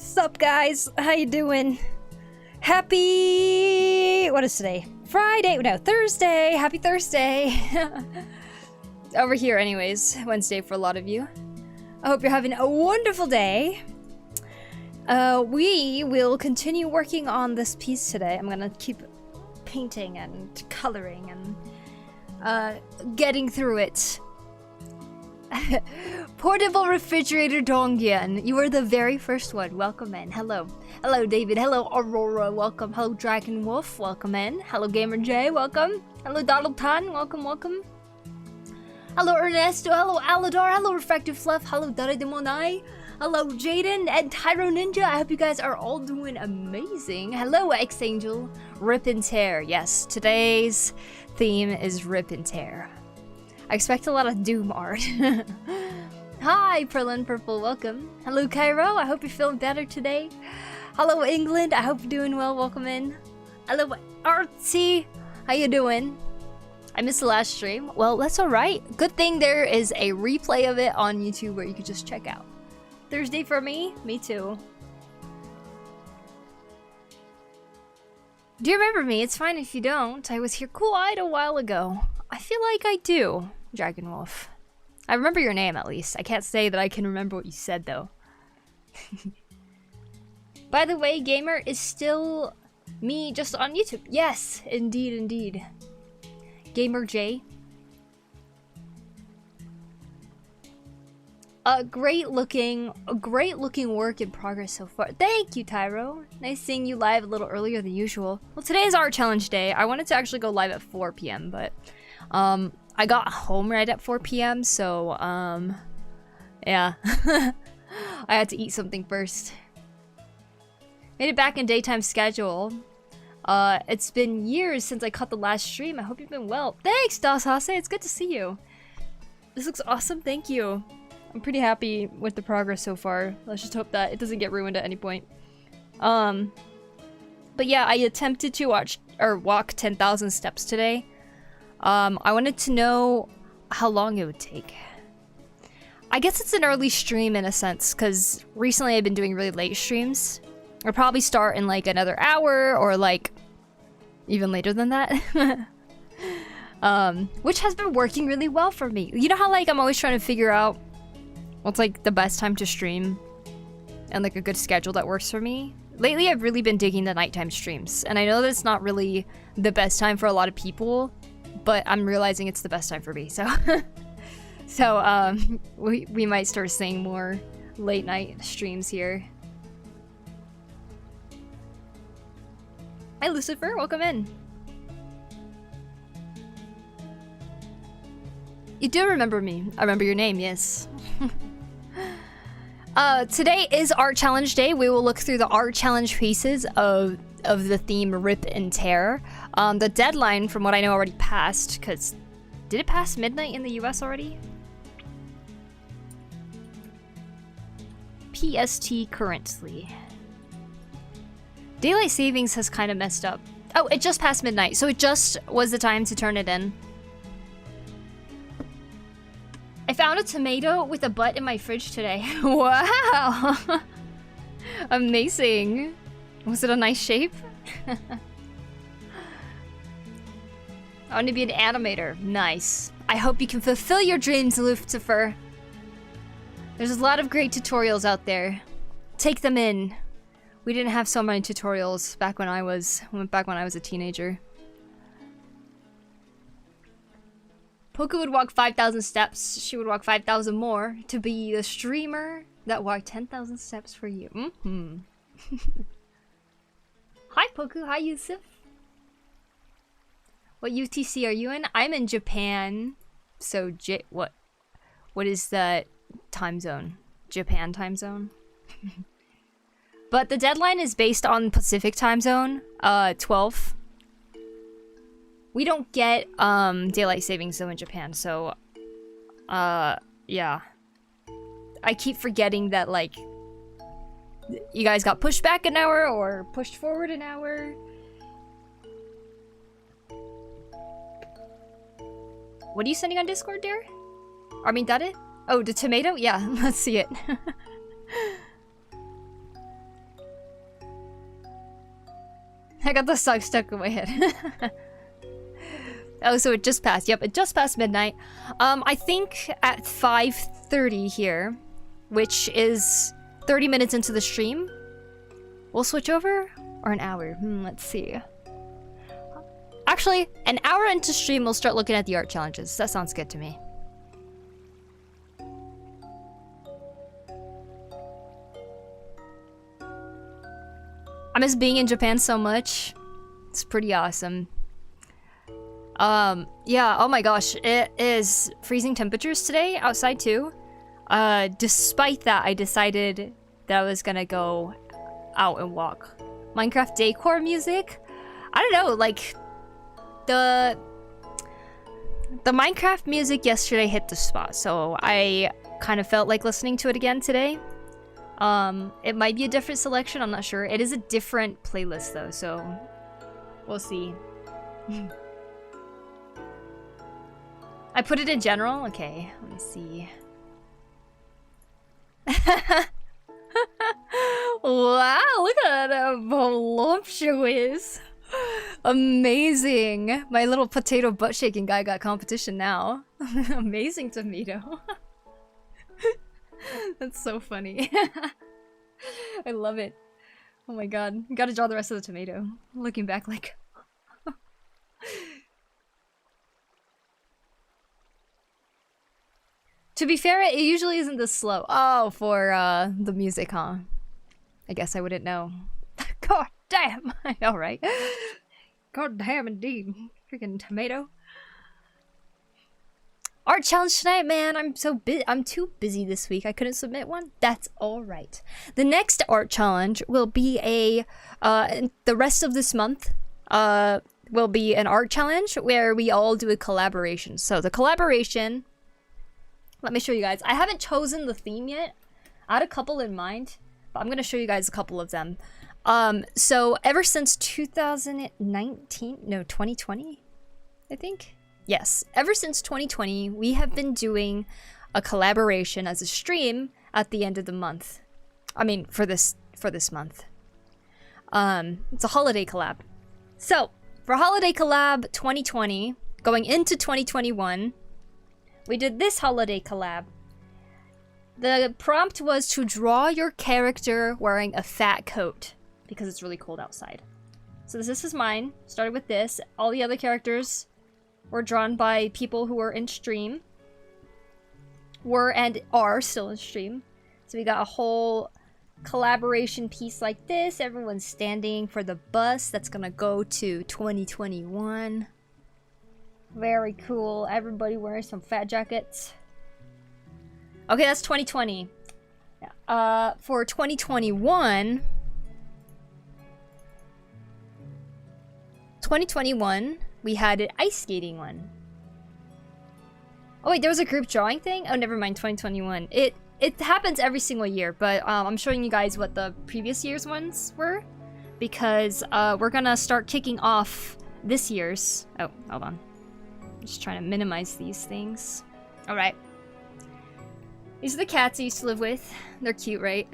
Sup guys, how you doing? Happy... what is today? Friday? No, Thursday! Happy Thursday! Over here anyways, Wednesday for a lot of you. I hope you're having a wonderful day. We will continue working on this piece today. I'm gonna keep painting and coloring and getting through it. Portable refrigerator Dongyan, you were the very first one. Welcome in. Hello. Hello, David. Hello, Aurora. Welcome. Hello, Dragon Wolf. Welcome in. Hello, Gamer J. Welcome. Hello, Donald Tan. Welcome, welcome. Hello, Ernesto. Hello, Aladar. Hello, Refractive Fluff. Hello, Dara Demonai. Hello, Jaden and Tyro Ninja. I hope you guys are all doing amazing. Hello, X-Angel. Rip and tear. Yes, today's theme is rip and tear. I expect a lot of Doom art. Hi, Perlin Purple. Welcome. Hello, Cairo. I hope you're feeling better today. Hello, England. I hope you're doing well. Welcome in. Hello, Artsy. How you doing? I missed the last stream. Well, that's alright. Good thing there is a replay of it on YouTube where you can just check out. Thursday for me? Me too. Do you remember me? It's fine if you don't. I was here cool-eyed a while ago. I feel like I do, Dragon Wolf. I remember your name at least. I can't say that I can remember what you said though. By the way, Gamer is still me just on YouTube. Yes, indeed, indeed. Gamer J. A great looking work in progress so far. Thank you, Tyro. Nice seeing you live a little earlier than usual. Well, today is art challenge day. I wanted to actually go live at 4 p.m. but I got home right at 4 p.m. so yeah. I had to eat something first. Made it back in daytime schedule. It's been years since I caught the last stream. I hope you've been well. Thanks, Das Hase. It's good to see you. This looks awesome. Thank you. I'm pretty happy with the progress so far. Let's just hope that it doesn't get ruined at any point. But yeah, I attempted to walk 10,000 steps today. I wanted to know how long it would take. I guess it's an early stream in a sense, because recently I've been doing really late streams. I'll probably start in like another hour or like even later than that. Which has been working really well for me. You know how like I'm always trying to figure out what's like the best time to stream and like a good schedule that works for me? Lately I've really been digging the nighttime streams, and I know that it's not really the best time for a lot of people, but I'm realizing it's the best time for me, so we might start seeing more late night streams here. Hi Lucifer, welcome in. You do remember me. I remember your name, yes. Today is art challenge day. We will look through the art challenge pieces of the theme Rip and Tear. The deadline, from what I know, already passed, because did it pass midnight in the US already? PST currently. Daylight savings has kind of messed up. Oh, it just passed midnight, so it just was the time to turn it in. I found a tomato with a butt in my fridge today. Wow! Amazing. Was it a nice shape? I want to be an animator. Nice. I hope you can fulfill your dreams, Lucifer. There's a lot of great tutorials out there. Take them in. We didn't have so many tutorials back when I was a teenager. Poku would walk 5,000 steps. She would walk 5,000 more to be the streamer that walked 10,000 steps for you. Mm-hmm. Hi, Poku. Hi, Yusuf. What UTC are you in? I'm in Japan. So, what is that time zone? Japan time zone? But the deadline is based on Pacific time zone, 12. We don't get daylight savings though in Japan, so yeah. I keep forgetting that like you guys got pushed back an hour or pushed forward an hour. What are you sending on Discord, dear? I mean, that it? Oh, the tomato? Yeah, let's see it. I got the sock stuck in my head. Oh, so it just passed. Yep, it just passed midnight. I think at 5:30 here, which is 30 minutes into the stream, we'll switch over? Or an hour? Let's see. Actually, an hour into stream, we'll start looking at the art challenges. That sounds good to me. I miss being in Japan so much. It's pretty awesome. Yeah, oh my gosh, it is freezing temperatures today outside too. Despite that, I decided that I was gonna go out and walk. Minecraft decor music? I don't know, like the Minecraft music yesterday hit the spot, so I kind of felt like listening to it again today. It might be a different selection, I'm not sure. It is a different playlist though, so we'll see. I put it in general? Okay, let me see. Wow, look at that voluptuous. Amazing. My little potato butt shaking guy got competition now. Amazing tomato. That's so funny. I love it. Oh my god. Gotta draw the rest of the tomato. Looking back like... To be fair, it usually isn't this slow. Oh, for the music, huh? I guess I wouldn't know. God damn! Alright. God damn indeed. Freaking tomato. Art challenge tonight, man. I'm too busy this week. I couldn't submit one. That's alright. The next art challenge will be the rest of this month will be an art challenge where we all do a collaboration. So the collaboration, let me show you guys. I haven't chosen the theme yet. I had a couple in mind, but I'm gonna show you guys a couple of them. So ever since 2020, I think? Yes, ever since 2020, we have been doing a collaboration as a stream at the end of the month. I mean, for this month. It's a holiday collab. So, for holiday collab 2020, going into 2021, we did this holiday collab. The prompt was to draw your character wearing a fat coat because it's really cold outside. So this is mine. Started with this. All the other characters were drawn by people who were in stream. Were and are still in stream. So we got a whole collaboration piece like this. Everyone's standing for the bus that's gonna go to 2021. Very cool. Everybody wearing some fat jackets. Okay, that's 2020. For 2021... 2021, we had an ice skating one. Oh wait, there was a group drawing thing? Oh, never mind, 2021. It happens every single year, but I'm showing you guys what the previous year's ones were. Because we're gonna start kicking off this year's... Oh, hold on. I'm just trying to minimize these things. Alright. These are the cats I used to live with. They're cute, right?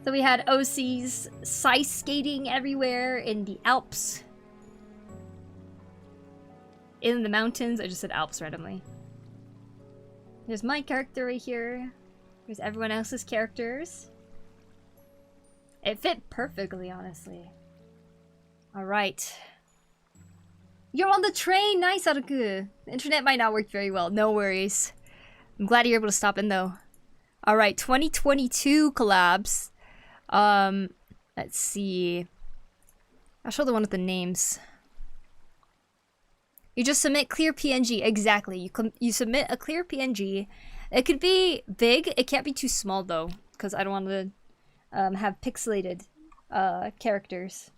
So we had OCs ice skating everywhere in the Alps. In the mountains. I just said Alps randomly. There's my character right here. There's everyone else's characters. It fit perfectly, honestly. Alright. You're on the train! Nice, Haruku! The internet might not work very well. No worries. I'm glad you're able to stop in, though. Alright, 2022 collabs. Let's see. I'll show the one with the names. You just submit clear PNG. Exactly. You submit a clear PNG. It could be big. It can't be too small though, because I don't want to have pixelated characters.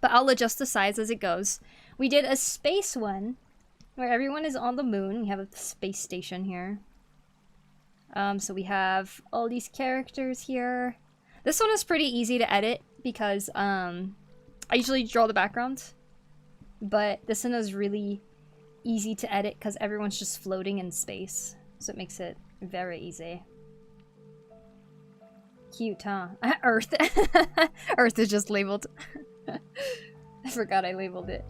But I'll adjust the size as it goes. We did a space one where everyone is on the moon. We have a space station here. So we have all these characters here. This one is pretty easy to edit because I usually draw the background, but this one is really easy to edit because everyone's just floating in space, so it makes it very easy. Cute, huh? Earth. Earth is just labeled. I forgot I labeled it.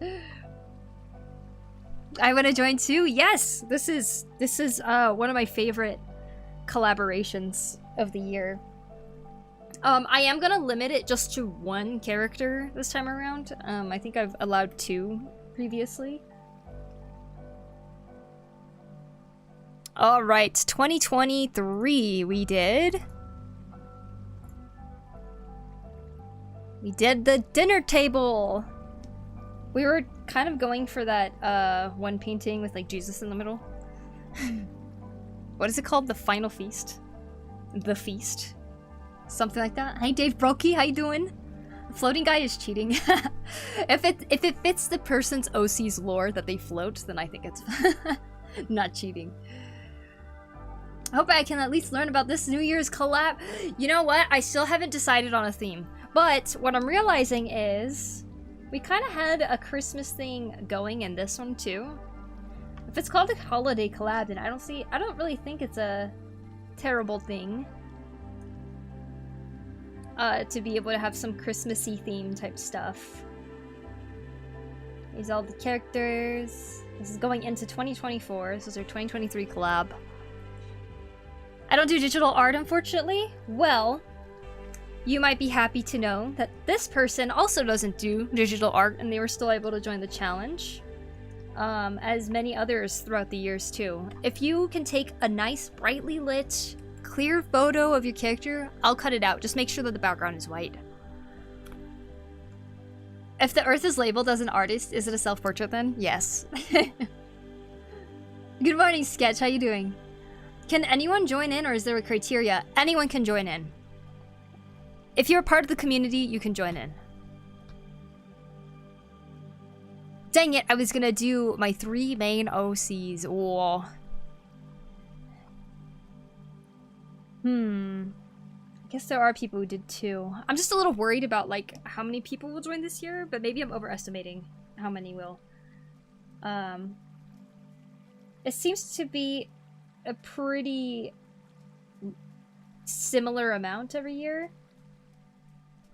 I want to join too. Yes, this is one of my favorite collaborations of the year. I am gonna limit it just to one character this time around. I think I've allowed 2 previously. Alright, 2023 we did. We did the dinner table! We were kind of going for that one painting with like Jesus in the middle. What is it called? The Final Feast? The Feast? Something like that. Hey Dave Brokey, how you doing? The floating guy is cheating. If it fits the person's OC's lore that they float, then I think it's not cheating. I hope I can at least learn about this New Year's collab. You know what? I still haven't decided on a theme. But what I'm realizing is we kind of had a Christmas thing going in this one too. If it's called a holiday collab, then I don't really think it's a terrible thing. To be able to have some Christmassy theme type stuff. These are all the characters. This is going into 2024. This is our 2023 collab. I don't do digital art, unfortunately. Well, you might be happy to know that this person also doesn't do digital art, and they were still able to join the challenge. As many others throughout the years, too. If you can take a nice, brightly lit, clear photo of your character, I'll cut it out. Just make sure that the background is white. If the Earth is labeled as an artist, is it a self-portrait then? Yes. Good morning, Sketch. How you doing? Can anyone join in, or is there a criteria? Anyone can join in. If you're a part of the community, you can join in. Dang it, I was gonna do my 3 main OCs. Oh. I guess there are people who did too. I'm just a little worried about like how many people will join this year, but maybe I'm overestimating how many will. It seems to be a pretty similar amount every year.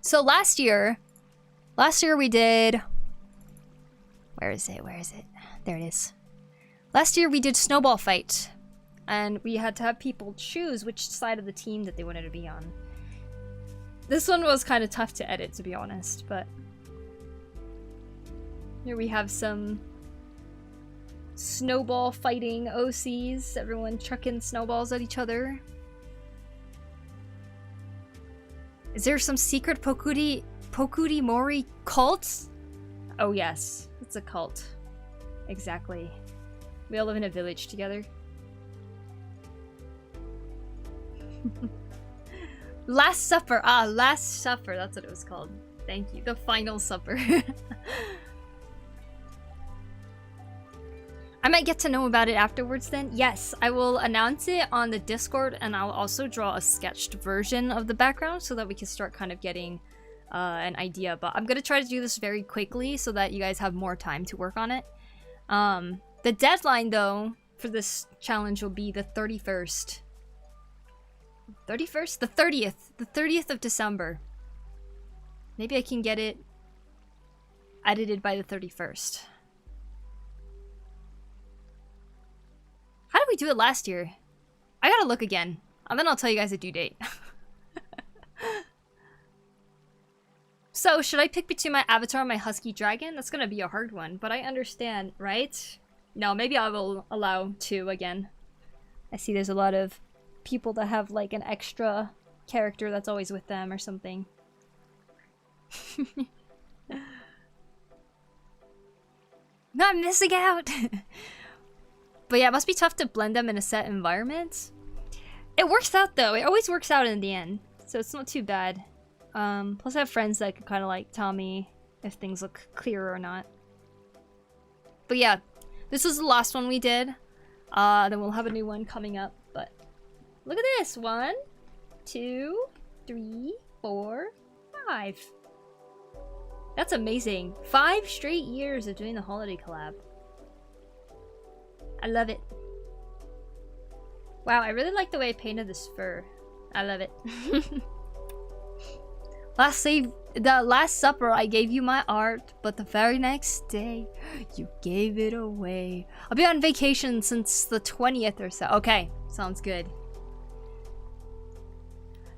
So last year we did... Where is it? There it is. Last year we did Snowball Fight. And we had to have people choose which side of the team that they wanted to be on. This one was kind of tough to edit, to be honest, but... Here we have some... snowball fighting OCs. Everyone chucking snowballs at each other. Is there some secret PokuriMio cult? Oh yes, it's a cult. Exactly. We all live in a village together. Last Supper. Ah, Last Supper. That's what it was called. Thank you. The Final Supper. I might get to know about it afterwards then. Yes, I will announce it on the Discord, and I'll also draw a sketched version of the background so that we can start kind of getting an idea. But I'm going to try to do this very quickly so that you guys have more time to work on it. The deadline, though, for this challenge will be the 31st. 31st? The 30th. The 30th of December. Maybe I can get it edited by the 31st. How did we do it last year? I gotta look again. And then I'll tell you guys a due date. So, should I pick between my avatar and my husky dragon? That's gonna be a hard one, but I understand, right? No, maybe I will allow 2 again. I see there's a lot of people that have like an extra character that's always with them or something. Not missing out! But yeah, it must be tough to blend them in a set environment. It works out though. It always works out in the end. So it's not too bad. Plus I have friends that can kind of like tell me if things look clearer or not. But yeah, this was the last one we did. Then we'll have a new one coming up. But look at this. 1, 2, 3, 4, 5. That's amazing. 5 straight years of doing the holiday collab. I love it. Wow, I really like the way I painted this fur. I love it. The Last Supper, I gave you my art, but the very next day, you gave it away. I'll be on vacation since the 20th or so. Okay, sounds good.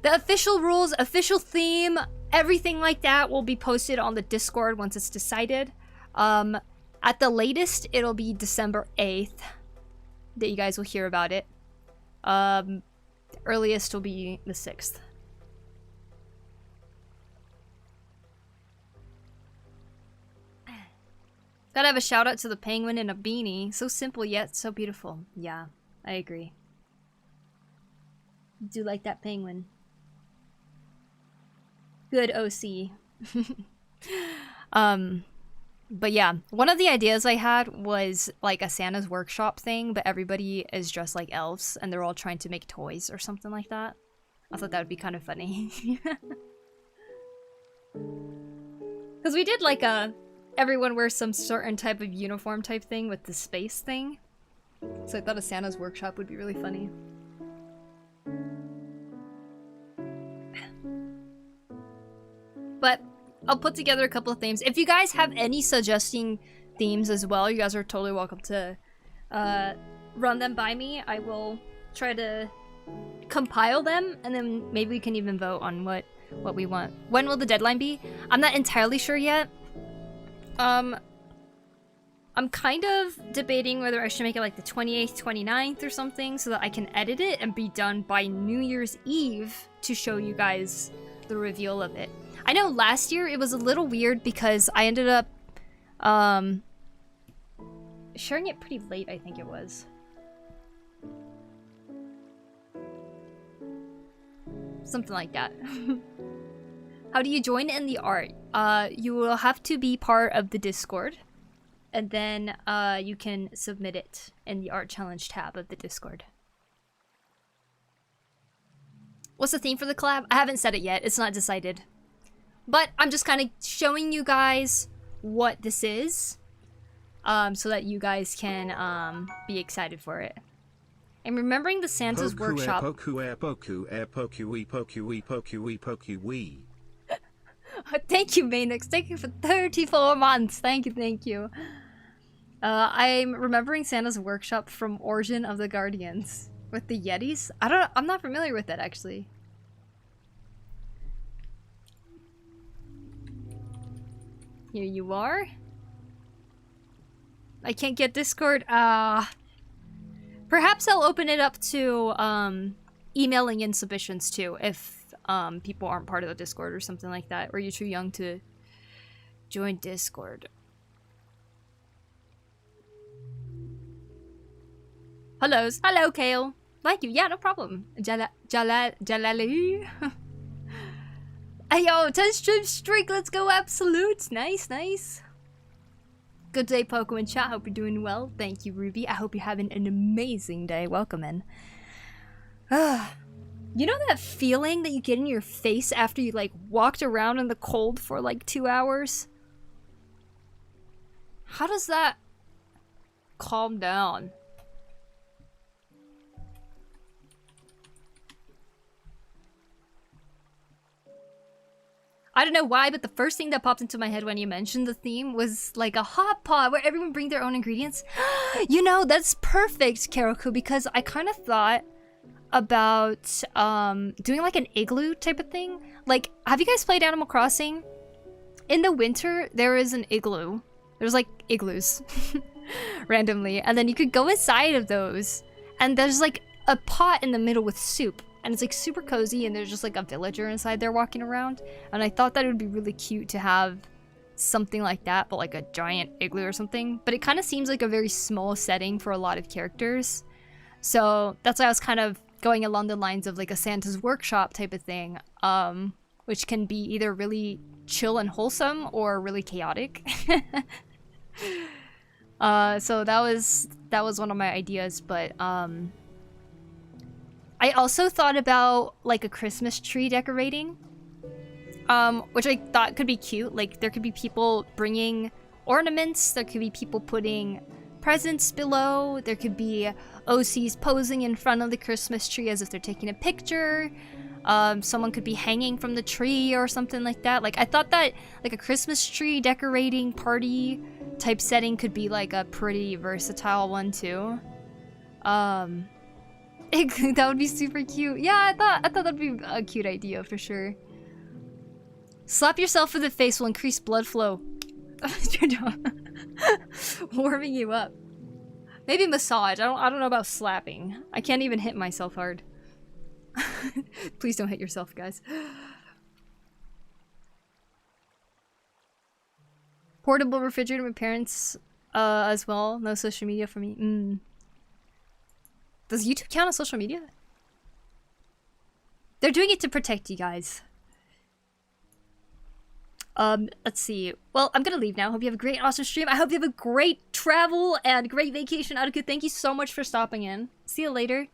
The official rules, official theme, everything like that will be posted on the Discord once it's decided. At the latest, it'll be December 8th that you guys will hear about it. The earliest will be the 6th. Gotta have a shout out to the penguin in a beanie. So simple yet so beautiful. Yeah, I agree. Do like that penguin. Good OC. But yeah, one of the ideas I had was like a Santa's workshop thing, but everybody is dressed like elves and they're all trying to make toys or something like that. I thought that would be kind of funny. Because we did like a everyone wears some certain type of uniform type thing with the space thing. So I thought a Santa's workshop would be really funny. But I'll put together a couple of themes. If you guys have any suggesting themes as well, you guys are totally welcome to run them by me. I will try to compile them, and then maybe we can even vote on what we want. When will the deadline be? I'm not entirely sure yet. I'm kind of debating whether I should make it like the 28th, 29th or something so that I can edit it and be done by New Year's Eve to show you guys the reveal of it. I know last year it was a little weird because I ended up sharing it pretty late, I think it was. Something like that. How do you join in the art? You will have to be part of the Discord, and then you can submit it in the art challenge tab of the Discord. What's the theme for the collab? I haven't said it yet. It's not decided. But I'm just kind of showing you guys what this is, so that you guys can be excited for it. I'm remembering the Santa's workshop. Thank you, Manix. Thank you for 34 months. Thank you. I'm remembering Santa's workshop from Origin of the Guardians with the Yetis. I'm not familiar with that actually. Here you are. I can't get Discord. Perhaps I'll open it up to emailing in submissions too, if people aren't part of the Discord or something like that, or you're too young to join Discord. Hellos. Hello, Kale. Thank you. Yeah, no problem. Jalali. Hey, yo, 10 stream streak. Let's go, absolute. Nice. Good day, Poku in chat. Hope you're doing well. Thank you, Ruby. I hope you're having an amazing day. Welcome in. You know that feeling that you get in your face after you, like, walked around in the cold for, like, 2 hours? How does that calm down? I don't know why, but the first thing that popped into my head when you mentioned the theme was like a hot pot where everyone bring their own ingredients. You know, that's perfect, Karoku, because I kind of thought about doing like an igloo type of thing. Like, have you guys played Animal Crossing? In the winter, there is an igloo. There's like igloos randomly, and then you could go inside of those, and there's like a pot in the middle with soup. And it's like super cozy, and there's just like a villager inside there walking around. And I thought that it would be really cute to have something like that, but like a giant igloo or something. But it kind of seems like a very small setting for a lot of characters. So that's why I was kind of going along the lines of like a Santa's workshop type of thing, which can be either really chill and wholesome or really chaotic. So that was one of my ideas, but I also thought about like a Christmas tree decorating, which I thought could be cute. Like, there could be people bringing ornaments, there could be people putting presents below, there could be OCs posing in front of the Christmas tree as if they're taking a picture. Someone could be hanging from the tree or something like that. Like, I thought that like a Christmas tree decorating party type setting could be like a pretty versatile one too. That would be super cute. Yeah, I thought that'd be a cute idea for sure. Slap yourself in the face will increase blood flow. Warming you up. Maybe massage. I don't know about slapping. I can't even hit myself hard. Please don't hit yourself, guys. Portable refrigerator, my parents as well. No social media for me. Does YouTube count on social media? They're doing it to protect you guys. Let's see. Well, I'm gonna leave now. Hope you have a great, awesome stream. I hope you have a great travel and great vacation. Aduku, thank you so much for stopping in. See you later.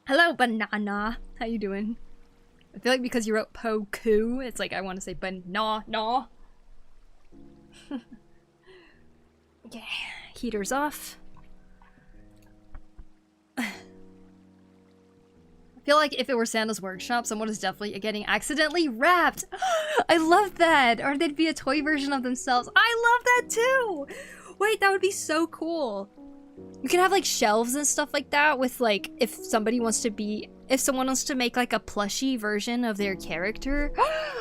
Hello, banana. How you doing? I feel like because you wrote Poku, it's like I want to say banana. Okay, heater's off. I feel like if it were Santa's workshop, someone is definitely getting accidentally wrapped. I love that. Or they'd be a toy version of themselves. I love that too. Wait, that would be so cool. You can have like shelves and stuff like that with like if someone wants to make like a plushie version of their character,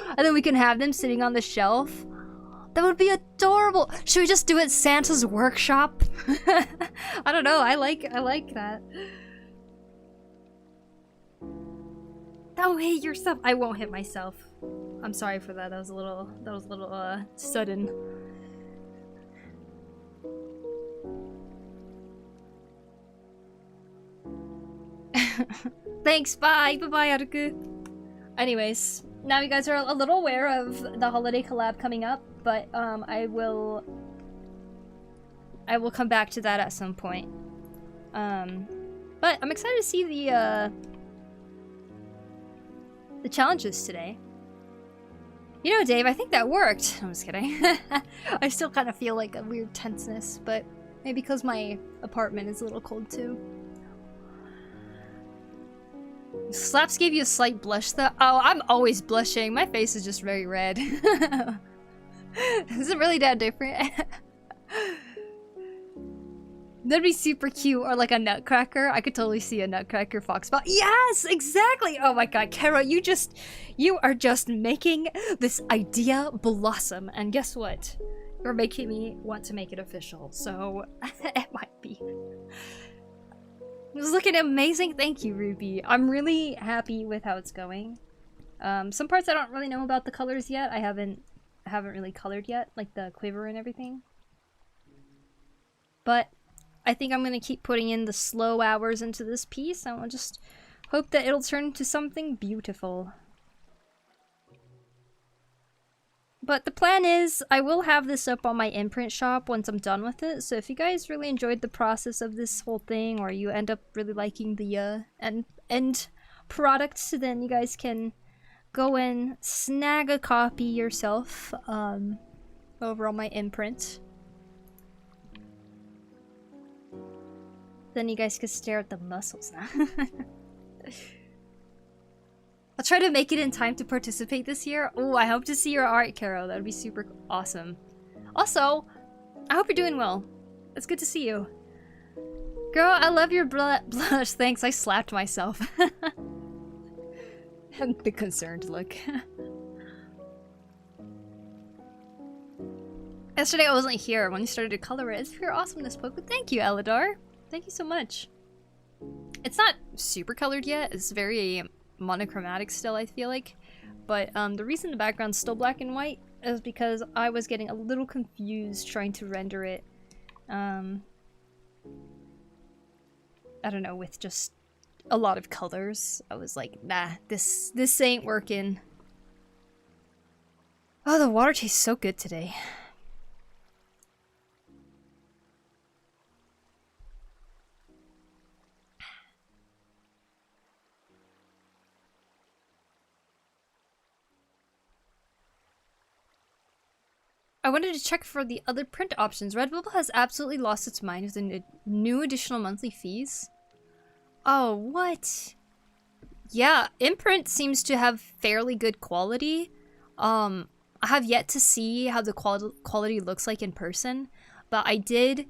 and then we can have them sitting on the shelf. That would be adorable. Should we just do it Santa's workshop? I don't know. I like that. Don't hit yourself. I won't hit myself. I'm sorry for that. That was a little sudden. Thanks. Bye. Bye-bye, Aruku. Anyways, now you guys are a little aware of the holiday collab coming up, but I will come back to that at some point. But I'm excited to see the challenges today. You know, Dave, I think that worked. I'm just kidding. I still kind of feel like a weird tenseness, but maybe because my apartment is a little cold too. Slaps gave you a slight blush though. Oh, I'm always blushing. My face is just very red. Is it really that different? That'd be super cute, or like a nutcracker. I could totally see a nutcracker foxbot. Yes, exactly. Oh my god, Kara, you are just making this idea blossom. And guess what? You're making me want to make it official. So it might be. It's looking amazing. Thank you, Ruby. I'm really happy with how it's going. Some parts I don't really know about the colors yet. I haven't really colored yet, like the quiver and everything. But I think I'm gonna keep putting in the slow hours into this piece, and I'll just hope that it'll turn into something beautiful. But the plan is, I will have this up on my imprint shop once I'm done with it, so if you guys really enjoyed the process of this whole thing, or you end up really liking the end product, then you guys can go and snag a copy yourself over on my imprint. Then you guys can stare at the muscles now. I'll try to make it in time to participate this year. Oh, I hope to see your art, Carol. That would be super awesome. Also, I hope you're doing well. It's good to see you. Girl, I love your blush. Thanks, I slapped myself. And the concerned look. Yesterday I wasn't here when you started to color it. It's pure awesomeness, Poku. Thank you, Eladar. Thank you so much. It's not super colored yet. It's very monochromatic still, I feel like. But the reason the background's still black and white is because I was getting a little confused trying to render it. I don't know, with just a lot of colors. I was like, nah, this ain't working. Oh, the water tastes so good today. I wanted to check for the other print options. Redbubble has absolutely lost its mind with the new additional monthly fees. Oh, what? Yeah, imprint seems to have fairly good quality. I have yet to see how the quality looks like in person, but I did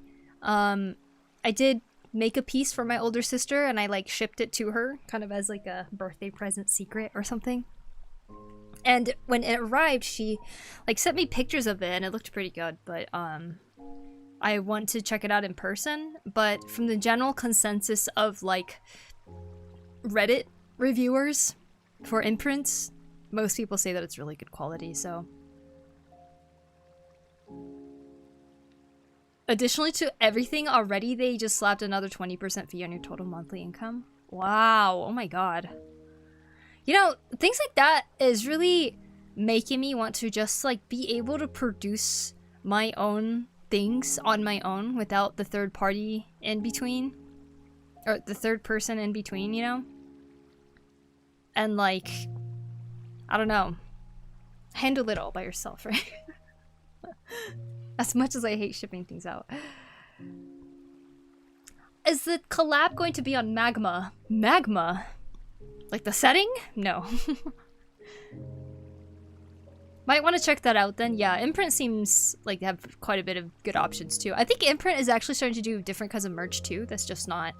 make a piece for my older sister, and I like shipped it to her, kind of as like a birthday present secret or something. And when it arrived, she like sent me pictures of it, and it looked pretty good, but I want to check it out in person. But from the general consensus of like Reddit reviewers for imprints, most people say that it's really good quality, so Additionally to everything already, they just slapped another 20% fee on your total monthly income. Wow. Oh my god. You know, things like that is really making me want to just like be able to produce my own things on my own without the third party in between. Or the third person in between, you know? And like, I don't know. Handle it all by yourself, right? As much as I hate shipping things out. Is the collab going to be on Magma? Magma? Like the setting? No. Might want to check that out then. Yeah, Imprint seems like they have quite a bit of good options too. I think Imprint is actually starting to do different kinds of merch too. That's just not...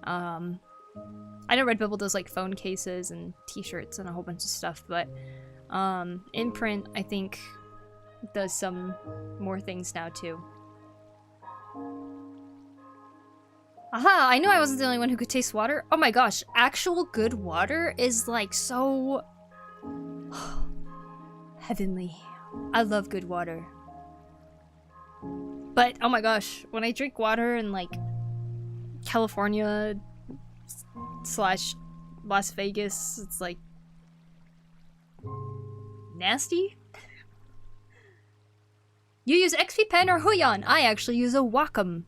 I know Redbubble does like phone cases and t-shirts and a whole bunch of stuff, but Imprint, I think, does some more things now too. Aha! I knew I wasn't the only one who could taste water. Oh my gosh, actual good water is like so... heavenly. I love good water. But, oh my gosh, when I drink water in like California / Las Vegas, it's like nasty. You use XP Pen or Huion? I actually use a Wacom.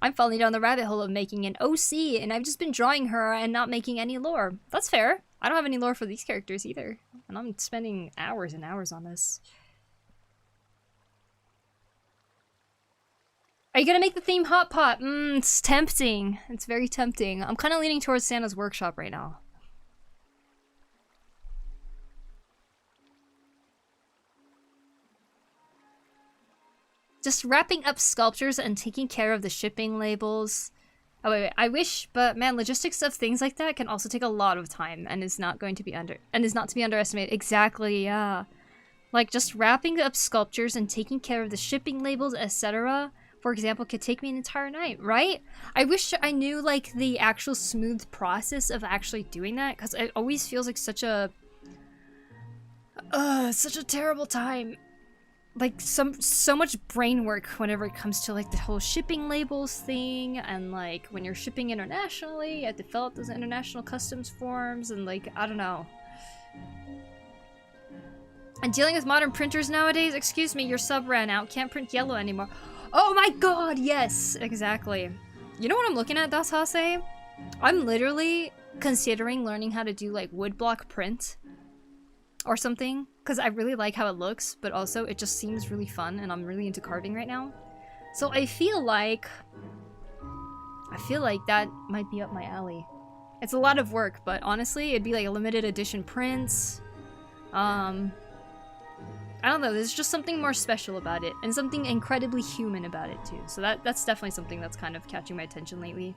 I'm falling down the rabbit hole of making an OC, and I've just been drawing her and not making any lore. That's fair. I don't have any lore for these characters either, and I'm spending hours and hours on this. Are you gonna make the theme hot pot? It's tempting. It's very tempting. I'm kind of leaning towards Santa's workshop right now. Just wrapping up sculptures and taking care of the shipping labels. Oh wait, I wish, but man, logistics of things like that can also take a lot of time and is not going to be not to be underestimated. Exactly, yeah. Like just wrapping up sculptures and taking care of the shipping labels, etc. For example, could take me an entire night, right? I wish I knew like the actual smooth process of actually doing that, because it always feels like such a terrible time. Like so much brain work whenever it comes to like the whole shipping labels thing, and like when you're shipping internationally, you have to fill out those international customs forms, and like, I don't know. And dealing with modern printers nowadays, excuse me, your sub ran out, can't print yellow anymore. Oh my god, yes, exactly. You know what I'm looking at, Das Hase? I'm literally considering learning how to do like woodblock print or something, because I really like how it looks, but also it just seems really fun, and I'm really into carving right now. So I feel like that might be up my alley. It's a lot of work, but honestly, it'd be like a limited edition prints. I don't know, there's just something more special about it, and something incredibly human about it too. So that's definitely something that's kind of catching my attention lately.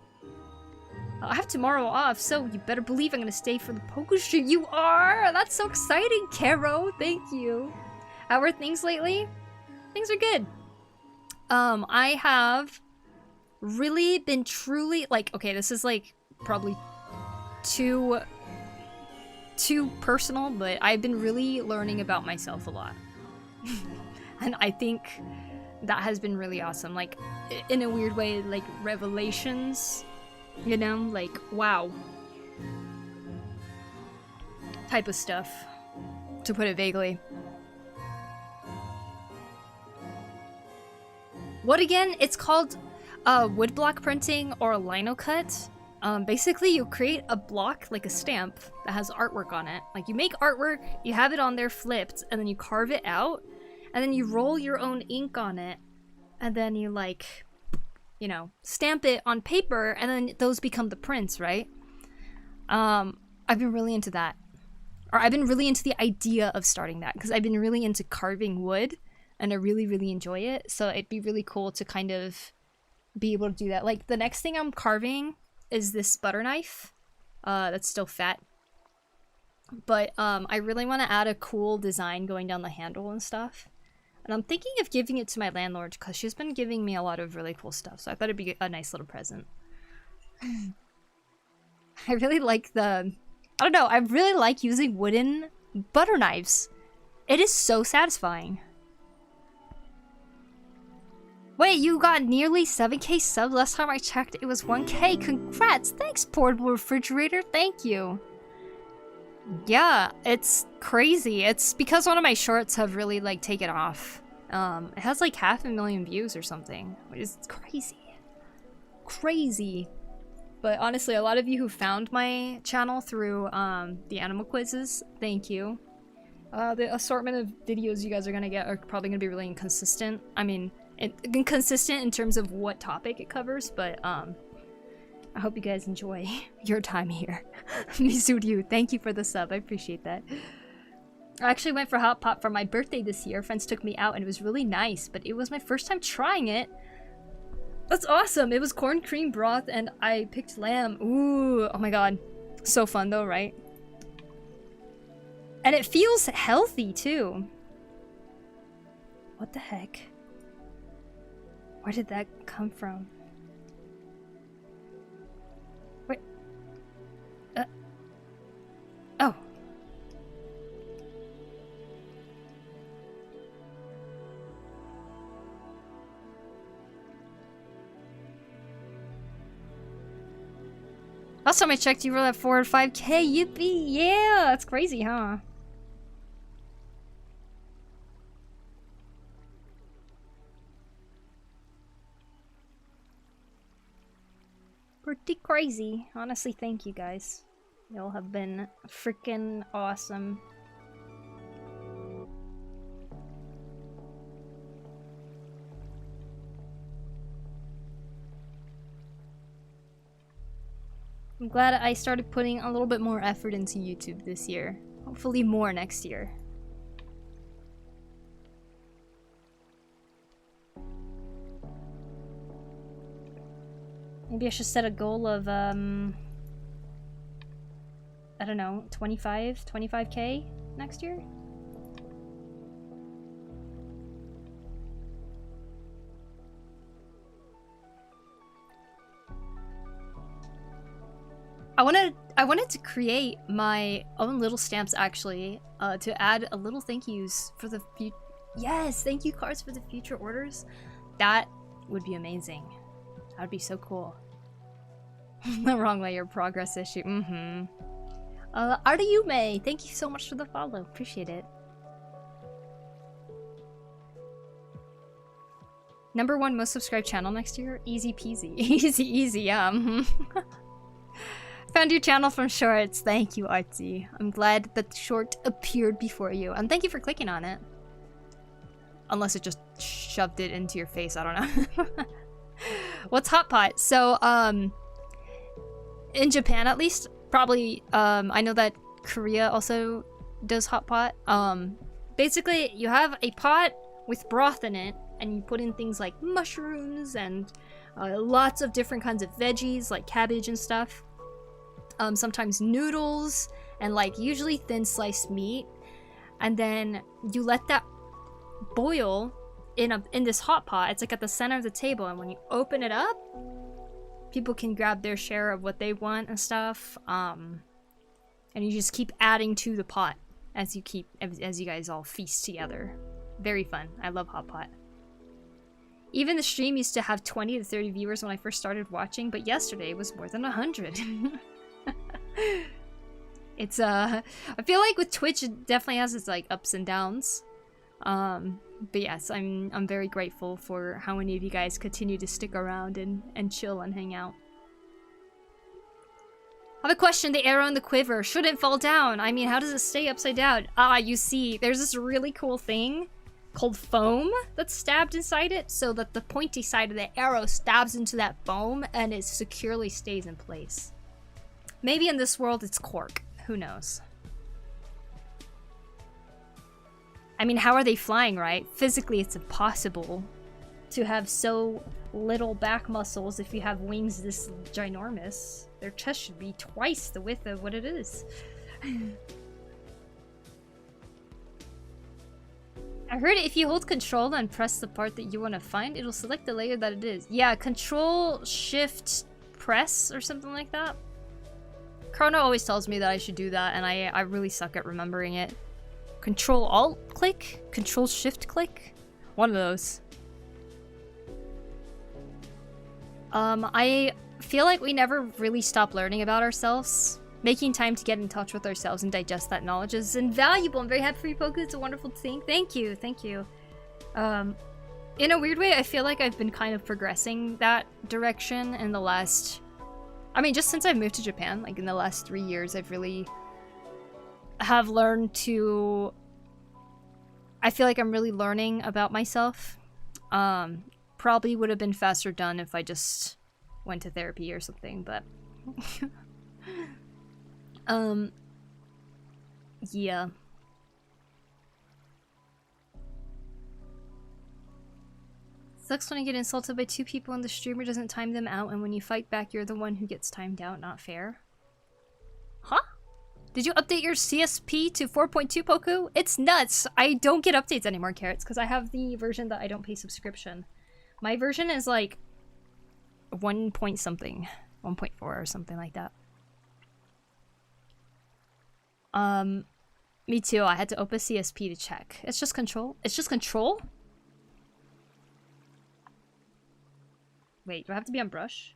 I have tomorrow off, so you better believe I'm gonna stay for the Poku stream. You are? That's so exciting, Caro. Thank you. How are things lately? Things are good. I have really been truly, like, okay, this is like probably too personal, but I've been really learning about myself a lot. And I think that has been really awesome. Like, in a weird way, like revelations. You know, like, wow. Type of stuff, to put it vaguely. What again? It's called woodblock printing or lino cut. Basically, you create a block, like a stamp, that has artwork on it. Like, you make artwork, you have it on there flipped, and then you carve it out, and then you roll your own ink on it, and then you, like, you know, stamp it on paper, and then those become the prints, right? I've been really into that. Or I've been really into the idea of starting that, because I've been really into carving wood, and I really, really enjoy it. So it'd be really cool to kind of be able to do that. Like, the next thing I'm carving is this butter knife. That's still fat. But I really want to add a cool design going down the handle and stuff. And I'm thinking of giving it to my landlord, because she's been giving me a lot of really cool stuff, so I thought it'd be a nice little present. I really like I don't know, I really like using wooden butter knives. It is so satisfying. Wait, you got nearly 7K subs? Last time I checked, it was 1K. Congrats! Thanks, portable refrigerator. Thank you. Yeah, it's crazy. It's because one of my shorts have really like taken off. It has like 500,000 views or something. It's crazy. Crazy. But honestly, a lot of you who found my channel through the animal quizzes, thank you. The assortment of videos you guys are gonna get are probably gonna be really inconsistent. I mean, inconsistent in terms of what topic it covers, but I hope you guys enjoy your time here. Mizuryu, thank you for the sub. I appreciate that. I actually went for hot pot for my birthday this year. Friends took me out and it was really nice, but it was my first time trying it. That's awesome. It was corn cream broth and I picked lamb. Ooh, oh my god. So fun though, right? And it feels healthy too. What the heck? Where did that come from? Wait. Oh. Last time I checked, you were at 4 or 5K. Yippee! Yeah! That's crazy, huh? Pretty crazy. Honestly, thank you guys. Y'all have been freaking awesome. I'm glad I started putting a little bit more effort into YouTube this year. Hopefully more next year. Maybe I should set a goal of, I don't know, 25K next year? I wanted to create my own little stamps actually, to add a little thank yous for the future. Yes, thank you cards for the future orders. That would be amazing. That would be so cool. The wrong way, your progress issue. Artayume, thank you so much for the follow. Appreciate it. #1 most subscribed channel next year? Easy peasy. Easy, yeah. Found your channel from shorts. Thank you, Artsy. I'm glad that the short appeared before you. And thank you for clicking on it. Unless it just shoved it into your face. I don't know. What's hot pot? So, in Japan at least, probably, I know that Korea also does hot pot. Basically, you have a pot with broth in it, and you put in things like mushrooms and lots of different kinds of veggies, like cabbage and stuff. Sometimes noodles, and like usually thin sliced meat. And then you let that boil in this hot pot. It's like at the center of the table, and when you open it up, people can grab their share of what they want and stuff. And you just keep adding to the pot as you guys all feast together. Very fun. I love hot pot. Even the stream used to have 20 to 30 viewers when I first started watching, but yesterday it was more than 100. It's I feel like with Twitch it definitely has its like ups and downs. But yes, I'm very grateful for how many of you guys continue to stick around and chill and hang out. I have a question. The arrow in the quiver shouldn't fall down. I mean, how does it stay upside down? Ah, you see, there's this really cool thing called foam that's stabbed inside it, so that the pointy side of the arrow stabs into that foam and it securely stays in place. Maybe in this world it's cork. Who knows? I mean, how are they flying, right? Physically, it's impossible to have so little back muscles if you have wings this ginormous. Their chest should be twice the width of what it is. I heard if you hold control and press the part that you want to find, it'll select the layer that it is. Yeah, control, shift, press, or something like that. Chrono always tells me that I should do that, and I really suck at remembering it. Control Alt click? Control Shift click? One of those. I feel like we never really stop learning about ourselves. Making time to get in touch with ourselves and digest that knowledge is invaluable. I'm very happy for you, Poku. It's a wonderful thing. Thank you, thank you. In a weird way, I feel like I've been kind of progressing that direction in the last... I mean, just since I've moved to Japan, like in the last 3 years, I've really have learned to... I feel like I'm really learning about myself. Probably would have been faster done if I just went to therapy or something, but... yeah. Sucks when you get insulted by 2 people and the streamer doesn't time them out, and when you fight back, you're the one who gets timed out. Not fair. Huh? Did you update your CSP to 4.2, Poku? It's nuts! I don't get updates anymore, Carrots, because I have the version that I don't pay subscription. My version is like 1 point something. 1.4 or something like that. Me too. I had to open CSP to check. It's just control? It's just control? Wait, do I have to be on brush?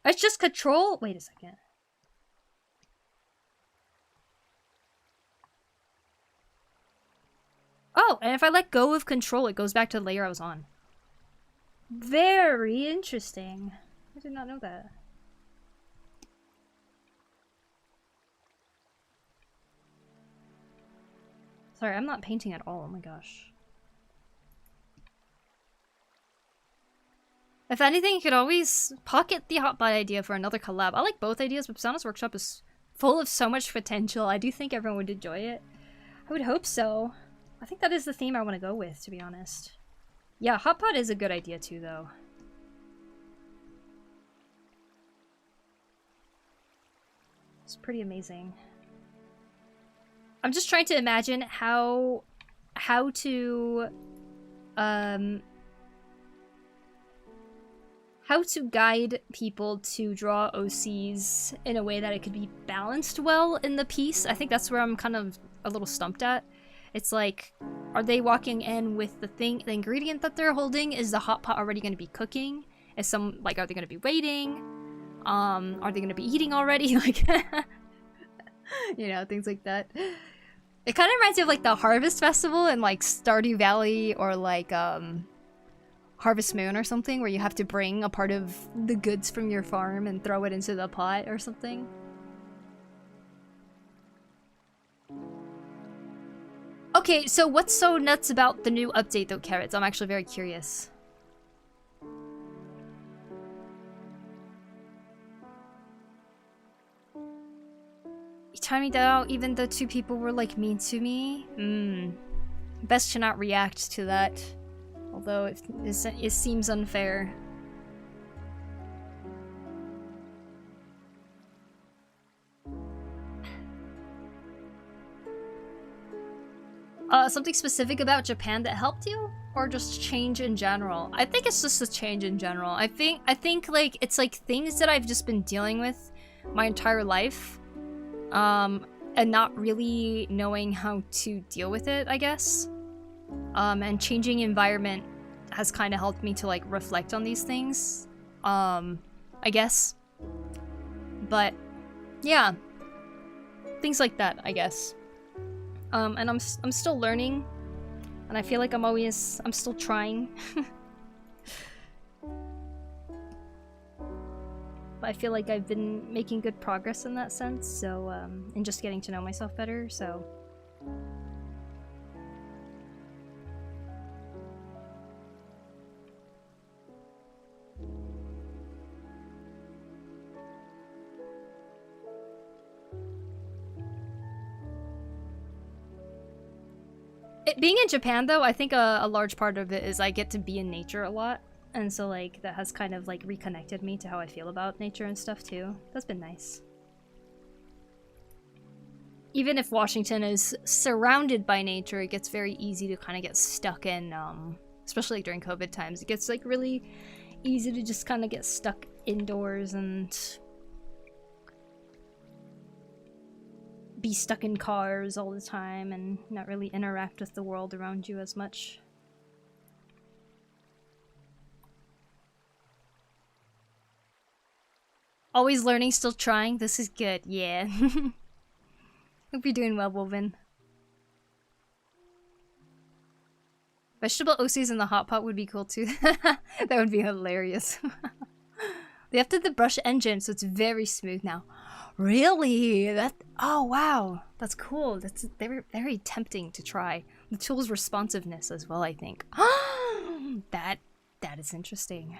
It's just control? Wait a second. Oh, and if I let go of control, it goes back to the layer I was on. Very interesting. I did not know that. Sorry, I'm not painting at all. Oh my gosh. If anything, you could always pocket the Hotbot idea for another collab. I like both ideas, but Persona's Workshop is full of so much potential. I do think everyone would enjoy it. I would hope so. I think that is the theme I want to go with, to be honest. Yeah, Hotbot is a good idea too, though. It's pretty amazing. I'm just trying to imagine how to guide people to draw OCs in a way that it could be balanced well in the piece. I think that's where I'm kind of a little stumped at. It's like, are they walking in with the ingredient that they're holding? Is the hot pot already going to be cooking? Are they going to be waiting? Are they going to be eating already? Like, you know, things like that. It kind of reminds me of like the Harvest Festival in like Stardew Valley, or like Harvest Moon or something, where you have to bring a part of the goods from your farm and throw it into the pot or something. Okay, so what's so nuts about the new update though, Carrots? I'm actually very curious. You timed me out even though 2 people were like mean to me? Best to not react to that. Although it seems unfair. Something specific about Japan that helped you? Or just change in general? I think it's just a change in general. I think like it's like things that I've just been dealing with my entire life. And not really knowing how to deal with it, I guess. And changing environment has kind of helped me to like reflect on these things, I guess. But yeah, things like that, I guess. And I'm still learning, and I feel like I'm still trying. But I feel like I've been making good progress in that sense, so, and just getting to know myself better, so. Being in Japan, though, I think a large part of it is I get to be in nature a lot. And so, like, that has kind of, like, reconnected me to how I feel about nature and stuff, too. That's been nice. Even if Washington is surrounded by nature, it gets very easy to kind of get stuck in, especially like, during COVID times. It gets, like, really easy to just kind of get stuck indoors and be stuck in cars all the time and not really interact with the world around you as much. Always learning, still trying. This is good. Yeah. Hope you're doing well, Woven. Vegetable OCs in the hot pot would be cool too. That would be hilarious. They have the brush engine, so it's very smooth now. Really? Oh wow, that's cool. That's very, very tempting to try. The tool's responsiveness as well, I think. that is interesting.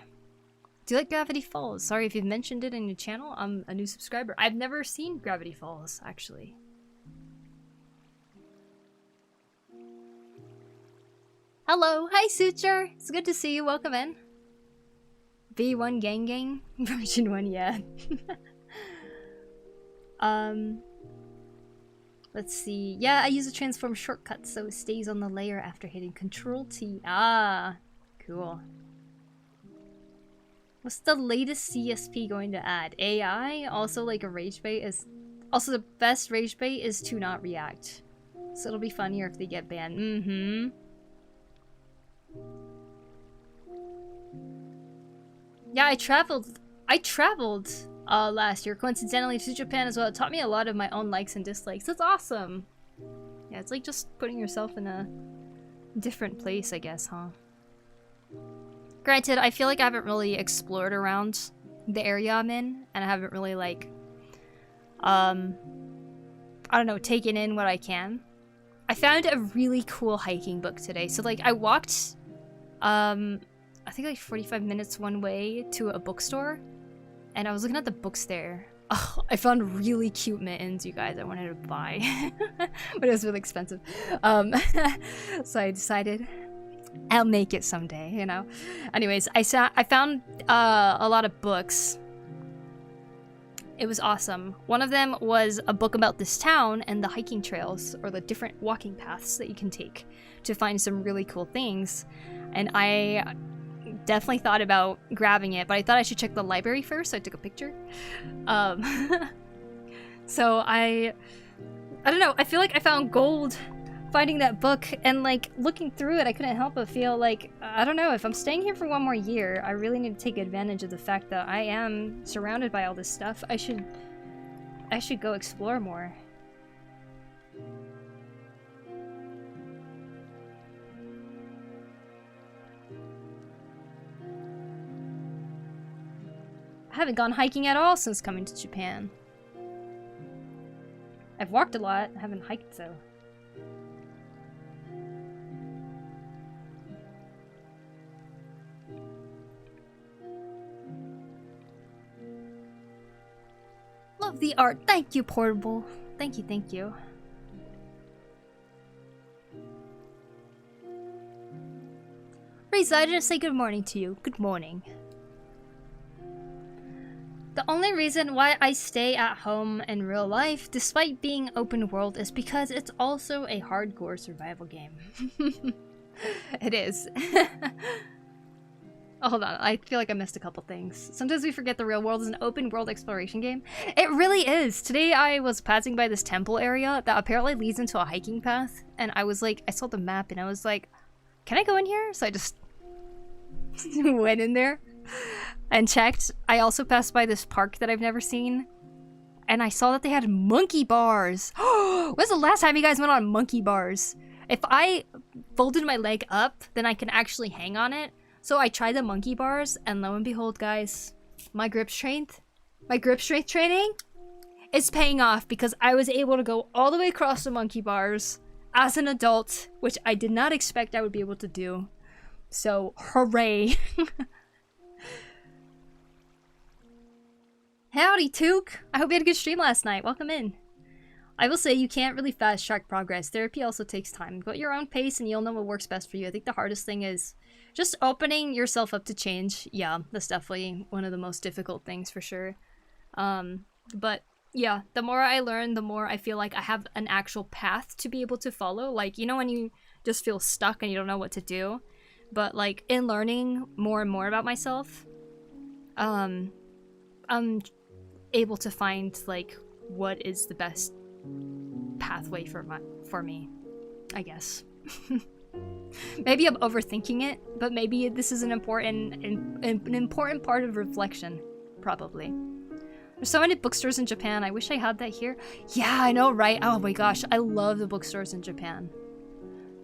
Do you like Gravity Falls? Sorry if you've mentioned it in your channel. I'm a new subscriber. I've never seen Gravity Falls, actually. Hello, hi Suture. It's good to see you. Welcome in. V1 gang version 1, yeah. Let's see. Yeah, I use a transform shortcut so it stays on the layer after hitting Control T. Ah, cool. What's the latest CSP going to add? AI? Also like a rage bait is... Also the best rage bait is to not react. So it'll be funnier if they get banned. Mm-hmm. Yeah, I traveled last year, coincidentally, to Japan as well. It taught me a lot of my own likes and dislikes. That's awesome. Yeah, it's like just putting yourself in a different place, I guess, huh? Granted, I feel like I haven't really explored around the area I'm in, and I haven't really, like, I don't know, taken in what I can. I found a really cool hiking book today. So, like, I walked, I think like 45 minutes one way to a bookstore, and I was looking at the books there. Oh, I found really cute mittens, you guys, I wanted to buy. But it was really expensive. So I decided I'll make it someday, you know? Anyways, I found a lot of books. It was awesome. One of them was a book about this town and the hiking trails, or the different walking paths that you can take to find some really cool things. And I definitely thought about grabbing it, but I thought I should check the library first, so I took a picture. So I don't know, I feel like I found gold finding that book, and like looking through it, I couldn't help but feel like, I don't know, if I'm staying here for one more year, I really need to take advantage of the fact that I am surrounded by all this stuff. I should go explore more. I haven't gone hiking at all since coming to Japan. I've walked a lot, I haven't hiked though. Love the art. Thank you, Portable. Thank you, thank you. Reza, I didn't say good morning to you. Good morning. The only reason why I stay at home in real life, despite being open world, is because it's also a hardcore survival game. It is. Oh, hold on, I feel like I missed a couple things. Sometimes we forget the real world is an open world exploration game. It really is! Today I was passing by this temple area that apparently leads into a hiking path, and I was like, I saw the map and I was like, can I go in here? So I just went in there and checked. I also passed by this park that I've never seen, and I saw that they had monkey bars. When's the last time you guys went on monkey bars? If I folded my leg up, then I can actually hang on it. So I tried the monkey bars, and lo and behold, guys, my grip strength training is paying off, because I was able to go all the way across the monkey bars as an adult, which I did not expect I would be able to do. So, hooray. Howdy, Took! I hope you had a good stream last night. Welcome in. I will say you can't really fast track progress. Therapy also takes time. Go at your own pace and you'll know what works best for you. I think the hardest thing is just opening yourself up to change. Yeah, that's definitely one of the most difficult things for sure. But yeah, the more I learn, the more I feel like I have an actual path to be able to follow. Like, you know when you just feel stuck and you don't know what to do? But like, in learning more and more about myself, I'm able to find like what is the best pathway for me, I guess. Maybe I'm overthinking it, but maybe this is an important part of reflection, probably. There's so many bookstores in Japan. I wish I had that here. Yeah, I know, right? Oh my gosh, I love the bookstores in Japan.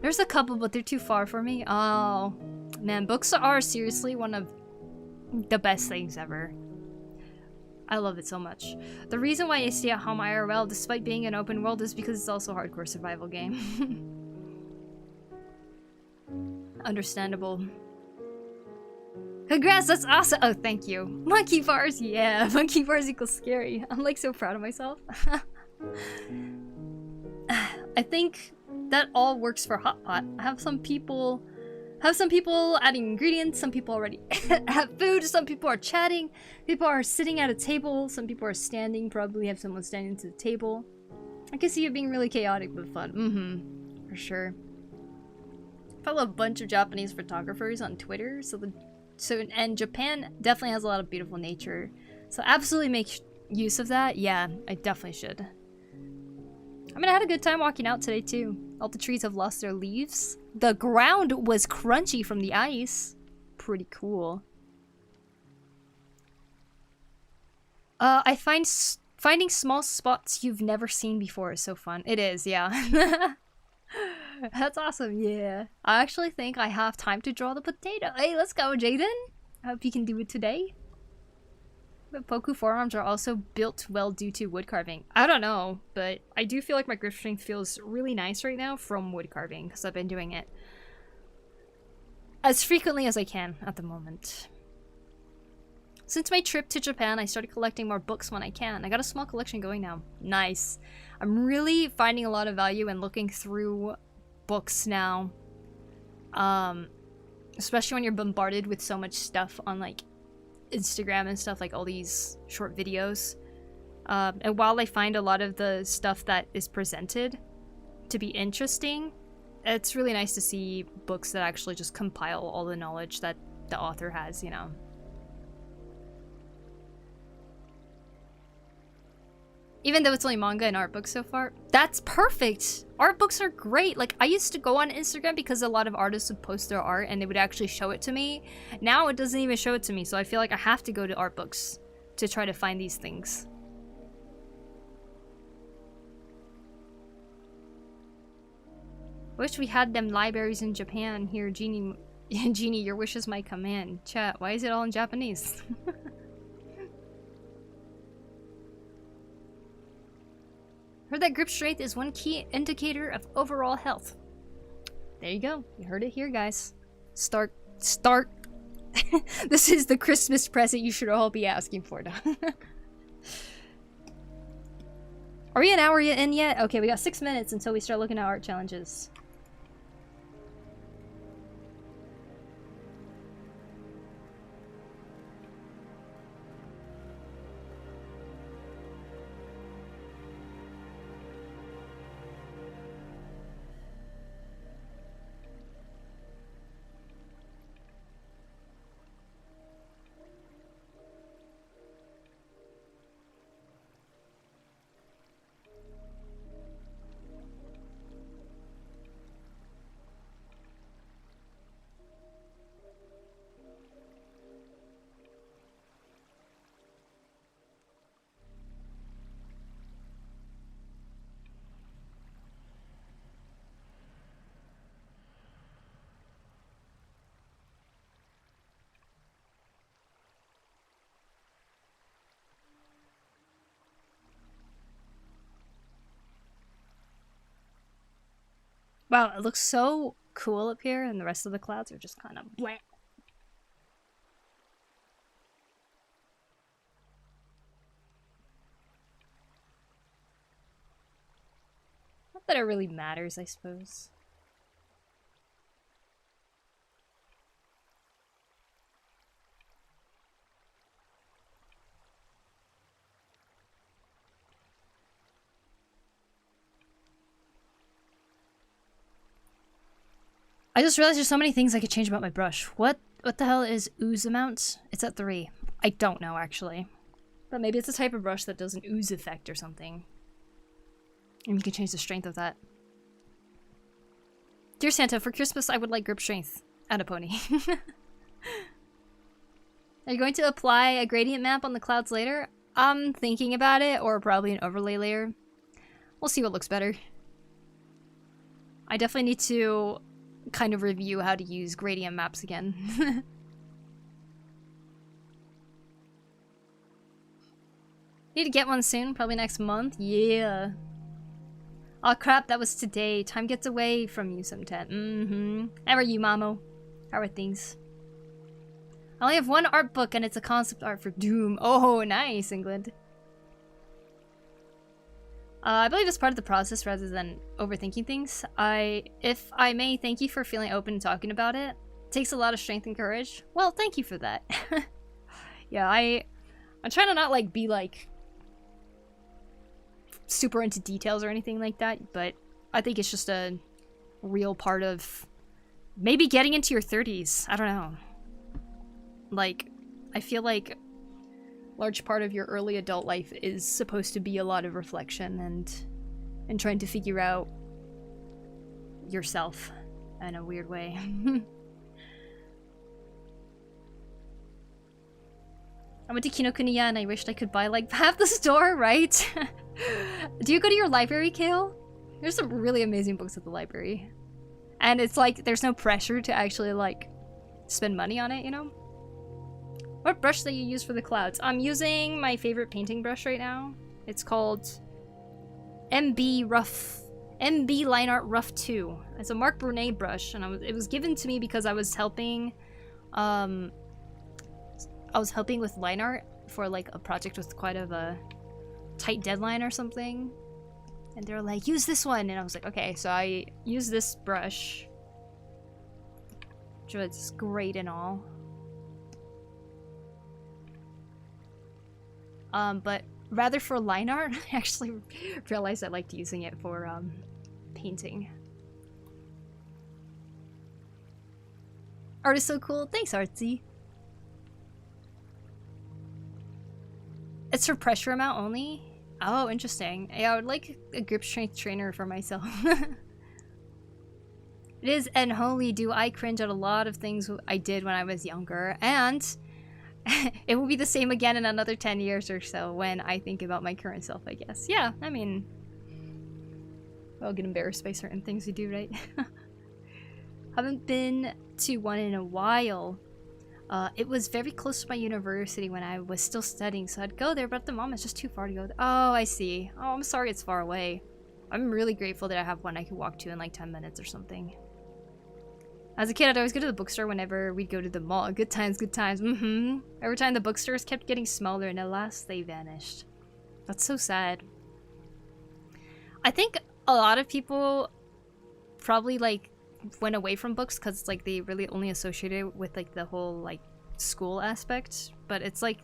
There's a couple, but they're too far for me. Oh, man, books are seriously one of the best things ever. I love it so much. The reason why I stay at home IRL, despite being an open world, is because it's also a hardcore survival game. Understandable. Congrats, that's awesome! Oh, thank you. Monkey bars, yeah. Monkey bars equals scary. I'm like so proud of myself. I think that all works for Hot Pot. I have some people adding ingredients, some people already have food, some people are chatting, people are sitting at a table, some people are standing, probably have someone standing to the table. I can see it being really chaotic but fun. For sure. I follow a bunch of Japanese photographers on Twitter, and Japan definitely has a lot of beautiful nature. So absolutely make use of that. Yeah, I definitely should. I mean, I had a good time walking out today too. All the trees have lost their leaves. The ground was crunchy from the ice. Pretty cool. I find finding small spots you've never seen before is so fun. It is, yeah. That's awesome, yeah. I actually think I have time to draw the potato. Hey, let's go, Jaden. I hope you can do it today. But Poku forearms are also built well due to wood carving. I don't know, but I do feel like my grip strength feels really nice right now from wood carving because I've been doing it as frequently as I can at the moment. Since my trip to Japan, I started collecting more books when I can. I got a small collection going now. Nice. I'm really finding a lot of value in looking through books now. Especially when you're bombarded with so much stuff on like Instagram and stuff, like all these short videos. And while I find a lot of the stuff that is presented to be interesting, it's really nice to see books that actually just compile all the knowledge that the author has, you know. Even though it's only manga and art books so far. That's perfect! Art books are great! Like, I used to go on Instagram because a lot of artists would post their art and they would actually show it to me. Now it doesn't even show it to me, so I feel like I have to go to art books to try to find these things. Wish we had them libraries in Japan. Here, Genie, Genie, your wish is my command. Chat, why is it all in Japanese? Heard that grip strength is one key indicator of overall health. There you go. You heard it here, guys. Start. This is the Christmas present you should all be asking for. Are we an hour in yet? Okay, we got 6 minutes until we start looking at art challenges. Wow, it looks so cool up here, and the rest of the clouds are just kind of blank. Not that it really matters, I suppose. I just realized there's so many things I could change about my brush. What the hell is ooze amount? It's at 3. I don't know, actually. But maybe it's a type of brush that does an ooze effect or something. And you can change the strength of that. Dear Santa, for Christmas I would like grip strength. And a pony. Are you going to apply a gradient map on the clouds later? I'm thinking about it, or probably an overlay layer. We'll see what looks better. I definitely need to kind of review how to use gradient maps again. Need to get one soon, probably next month. Yeah. Oh crap, that was today. Time gets away from you sometimes. How are you, Mamo? How are things? I only have one art book and it's a concept art for Doom. Oh, nice, England. I believe it's part of the process rather than overthinking things. If I may, thank you for feeling open and talking about it. It takes a lot of strength and courage. Well, thank you for that. Yeah, I'm trying to not like be like super into details or anything like that, but I think it's just a real part of maybe getting into your 30s. I don't know. Like, I feel like large part of your early adult life is supposed to be a lot of reflection and trying to figure out yourself in a weird way. I went to Kinokuniya and I wished I could buy like half the store, right? Do you go to your library, Kale? There's some really amazing books at the library. And it's like, there's no pressure to actually like spend money on it, you know? What brush that you use for the clouds? I'm using my favorite painting brush right now. It's called MB Line Art Rough 2. It's a Mark Brunet brush, and it was given to me because I was helping with line art for like a project with quite of a tight deadline or something. And they're like, use this one, and I was like, okay, so I use this brush, which was great and all. But rather for line art, I actually realized I liked using it for painting. Art is so cool. Thanks, Artsy. It's for pressure amount only? Oh, interesting. Yeah, I would like a grip strength trainer for myself. It is, and holy do I cringe at a lot of things I did when I was younger, and it will be the same again in another 10 years or so when I think about my current self, I guess. Yeah, I mean, I'll get embarrassed by certain things we do, right? Haven't been to one in a while. It was very close to my university when I was still studying, so I'd go there, but at the moment it's just too far to go. Oh, I see. Oh, I'm sorry it's far away. I'm really grateful that I have one I can walk to in like 10 minutes or something. As a kid, I'd always go to the bookstore whenever we'd go to the mall. Good times, good times. Every time the bookstores kept getting smaller, and at last they vanished. That's so sad. I think a lot of people probably like went away from books because like they really only associated it with like the whole like school aspect. But it's like,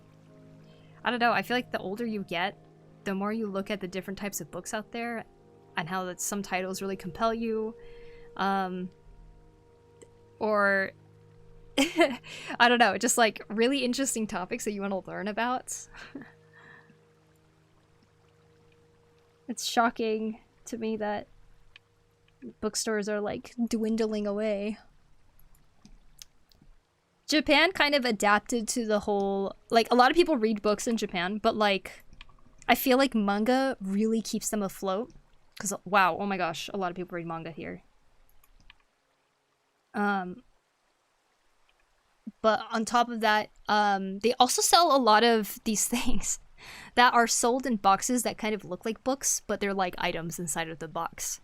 I don't know, I feel like the older you get, the more you look at the different types of books out there and how that some titles really compel you. Or I don't know, just like really interesting topics that you want to learn about. It's shocking to me that bookstores are like dwindling away. Japan kind of adapted to the whole, like a lot of people read books in Japan, but like I feel like manga really keeps them afloat. Because wow, oh my gosh, a lot of people read manga here. But on top of that, they also sell a lot of these things that are sold in boxes that kind of look like books, but they're like items inside of the box.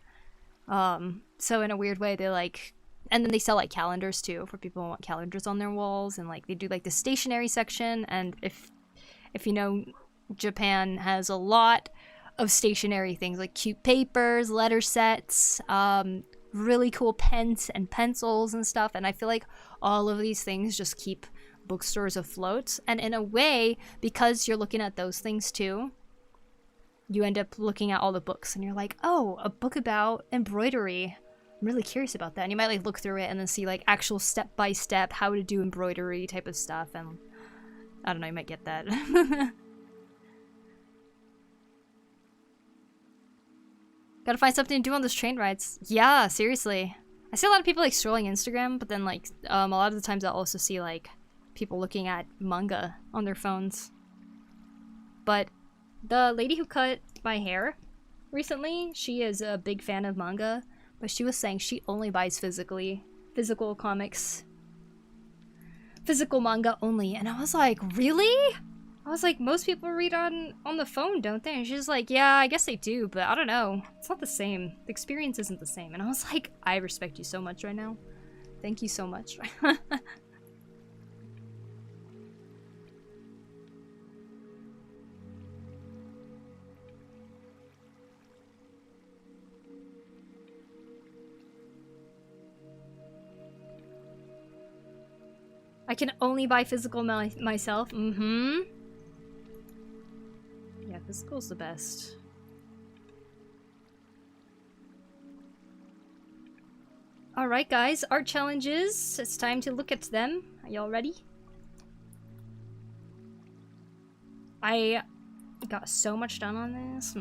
So in a weird way, they like, and then they sell like calendars too for people who want calendars on their walls, and like they do like the stationery section. And if you know, Japan has a lot of stationery things like cute papers, letter sets, really cool pens and pencils and stuff, and I feel like all of these things just keep bookstores afloat. And in a way, because you're looking at those things too, you end up looking at all the books and you're like, oh, a book about embroidery, I'm really curious about that. And you might like look through it and then see like actual step-by-step how to do embroidery type of stuff, and I don't know, you might get that. Gotta find something to do on those train rides. Yeah, seriously. I see a lot of people like scrolling Instagram, but then like a lot of the times I'll also see like people looking at manga on their phones. but the lady who cut my hair recently, she is a big fan of manga, but she was saying she only buys physical comics. Physical manga only. And I was like, really? I was like, most people read on the phone, don't they? And she's like, yeah, I guess they do, but I don't know. It's not the same. The experience isn't the same. And I was like, I respect you so much right now. Thank you so much. I can only buy physical myself. Mm-hmm. Yeah, physical's the best. Alright guys, art challenges. It's time to look at them. Are y'all ready? I got so much done on this.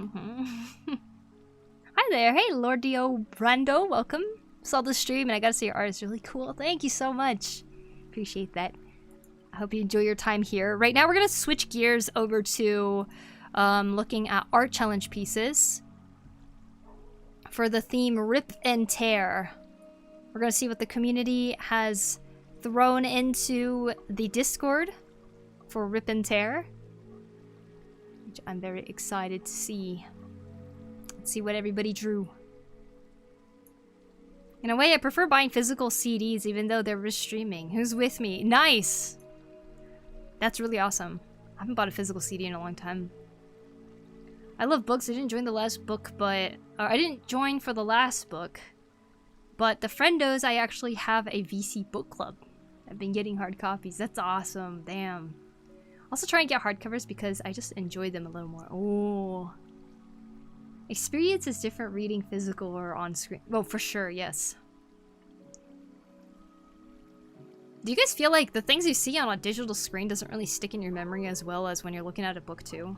Hi there. Hey, Lordio Brando. Welcome. Saw the stream and I gotta say your art is really cool. Thank you so much. Appreciate that. I hope you enjoy your time here. Right now we're gonna switch gears over to looking at art challenge pieces for the theme Rip and Tear. We're gonna see what the community has thrown into the Discord for Rip and Tear, which I'm very excited to see. Let's see what everybody drew. In a way, I prefer buying physical CDs even though they're streaming. Who's with me? Nice! That's really awesome. I haven't bought a physical CD in a long time. I love books. I didn't join the last book, but... I didn't join for the last book. But the friendos, I actually have a VC book club. I've been getting hard copies. That's awesome. Damn. Also try and get hardcovers because I just enjoy them a little more. Oh. Experience is different reading physical or on screen. Well, for sure, yes. Do you guys feel like the things you see on a digital screen doesn't really stick in your memory as well as when you're looking at a book too?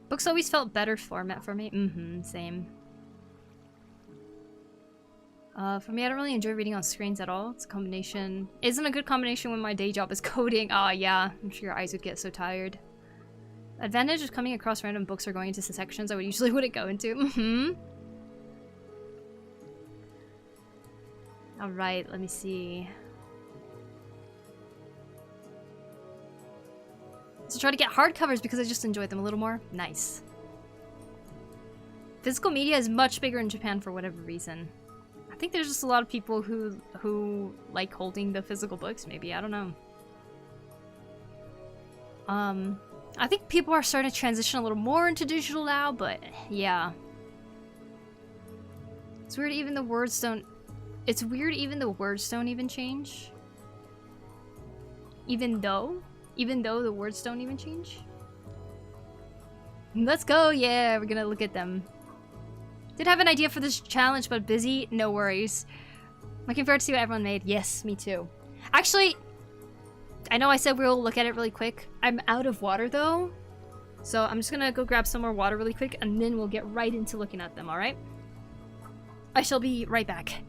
Books always felt better format for me. Mm-hmm, same. For me, I don't really enjoy reading on screens at all. It's a combination. Isn't a good combination when my day job is coding. Ah, yeah. I'm sure your eyes would get so tired. Advantage of coming across random books or going into sections I would usually wouldn't go into. Mm-hmm. Alright, let me see. So try to get hardcovers because I just enjoy them a little more. Nice. Physical media is much bigger in Japan for whatever reason. I think there's just a lot of people who like holding the physical books, maybe. I don't know. I think people are starting to transition a little more into digital now, but yeah. It's weird even the words don't... It's weird even the words don't even change. Even though the words don't even change. Let's go, yeah, we're gonna look at them. Did have an idea for this challenge, but busy, no worries. Looking forward to see what everyone made. Yes, me too. Actually, I know I said we'll look at it really quick. I'm out of water though. So I'm just gonna go grab some more water really quick and then we'll get right into looking at them, alright? I shall be right back.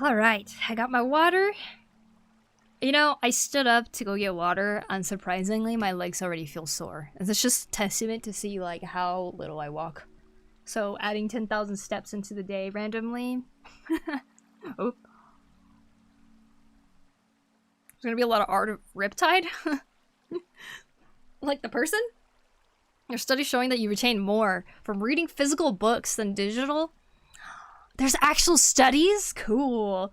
Alright, I got my water. You know, I stood up to go get water, and surprisingly, my legs already feel sore. And it's just testament to see, like, how little I walk. So, adding 10,000 steps into the day randomly. Oh. There's gonna be a lot of art of Riptide. Like the person? There's studies showing that you retain more from reading physical books than digital. There's actual studies? Cool.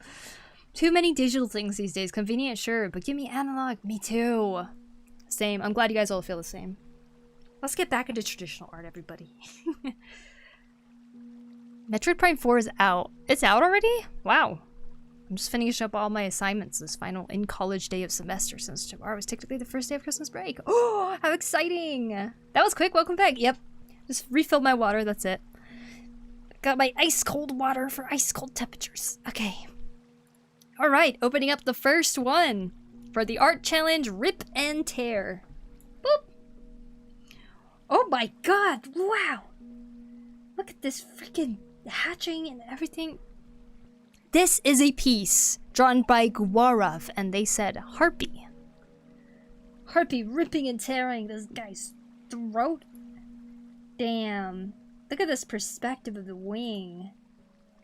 Too many digital things these days. Convenient, sure, but give me analog. Me too. Same. I'm glad you guys all feel the same. Let's get back into traditional art, everybody. Metroid Prime 4 is out. It's out already? Wow. I'm just finishing up all my assignments this final in-college day of semester, since tomorrow is technically the first day of Christmas break. Oh, how exciting! That was quick. Welcome back. Yep. Just refilled my water. That's it. Got my ice-cold water for ice-cold temperatures. Okay. Alright, opening up the first one for the art challenge, Rip and Tear. Boop! Oh my god, wow! Look at this freaking hatching and everything. This is a piece drawn by Guarav, and they said Harpy. Harpy ripping and tearing this guy's throat. Damn. Look at this perspective of the wing.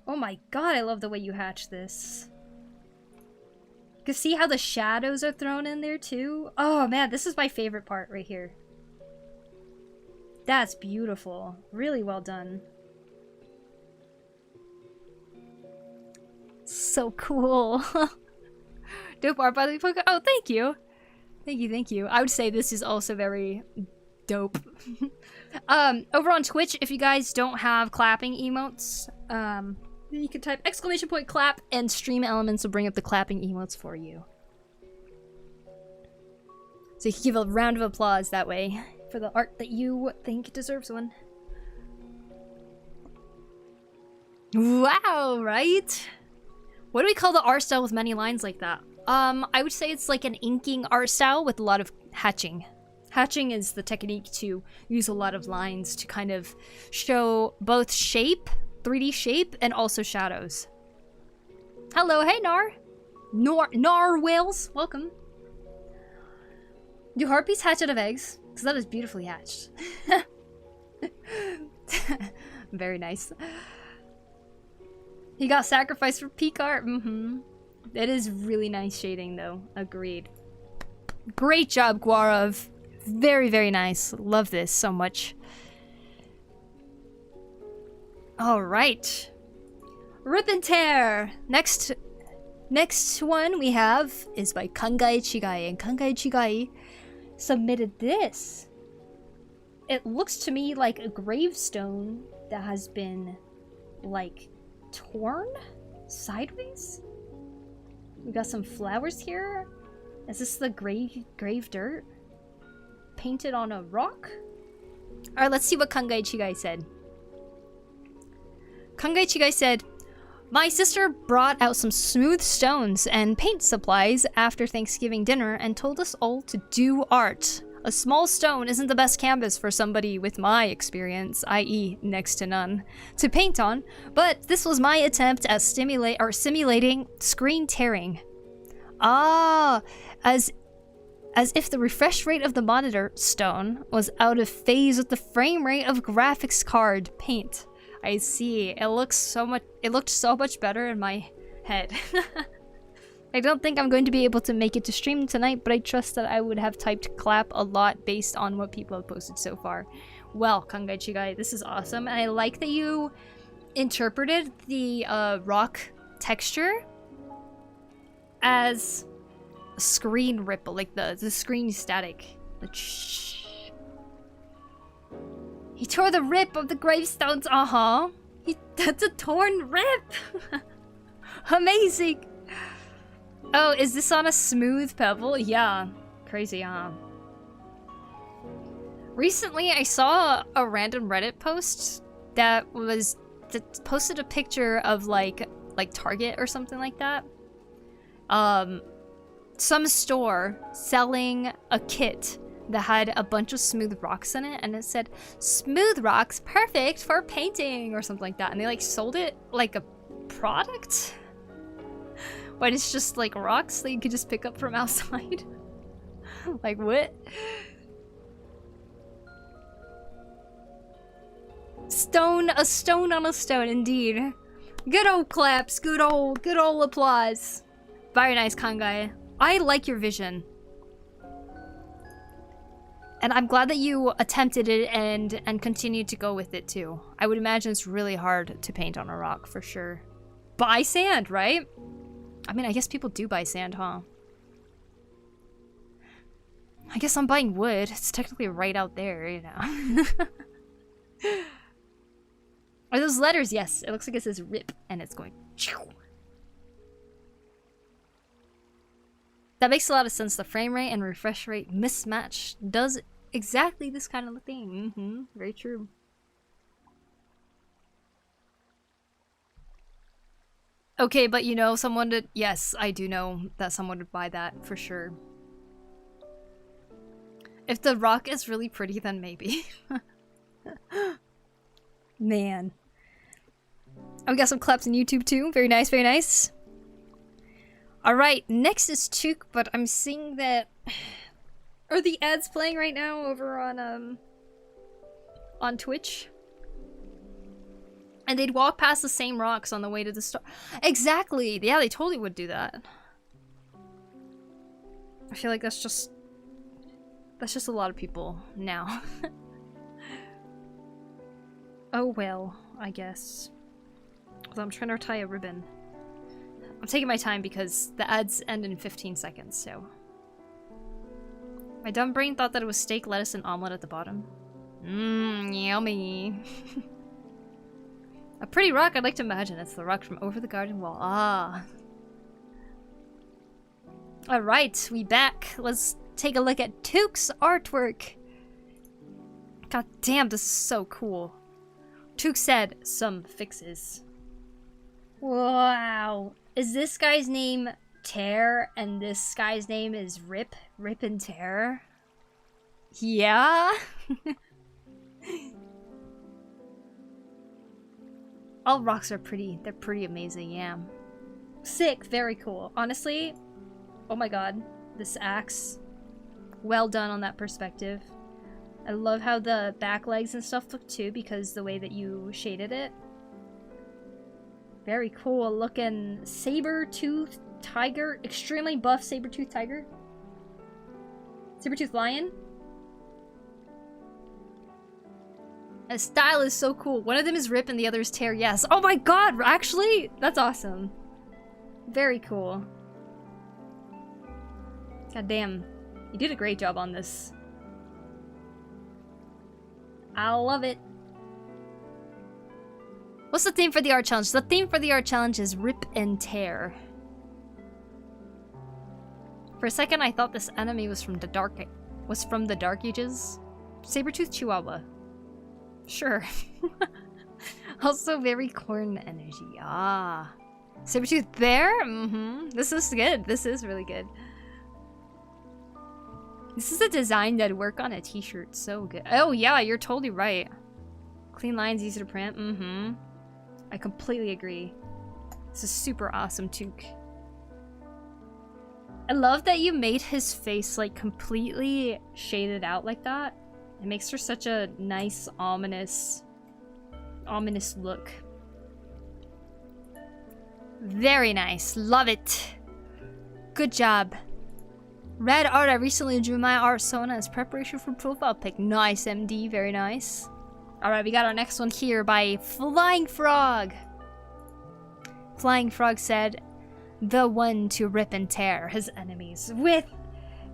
Oh my god, I love the way you hatch this. You can see how the shadows are thrown in there too. Oh man, this is my favorite part right here. That's beautiful. Really well done. So cool. Dope art by the Poku. Oh, thank you. Thank you. I would say this is also very dope. Over on Twitch, if you guys don't have clapping emotes, you can type !clap and Stream Elements will bring up the clapping emotes for you. So you can give a round of applause that way for the art that you think deserves one. Wow, right? What do we call the art style with many lines like that? I would say it's like an inking art style with a lot of hatching. Hatching is the technique to use a lot of lines to kind of show both shape, 3D shape, and also shadows. Hello, hey Nar! Nar whales, welcome. Do harpies hatch out of eggs? Because that is beautifully hatched. Very nice. He got sacrificed for peak art. It is really nice shading though. Agreed. Great job, Guarav. Very, very nice. Love this so much. Alright. Rip and Tear! Next one we have is by Kangai Chigai, and Kangai Chigai submitted this. It looks to me like a gravestone that has been, like, torn sideways. We got some flowers here. Is this the grave dirt painted on a rock? Alright, let's see what Kangai Chigai said. Kangai Chigai said, "My sister brought out some smooth stones and paint supplies after Thanksgiving dinner and told us all to do art. A small stone isn't the best canvas for somebody with my experience, i.e. next to none, to paint on, but this was my attempt at simulating screen tearing. Ah, as if the refresh rate of the monitor stone was out of phase with the frame rate of graphics card paint. I see. It looked so much better in my head." I don't think I'm going to be able to make it to stream tonight, but I trust that I would have typed clap a lot based on what people have posted so far. Well, Kangai Chigai, this is awesome, and I like that you interpreted the rock texture as a screen ripple, like the screen static. He tore the rip of the gravestones, that's a torn rip! Amazing! Oh, is this on a smooth pebble? Yeah. Crazy, huh? Recently, I saw a random Reddit post that posted a picture of like Target or something like that. Some store selling a kit that had a bunch of smooth rocks in it, and it said, "Smooth rocks, perfect for painting," or something like that. And they like sold it like a product. What, it's just like rocks that you could just pick up from outside? Like what? Stone, a stone on a stone, indeed. Good old claps, good old applause. Very nice, Kangai. I like your vision. And I'm glad that you attempted it and continued to go with it too. I would imagine it's really hard to paint on a rock for sure. Buy sand, right? I mean, I guess people do buy sand, huh? I guess I'm buying wood. It's technically right out there, you know. Are those letters? Yes. It looks like it says RIP and it's going. That makes a lot of sense. The frame rate and refresh rate mismatch does exactly this kind of thing. Very true. Okay, but you know, someone did. Yes, I do know that someone would buy that for sure. If the rock is really pretty, then maybe. Man. Oh, we got some claps on YouTube too. Very nice, very nice. Alright, next is Cintiq, but I'm seeing that... Are the ads playing right now over on Twitch? And they'd walk past the same rocks on the way to the store. Exactly! Yeah, they totally would do that. I feel like that's just a lot of people now. Oh well, I guess. Well, I'm trying to tie a ribbon. I'm taking my time because the ads end in 15 seconds, so. My dumb brain thought that it was steak, lettuce, and omelet at the bottom. Mmm, yummy. A pretty rock, I'd like to imagine. It's the rock from over the garden wall. Ah. Alright, we back. Let's take a look at Cintiq's artwork. God damn, this is so cool. Cintiq said, some fixes. Wow. Is this guy's name Tear and this guy's name is Rip? Rip and Tear? Yeah? All rocks are pretty. They're pretty amazing, yeah. Sick, very cool. Honestly, oh my god. This axe. Well done on that perspective. I love how the back legs and stuff look too, because the way that you shaded it. Very cool looking saber-toothed tiger. Extremely buff saber-toothed tiger. Saber-toothed lion. The style is so cool. One of them is Rip and the other is Tear. Yes. Oh my god, actually? That's awesome. Very cool. God damn. You did a great job on this. I love it. What's the theme for the art challenge? The theme for the art challenge is Rip and Tear. For a second, I thought this enemy was from the dark ages. Saber-toothed Chihuahua. Sure. Also very corn energy. Ah. Saber-toothed bear? This is good. This is really good. This is a design that'd work on a t-shirt. So good. Oh yeah, you're totally right. Clean lines, easy to print. I completely agree. This is super awesome, Cintiq. I love that you made his face like completely shaded out like that. It makes for such a nice, ominous look. Very nice. Love it. Good job. Red art, I recently drew my art Sona as preparation for profile pic. Nice, MD, very nice. Alright, we got our next one here by Flying Frog. Flying Frog said, the one to rip and tear his enemies with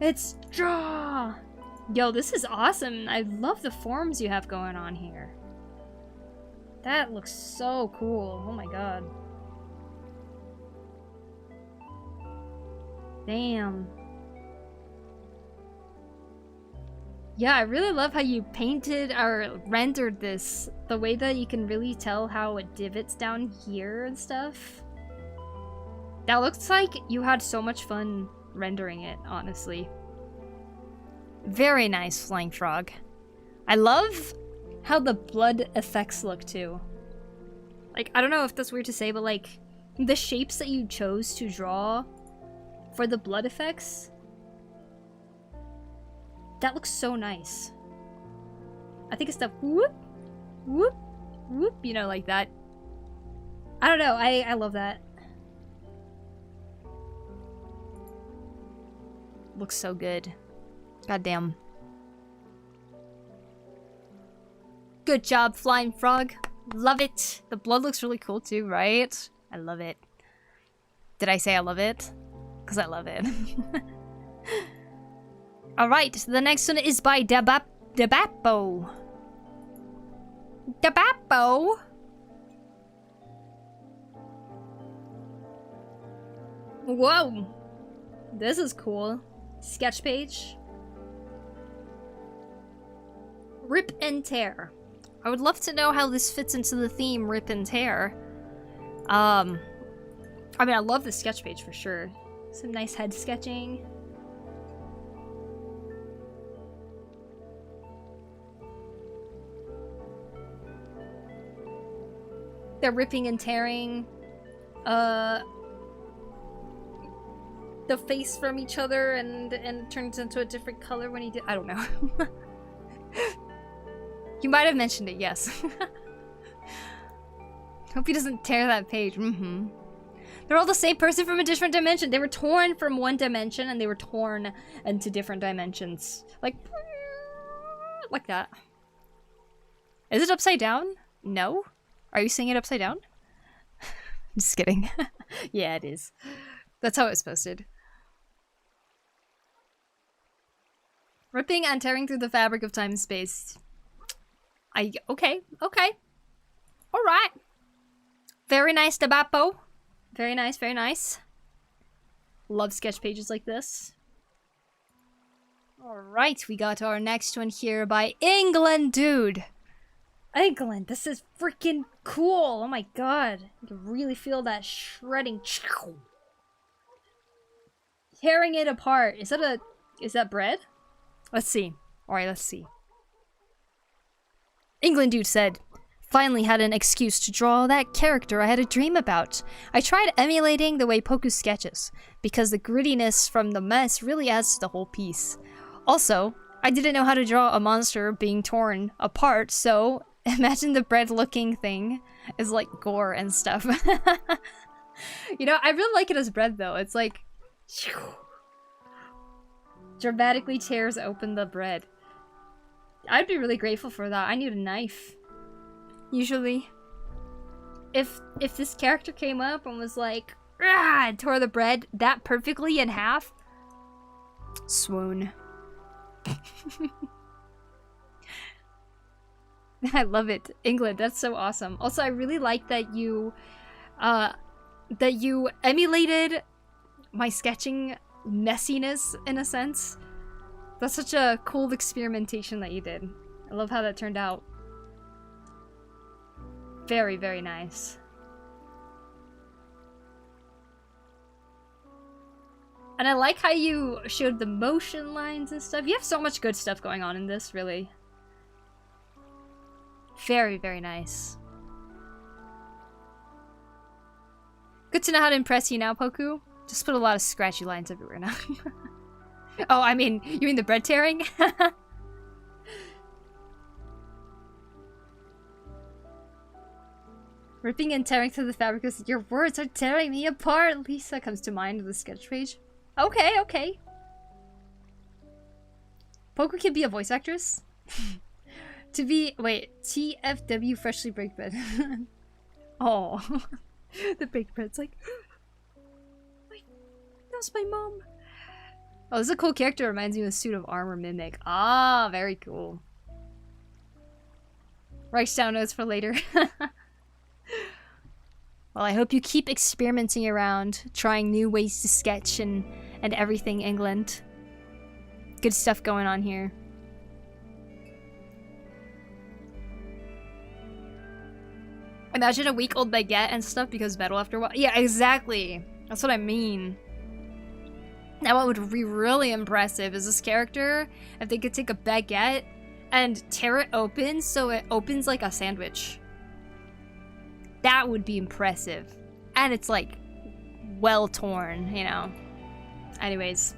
its jaw. Yo, this is awesome. I love the forms you have going on here. That looks so cool. Oh my god. Damn. Yeah, I really love how you painted or rendered this. The way that you can really tell how it divots down here and stuff. That looks like you had so much fun rendering it, honestly. Very nice, Flying Frog. I love how the blood effects look too. Like, I don't know if that's weird to say, but like, the shapes that you chose to draw for the blood effects, that looks so nice. I think it's the whoop, whoop, whoop, you know, like that. I don't know, I love that. Looks so good. Goddamn. Good job, Flying Frog. Love it. The blood looks really cool too, right? I love it. Did I say I love it? Because I love it. Alright, the next one is by Debappo. Debappo? Whoa! This is cool. Sketch page. Rip and tear. I would love to know how this fits into the theme rip and tear. I mean, I love the sketch page for sure. Some nice head sketching. They're ripping and tearing the face from each other and turns into a different color when he did. I don't know. You might have mentioned it, yes. Hope he doesn't tear that page. They're all the same person from a different dimension. They were torn from one dimension and they were torn into different dimensions. Like that. Is it upside down? No? Are you seeing it upside down? Just kidding. Yeah, it is. That's how it was posted. Ripping and tearing through the fabric of time and space. Okay. Alright. Very nice, Debappo. Very nice, very nice. Love sketch pages like this. Alright, we got our next one here by England Dude. England, this is freaking cool. Oh my god. You can really feel that shredding. Tearing it apart. Is that bread? Let's see. Alright, let's see. England Dude said, "Finally had an excuse to draw that character I had a dream about. I tried emulating the way Poku sketches, because the grittiness from the mess really adds to the whole piece. Also, I didn't know how to draw a monster being torn apart, so imagine the bread-looking thing is like gore and stuff." You know, I really like it as bread though. It's like dramatically tears open the bread. I'd be really grateful for that. I need a knife. Usually. If this character came up and was like, and tore the bread that perfectly in half, swoon. I love it. England, that's so awesome. Also, I really like that you emulated my sketching messiness in a sense. That's such a cool experimentation that you did. I love how that turned out. Very, very nice. And I like how you showed the motion lines and stuff. You have so much good stuff going on in this, really. Very, very nice. Good to know how to impress you now, Poku. Just put a lot of scratchy lines everywhere now. Oh, I mean, you mean the bread tearing? Ripping and tearing through the fabric is your words are tearing me apart. Lisa comes to mind with the sketch page. Okay, okay. Poku can be a voice actress? To be, wait, TFW freshly baked bread. Oh, the baked bread's like, that's my mom. Oh, this is a cool character. Reminds me of a suit of armor mimic. Ah, very cool. Write down notes for later. Well, I hope you keep experimenting around, trying new ways to sketch and everything, England. Good stuff going on here. Imagine a week-old baguette and stuff becomes metal after a while. Yeah, exactly. That's what I mean. Now what would be really impressive is this character, if they could take a baguette and tear it open so it opens like a sandwich. That would be impressive. And it's like well torn, you know. Anyways,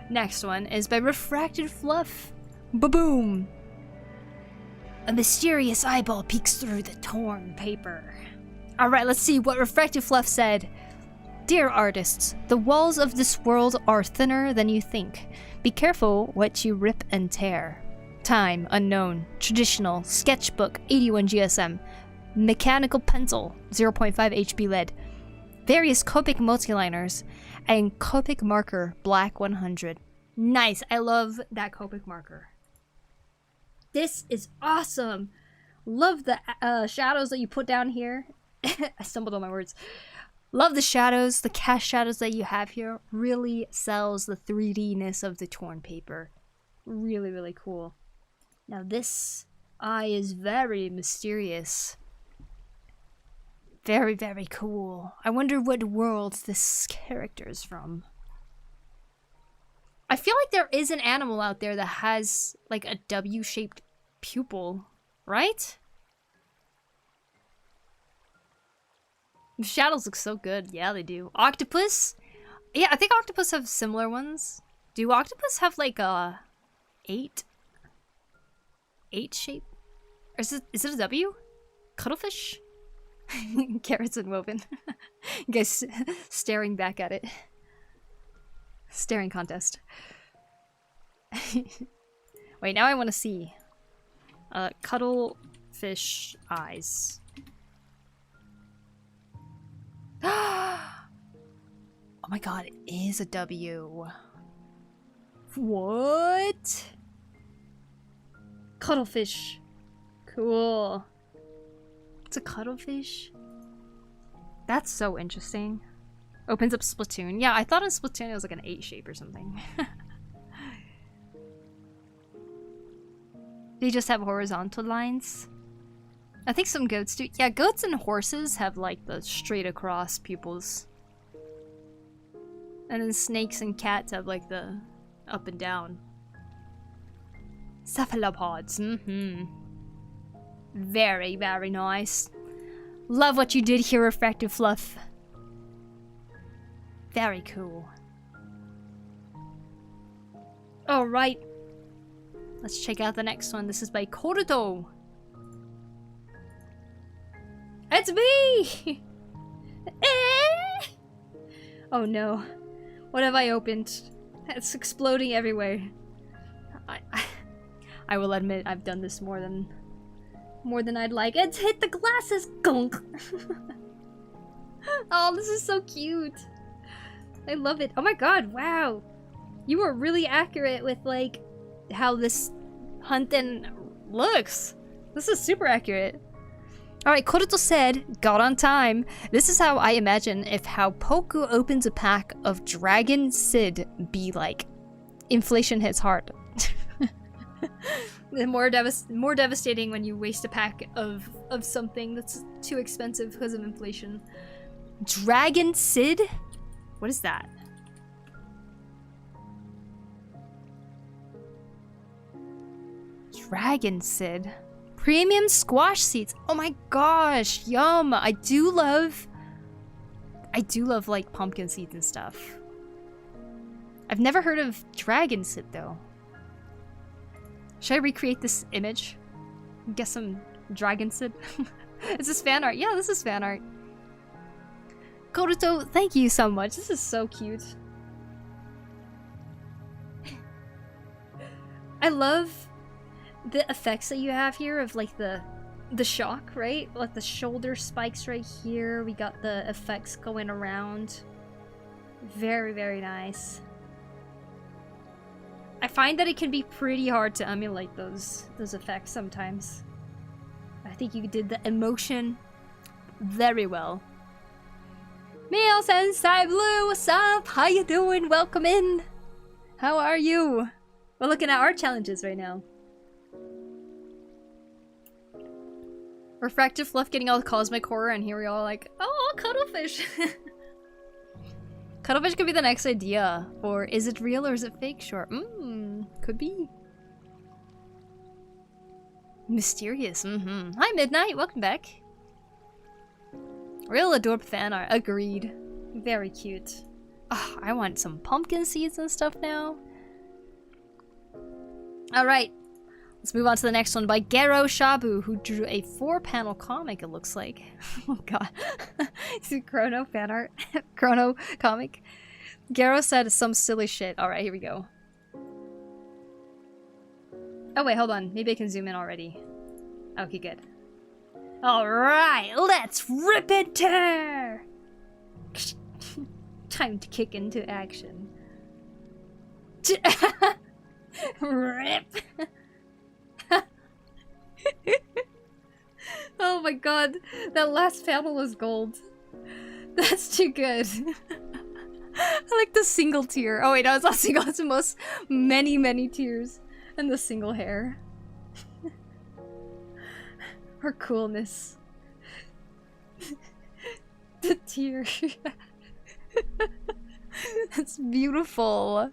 next one is by Refracted Fluff. Ba-boom! A mysterious eyeball peeks through the torn paper. Alright, let's see what Refracted Fluff said. Dear artists, the walls of this world are thinner than you think. Be careful what you rip and tear. Time, unknown. Traditional, sketchbook, 81 GSM. Mechanical pencil, 0.5 HB lead. Various Copic multiliners. And Copic marker, black 100. Nice, I love that Copic marker. This is awesome. Love the shadows that you put down here. I stumbled on my words. Love the shadows, the cast shadows that you have here. Really sells the 3D-ness of the torn paper. Really, really cool. Now this eye is very mysterious. Very, very cool. I wonder what world this character is from. I feel like there is an animal out there that has like a W-shaped pupil, right? The shadows look so good. Yeah, they do. Octopus? Yeah, I think octopus have similar ones. Do octopus have like a 8 shape? Or is it a W? Cuttlefish? Carrots and woven. You guys staring back at it. Staring contest. Wait, now I want to see. Cuttlefish eyes. Oh my god, it is a W. What? Cuttlefish. Cool. It's a cuttlefish? That's so interesting. Opens up Splatoon. Yeah, I thought in Splatoon it was like an 8 shape or something. They just have horizontal lines. I think some goats do. Yeah, goats and horses have like the straight across pupils. And then snakes and cats have like the up and down. Cephalopods. Very, very nice. Love what you did here, Refractive Fluff. Very cool. Alright. Let's check out the next one. This is by Koruto. It's me! Oh no. What have I opened? It's exploding everywhere. I will admit I've done this more than I'd like. It's hit the glasses! Gunk! Oh, this is so cute. I love it. Oh my god, wow. You were really accurate with like how this hunting looks. This is super accurate. Alright, Koruto said, got on time. This is how I imagine if how Poku opens a pack of Dragon Sid be like. Inflation hits hard. more devastating when you waste a pack of something that's too expensive because of inflation. Dragon Sid? What is that? Dragon Sid. Premium squash seeds. Oh my gosh, yum. I do love like pumpkin seeds and stuff. I've never heard of Dragon Sid though. Should I recreate this image? Get some Dragon Sid? Is this fan art? Yeah, this is fan art. Koruto, thank you so much. This is so cute. I love the effects that you have here of like the shock, right? Like the shoulder spikes right here. We got the effects going around. Very, very nice. I find that it can be pretty hard to emulate those effects sometimes. I think you did the emotion very well. Meal Sensei Blue, what's up? How you doing? Welcome in. How are you? We're looking at our challenges right now. Refractive Fluff getting all the cosmic horror, and here we all like, oh, cuttlefish. Cuttlefish could be the next idea. Or is it real or is it fake? Sure. Could be. Mysterious. Hi, Midnight. Welcome back. Real adorable fan art. Agreed. Very cute. Oh, I want some pumpkin seeds and stuff now. Alright. Let's move on to the next one by Gero Shabu, who drew a 4-panel comic, it looks like. Oh god. Is it Chrono fan art? Chrono comic? Gero said some silly shit. Alright, here we go. Oh wait, hold on. Maybe I can zoom in already. Okay, good. Alright, let's rip and tear! Time to kick into action. Rip! Oh my god, that last panel was gold. That's too good. I like the single tear. Oh wait, no, it's not single, it's the most many tears. And the single hair. Her coolness. The tear. That's beautiful.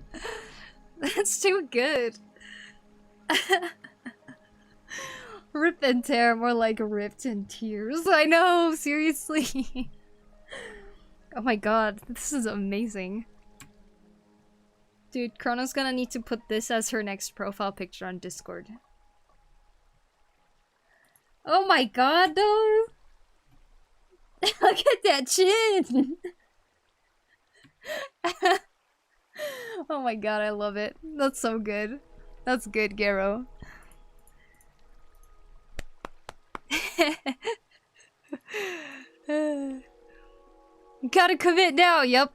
That's too good. Rip and tear, more like ripped in tears. I know, seriously. Oh my god, this is amazing. Dude, Chrono's gonna need to put this as her next profile picture on Discord. Oh my god, though! Look at that chin! Oh my god, I love it. That's so good. That's good, Gero. Gotta commit now, yep.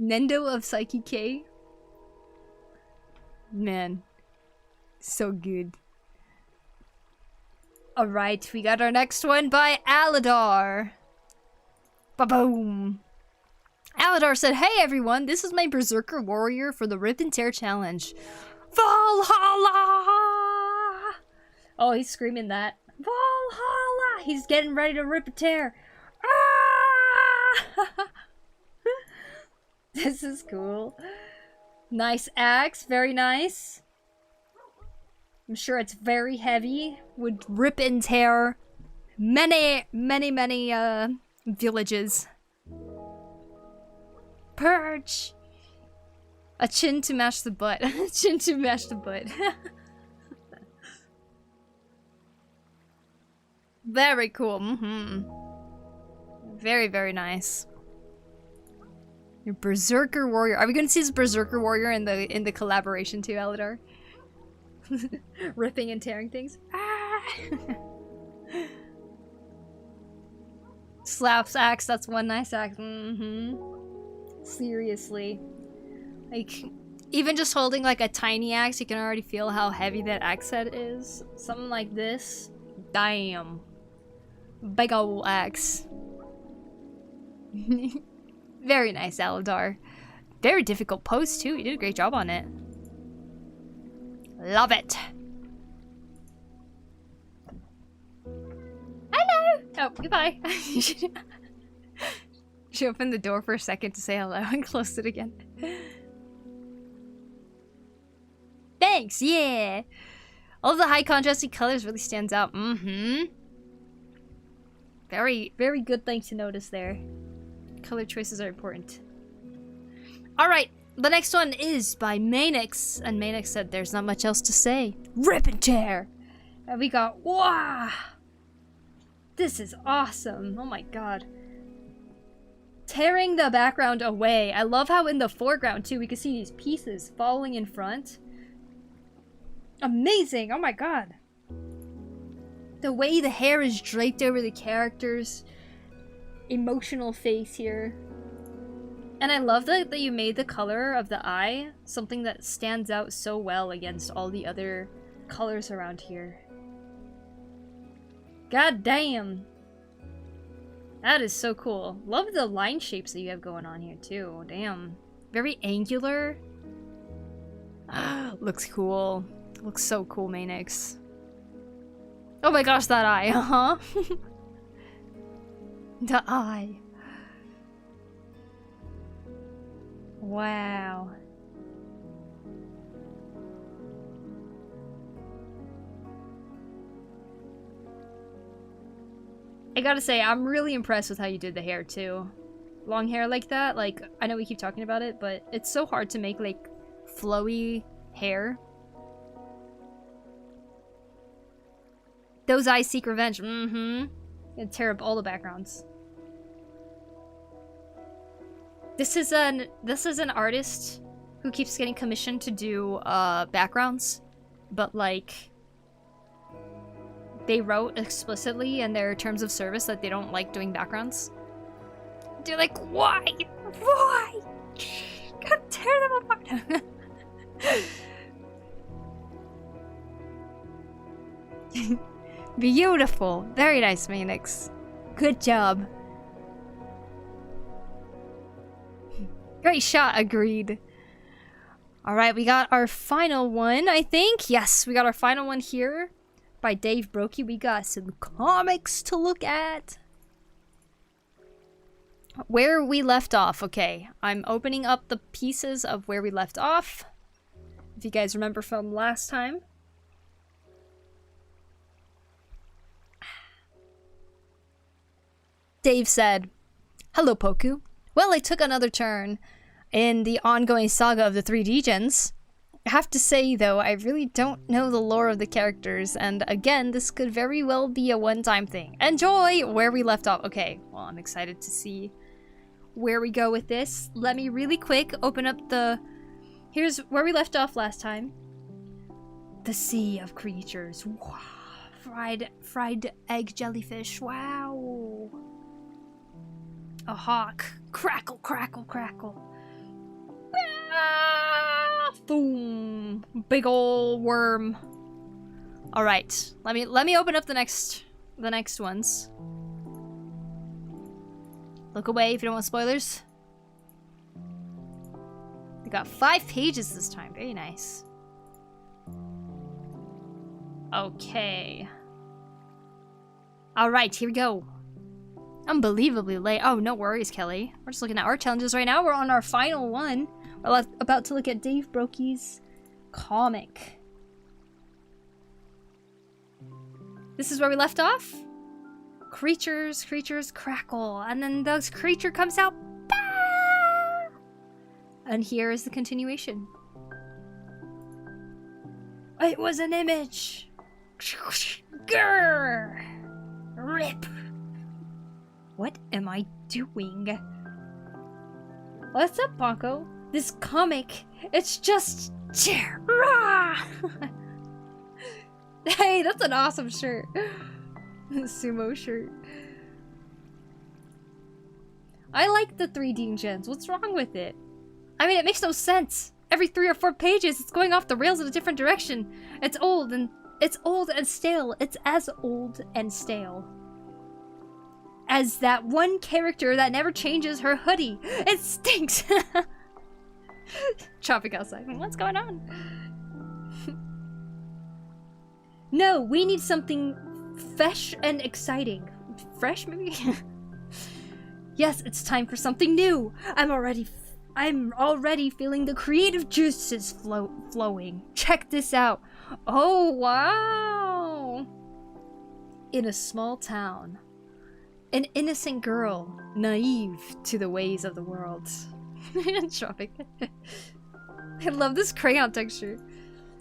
Nendo of Psyche K. Man, so good. Alright, we got our next one by Aladar. Ba-boom! Aladar said, "Hey everyone, this is my Berserker Warrior for the Rip and Tear Challenge. Valhalla!" Oh, he's screaming that. Valhalla! He's getting ready to rip and tear. Ah! This is cool. Nice axe, very nice. I'm sure it's very heavy. Would rip and tear many villages. Perch! A chin to match the butt. A chin to match the butt. Very cool. Very nice. Your Berserker Warrior. Are we gonna see this Berserker Warrior in the collaboration too, Aladar? Ripping and tearing things. Ah! Slaps axe, that's one nice axe. Seriously. Like, even just holding like a tiny axe, you can already feel how heavy that axe head is. Something like this. Damn. Big ol' axe. Very nice, Aladar. Very difficult pose too, you did a great job on it. Love it. Hello! Oh, goodbye. She opened the door for a second to say hello and closed it again. Thanks, yeah! All of the high contrasty colors really stands out. Very good thing to notice there. Color choices are important. Alright, the next one is by Manix, and Manix said there's not much else to say. Rip and tear! And we got, wow! This is awesome! Oh my god. Tearing the background away. I love how in the foreground too, we can see these pieces falling in front. Amazing! Oh my god. The way the hair is draped over the characters. Emotional face here. And I love that you made the color of the eye something that stands out so well against all the other colors around here. God damn! That is so cool. Love the line shapes that you have going on here too. Damn. Very angular. Looks cool. Looks so cool, Manix. Oh my gosh, that eye, huh? The eye. Wow. I gotta say, I'm really impressed with how you did the hair too. Long hair like that, like, I know we keep talking about it, but it's so hard to make like flowy hair. Those eyes seek revenge. Mm-hmm. And tear up all the backgrounds. This is an artist who keeps getting commissioned to do backgrounds, but like they wrote explicitly in their terms of service that they don't like doing backgrounds. They're like, why? Why? Gotta tear them apart. Beautiful. Very nice, Manix. Good job. Great shot, agreed. Alright, we got our final one, I think. Yes, we got our final one here by Dave Brokey. We got some comics to look at. Where we left off. Okay, I'm opening up the pieces of where we left off. If you guys remember from last time. Dave said, "Hello, Poku. Well, I took another turn in the ongoing saga of the 3D gens. I have to say, though, I really don't know the lore of the characters, and again, this could very well be a one-time thing. Enjoy where we left off." Okay, well, I'm excited to see where we go with this. Let me really quick open up the... Here's where we left off last time. The sea of creatures. Wow. Fried egg jellyfish. Wow. A hawk. Crackle, crackle, crackle. Ah, boom. Big ol' worm. All right. Let me open up the next ones. Look away if you don't want spoilers. We got 5 pages this time. Very nice. Okay. All right, here we go. Unbelievably late. Oh, no worries, Kelly. We're just looking at our challenges right now. We're on our final one. We're about to look at Dave Brokey's comic. This is where we left off. Creatures crackle. And then the creature comes out. Bah! And here is the continuation. It was an image. Grrr. Rip. What am I doing? What's up, Paco? This comic, it's just... Rah! Hey, that's an awesome shirt. Sumo shirt. I like the 3D gens. What's wrong with it? I mean, it makes no sense. Every 3 or 4 pages, it's going off the rails in a different direction. It's old and stale. It's as old and stale as that one character that never changes her hoodie. It stinks. Traffic outside. What's going on? No, we need something fresh and exciting. Fresh, maybe? Yes, it's time for something new. I'm already feeling the creative juices flowing. Check this out. Oh, wow. In a small town, an innocent girl, naive to the ways of the world. Tropic. I love this crayon texture.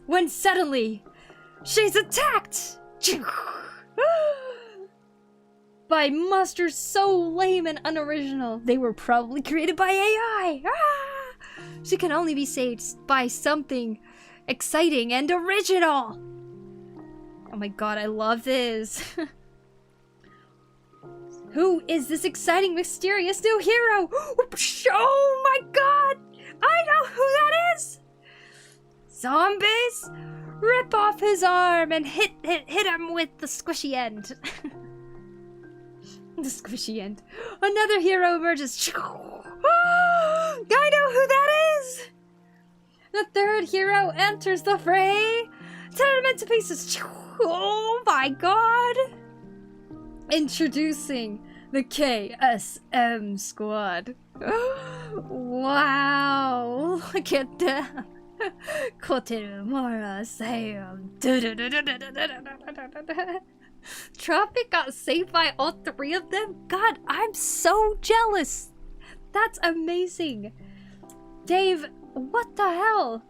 When suddenly, she's attacked! By monsters so lame and unoriginal, they were probably created by AI! Ah! She can only be saved by something exciting and original! Oh my god, I love this. Who is this exciting, mysterious new hero? Oh my god! I know who that is! Zombies? Rip off his arm and hit him with the squishy end. The squishy end. Another hero emerges. I know who that is! The third hero enters the fray. Tear him into pieces. Oh my god! Introducing the KSM squad. Wow! Look at them. Koteru Mora Sayum. Traffic got saved by all 3 of them? God, I'm so jealous! That's amazing! Dave, what the hell?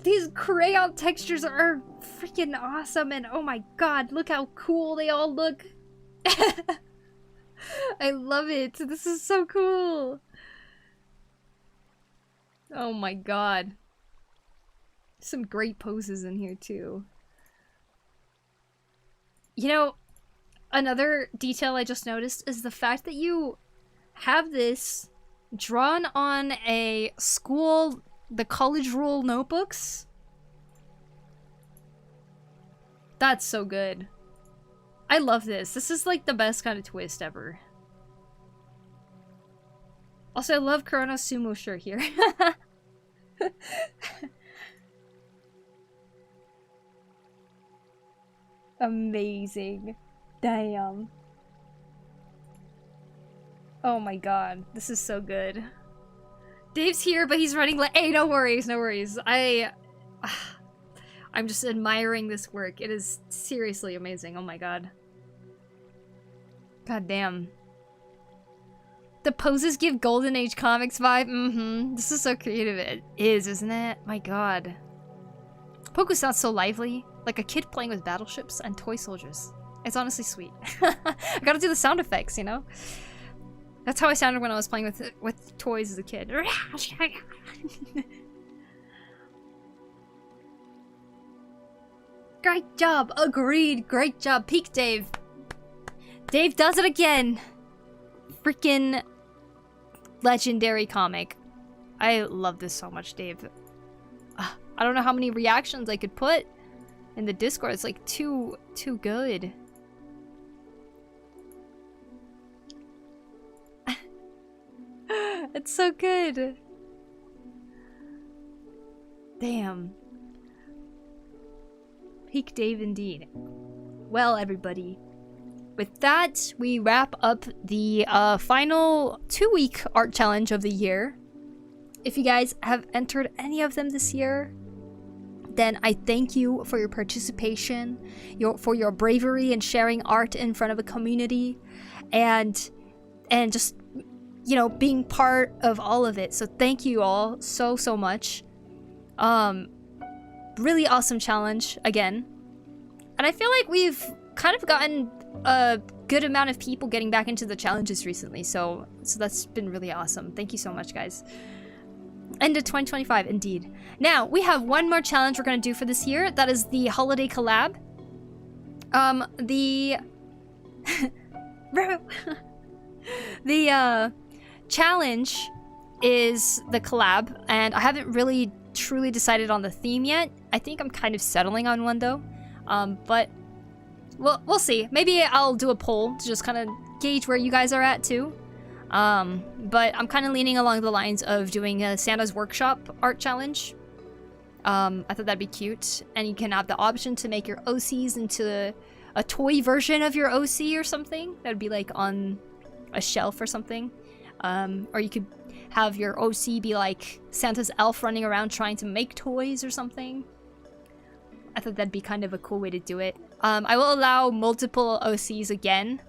These crayon textures are freaking awesome, and oh my god, look how cool they all look! I love it! This is so cool! Oh my god. Some great poses in here too. You know, another detail I just noticed is the fact that you have this drawn on a school, the college rule notebooks. That's so good. I love this. This is like the best kind of twist ever. Also, I love Kurono's sumo shirt here. Amazing. Damn. Oh my god. This is so good. Dave's here, but he's running like, hey, no worries, no worries. I'm just admiring this work. It is seriously amazing. Oh my god. God damn. The poses give Golden Age comics vibe. Mm-hmm. This is so creative. It is, isn't it? My god. Poku sounds so lively. Like a kid playing with battleships and toy soldiers. It's honestly sweet. I gotta do the sound effects, you know? That's how I sounded when I was playing with toys as a kid. Great job. Agreed. Great job. Peak Dave. Dave does it again. Freaking legendary comic. I love this so much, Dave. I don't know how many reactions I could put in the Discord. It's like too good. It's so good. Damn. Peak Dave indeed. Well, everybody, with that, we wrap up the final 2-week art challenge of the year. If you guys have entered any of them this year, then I thank you for your participation, for your bravery in sharing art in front of a community, and just, you know, being part of all of it. So thank you all so much. Really awesome challenge again. And I feel like we've kind of gotten a good amount of people getting back into the challenges recently, so that's been really awesome. Thank you so much, guys. End of 2025, indeed. Now, we have one more challenge we're going to do for this year. That is the holiday collab. The challenge is the collab, and I haven't really truly decided on the theme yet. I think I'm kind of settling on one, though. But we'll see. Maybe I'll do a poll to just kind of gauge where you guys are at, too. But I'm kind of leaning along the lines of doing a Santa's Workshop art challenge. I thought that'd be cute. And you can have the option to make your OCs into a toy version of your OC or something. That'd be like on a shelf or something. Or you could have your OC be like Santa's elf running around trying to make toys or something. I thought that'd be kind of a cool way to do it. I will allow multiple OCs again.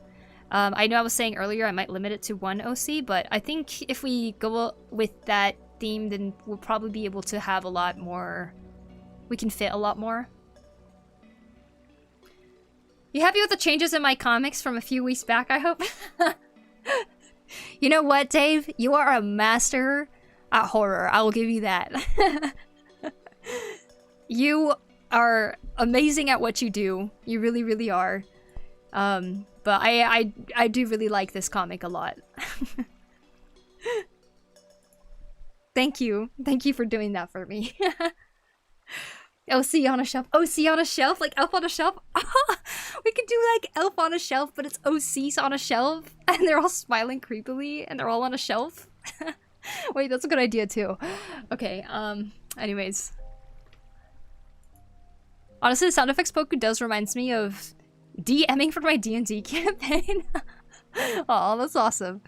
I know I was saying earlier I might limit it to one OC, but I think if we go with that theme, then we'll probably be able to have a lot more. We can fit a lot more. You happy with the changes in my comics from a few weeks back, I hope? You know what, Dave? You are a master at horror. I will give you that. You are amazing at what you do. You really, really are. But I do really like this comic a lot. Thank you. Thank you for doing that for me. OC on a shelf. OC on a shelf? Like Elf on a Shelf? We could do like Elf on a Shelf, but it's OCs on a shelf. And they're all smiling creepily, and they're all on a shelf. Wait, that's a good idea too. Okay, anyways. Honestly, the sound effects Poku does reminds me of DMing for my D&D campaign. Oh, that's awesome.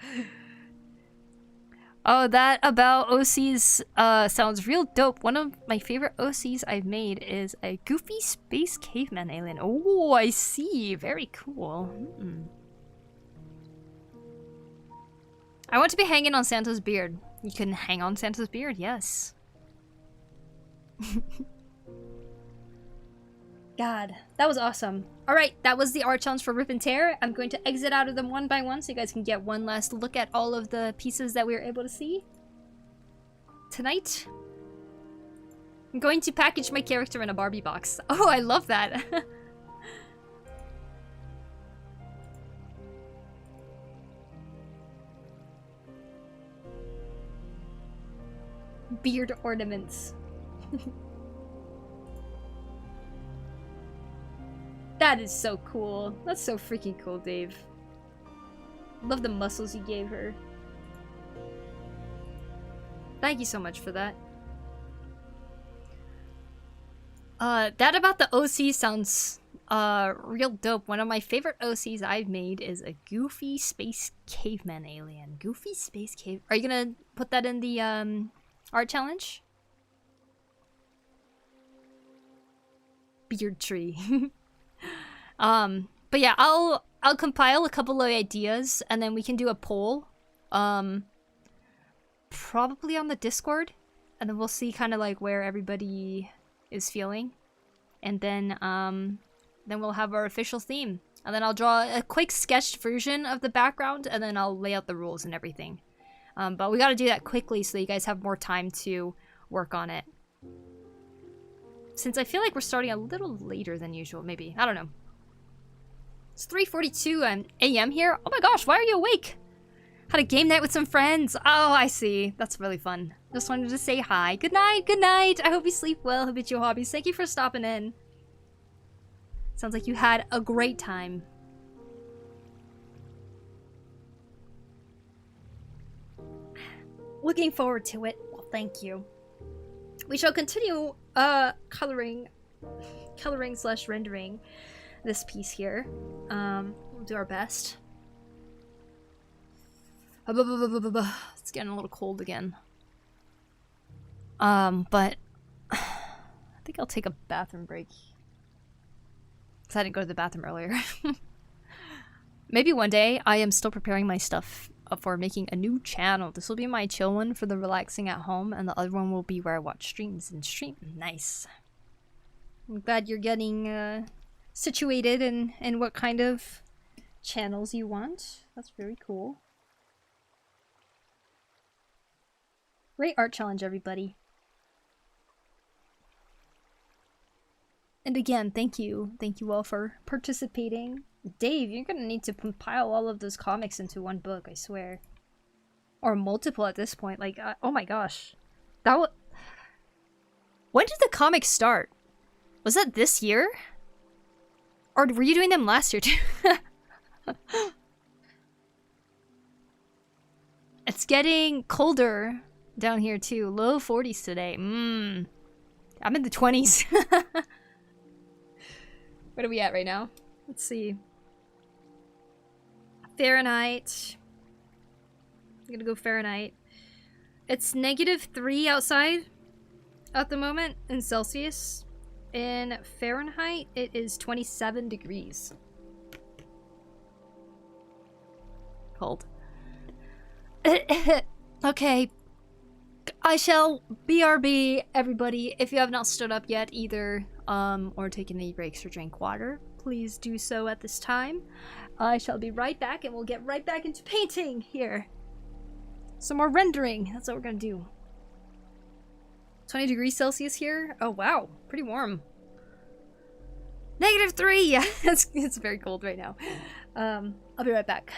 Oh, that about OCs sounds real dope. One of my favorite OCs I've made is a goofy space caveman alien. Oh, I see. Very cool. I want to be hanging on Santa's beard. You can hang on Santa's beard, yes. God, that was awesome. Alright, that was the art challenge for Rip and Tear. I'm going to exit out of them one by one so you guys can get one last look at all of the pieces that we were able to see tonight. I'm going to package my character in a Barbie box. Oh, I love that. Beard ornaments. That is so cool. That's so freaking cool, Dave. Love the muscles you gave her. Thank you so much for that. That about the OC sounds real dope. One of my favorite OCs I've made is a goofy space caveman alien. Goofy space cave. Are you gonna put that in the art challenge? Beard tree. But yeah, I'll compile a couple of ideas and then we can do a poll. Probably on the Discord, and then we'll see kind of like where everybody is feeling, and then we'll have our official theme, and then I'll draw a quick sketched version of the background, and then I'll lay out the rules and everything. But we got to do that quickly so you guys have more time to work on it. Since I feel like we're starting a little later than usual, maybe. I don't know. It's 3:42 a.m. here. Oh my gosh, why are you awake? Had a game night with some friends. Oh, I see. That's really fun. Just wanted to say hi. Good night, good night. I hope you sleep well, habitual hobbies. Thank you for stopping in. Sounds like you had a great time. Looking forward to it. Well, thank you. We shall continue coloring / rendering this piece here. We'll do our best. It's getting a little cold again. But I think I'll take a bathroom break. Because I didn't go to the bathroom earlier. Maybe one day. I am still preparing my stuff for making a new channel. This will be my chill one for the relaxing at home, and the other one will be where I watch streams and stream. Nice. I'm glad you're getting situated in what kind of channels you want. That's very cool. Great art challenge, everybody. And again, thank you. Thank you all for participating. Dave, you're gonna need to compile all of those comics into one book, I swear. Or multiple at this point. Like, oh my gosh. When did the comics start? Was that this year? Or were you doing them last year too? It's getting colder down here too. Low 40s today. I'm in the 20s. What are we at right now? Let's see. Fahrenheit. I'm gonna go Fahrenheit. It's -3 outside at the moment in Celsius. In Fahrenheit, it is 27 degrees. Cold. Okay. I shall BRB, everybody. If you have not stood up yet either, or taken any breaks or drank water, please do so at this time. I shall be right back, and we'll get right back into painting here. Some more rendering. That's what we're gonna do. 20 degrees Celsius here. Oh wow, pretty warm. -3. Yeah, it's very cold right now. I'll be right back.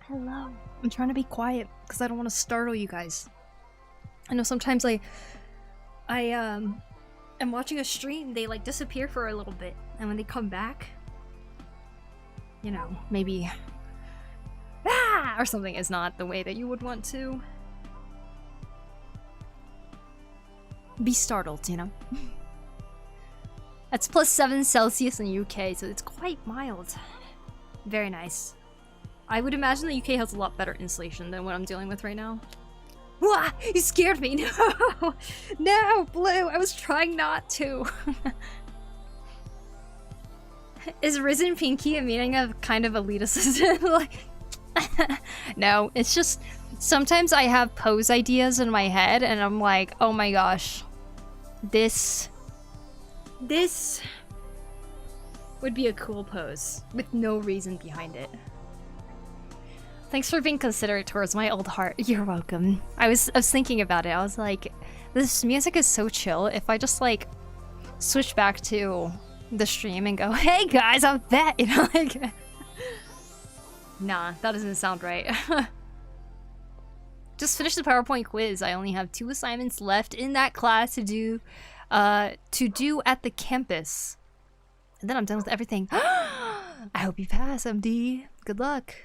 Hello. I'm trying to be quiet because I don't want to startle you guys. I know sometimes I am watching a stream, they like disappear for a little bit, and when they come back, you know, maybe or something is not the way that you would want to be startled, you know? That's +7 Celsius in the UK, so it's quite mild. Very nice. I would imagine the UK has a lot better insulation than what I'm dealing with right now. Wah! You scared me! No! No, Blue! I was trying not to! Is Risen Pinky a meaning of kind of elitist? Like, no, it's just sometimes I have pose ideas in my head and I'm like, oh my gosh, this would be a cool pose with no reason behind it. Thanks for being considerate towards my old heart. You're welcome. I was thinking about it. I was like, this music is so chill. If I just like switch back to the stream and go, hey guys, I'm fat, you know, like nah, that doesn't sound right. Just finished the PowerPoint quiz. I only have 2 assignments left in that class to do at the campus. And then I'm done with everything. I hope you pass, MD. Good luck.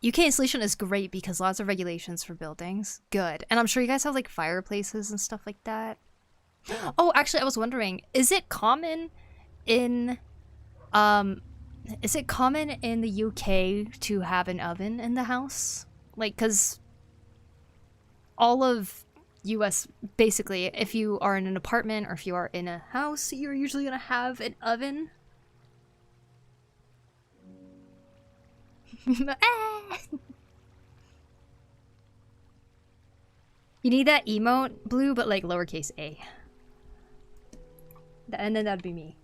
UK insulation is great because lots of regulations for buildings. Good. And I'm sure you guys have like fireplaces and stuff like that. Oh, actually, I was wondering, is it common in the UK to have an oven in the house? Like, cause all of US, basically, if you are in an apartment or if you are in a house, you're usually gonna have an oven. You need that emote, Blue, but like lowercase a. And then that'd be me.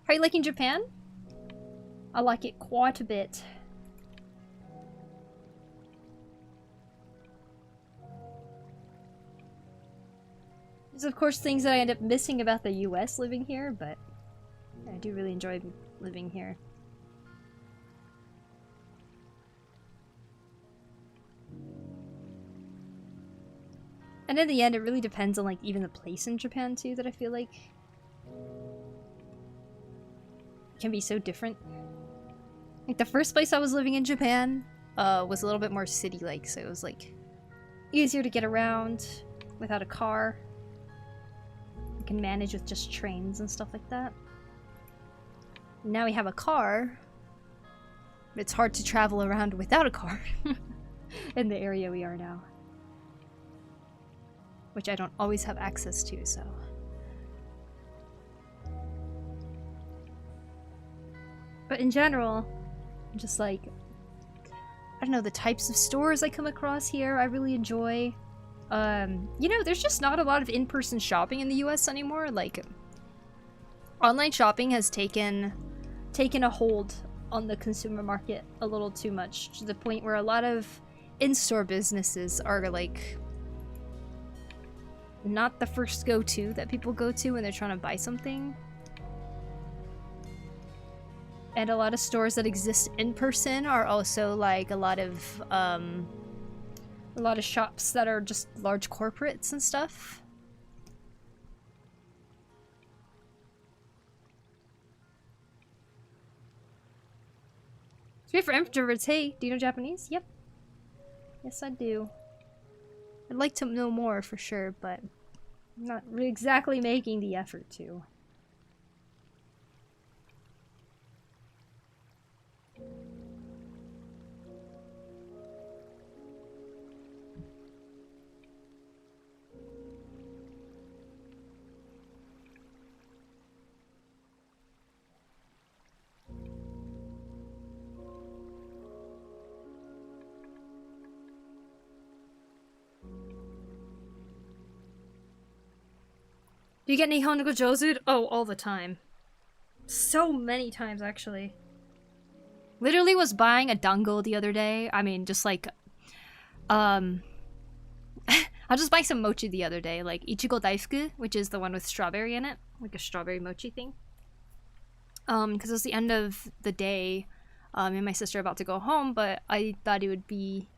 Are you liking Japan? I like it quite a bit. There's of course things that I end up missing about the US living here, but I do really enjoy living here. And in the end, it really depends on like even the place in Japan too, that I feel like can be so different. Like the first place I was living in Japan was a little bit more city-like, so it was like easier to get around without a car. You can manage with just trains and stuff like that. Now we have a car, but it's hard to travel around without a car in the area we are now. Which I don't always have access to, so. But in general, just like, I don't know, the types of stores I come across here, I really enjoy. You know, there's just not a lot of in-person shopping in the US anymore. Like, online shopping has taken a hold on the consumer market a little too much, to the point where a lot of in-store businesses are like not the first go-to that people go to when they're trying to buy something. And a lot of stores that exist in person are also like a lot of shops that are just large corporates and stuff. It's great for introverts. Hey, do you know Japanese? Yep. Yes, I do. I'd like to know more for sure, but I'm not exactly making the effort to. Do you get Nihon no Jozu? Oh, all the time. So many times, actually. Literally was buying a dango the other day. I mean, just like, I was just buying some mochi the other day, like Ichigo Daifuku, which is the one with strawberry in it, like a strawberry mochi thing. Because it was the end of the day, me and my sister are about to go home, but I thought it would be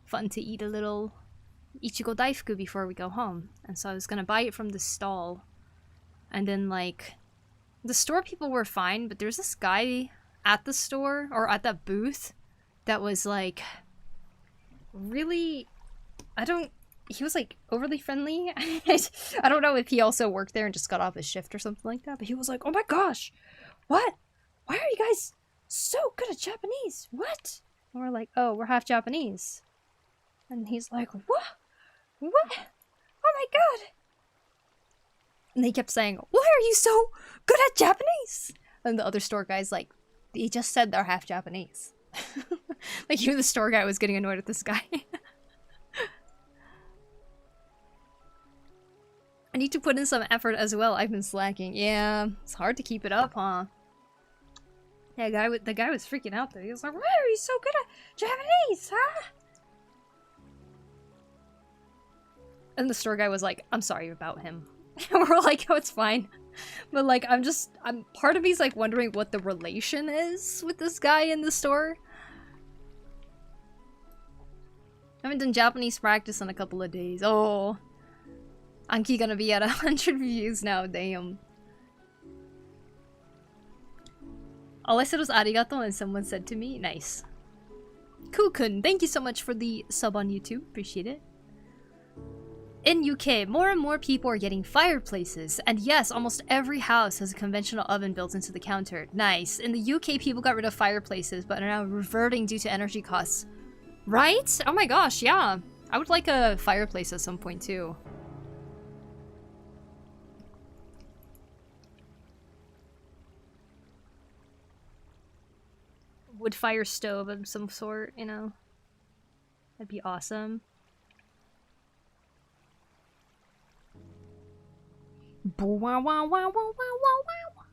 fun to eat a little Ichigo Daifuku before we go home. And so I was gonna buy it from the stall. And then, like, the store people were fine, but there's this guy at the store, or at that booth, that was, like, really... he was, like, overly friendly. I don't know if he also worked there and just got off his shift or something like that, but he was like, oh my gosh! What? Why are you guys so good at Japanese? What? And we're like, oh, we're half Japanese. And he's like, what? What? Oh my god! And they kept saying, why are you so good at Japanese? And the other store guy's like, he just said they're half Japanese. Like, even the store guy was getting annoyed at this guy. I need to put in some effort as well. I've been slacking. Yeah, it's hard to keep it up, huh? Yeah, the guy was freaking out though. He was like, why are you so good at Japanese, huh? And the store guy was like, I'm sorry about him. And we're like, oh, it's fine. But like, part of me's like wondering what the relation is with this guy in the store. I haven't done Japanese practice in a couple of days. Oh. Anki gonna be at 100 views now, damn. All I said was arigato and someone said to me, nice. Kukun, thank you so much for the sub on YouTube, appreciate it. In UK, more and more people are getting fireplaces, and yes, almost every house has a conventional oven built into the counter. Nice. In the UK, people got rid of fireplaces, but are now reverting due to energy costs. Right? Oh my gosh, yeah. I would like a fireplace at some point too. Wood fire stove of some sort, you know? That'd be awesome. Wow, wow, wow, wow, wow, wow.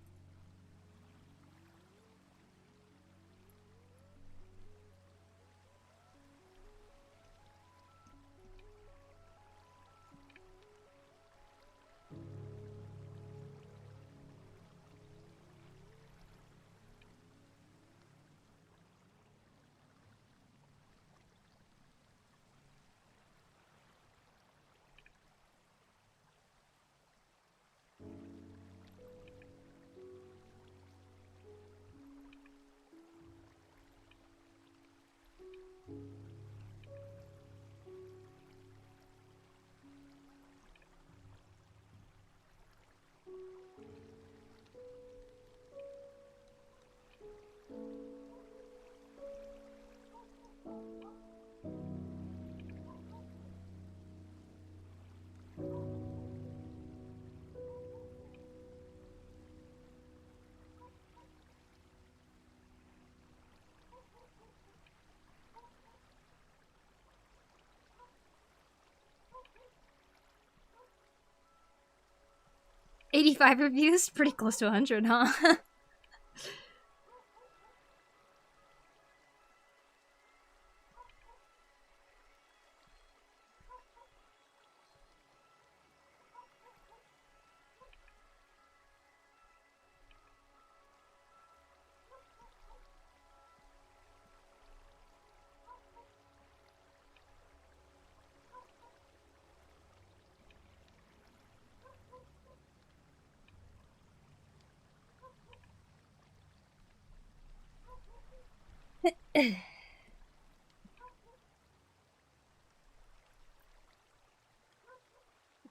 85 reviews? Pretty close to 100, huh?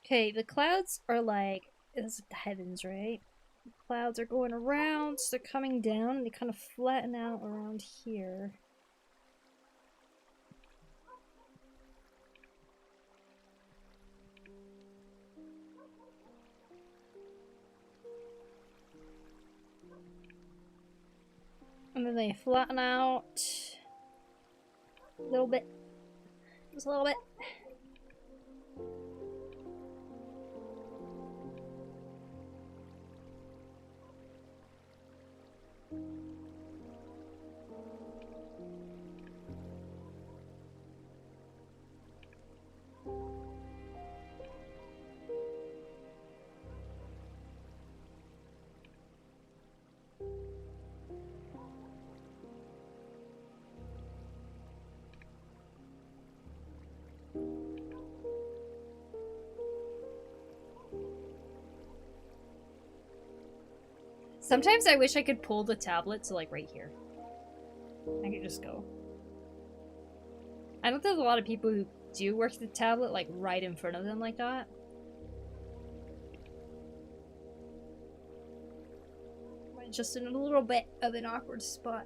Okay, the clouds are like, it's the heavens, right? The clouds are going around, so they're coming down, and they kind of flatten out around here. And then they flatten out a little bit. Just a little bit. Sometimes I wish I could pull the tablet to like right here. I could just go. I don't think there's a lot of people who do work the tablet like right in front of them like that. Just in a little bit of an awkward spot.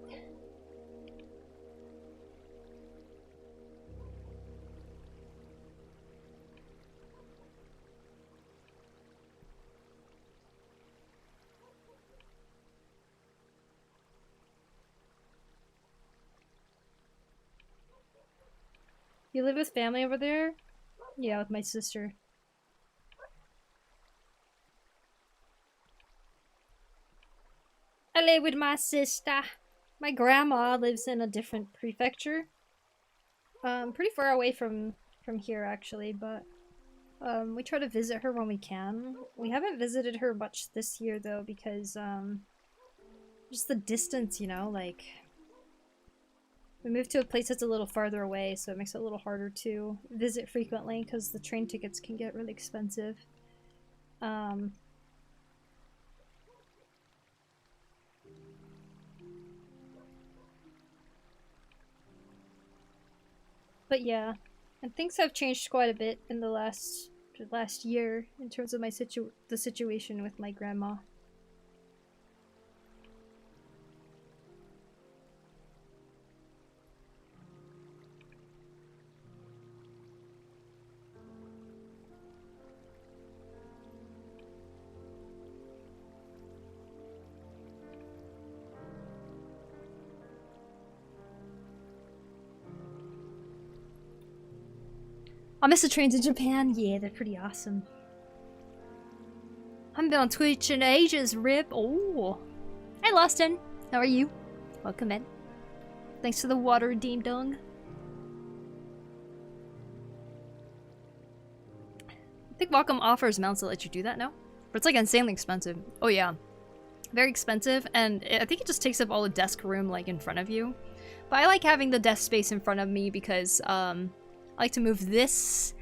You live with family over there? Yeah, with my sister. I live with my sister. My grandma lives in a different prefecture. Pretty far away from here actually, but we try to visit her when we can. We haven't visited her much this year though because just the distance, you know, like we moved to a place that's a little farther away, so it makes it a little harder to visit frequently because the train tickets can get really expensive. But yeah, and things have changed quite a bit in the last year in terms of the situation with my grandma. I miss the trains in Japan. Yeah, they're pretty awesome. I haven't been on Twitch in ages, Rip. Oh. Hi, Loston. How are you? Welcome in. Thanks for the water, Deem Dung. I think Wacom offers mounts that let you do that now. But it's like insanely expensive. Oh yeah. Very expensive, and I think it just takes up all the desk room like in front of you. But I like having the desk space in front of me because I like to move this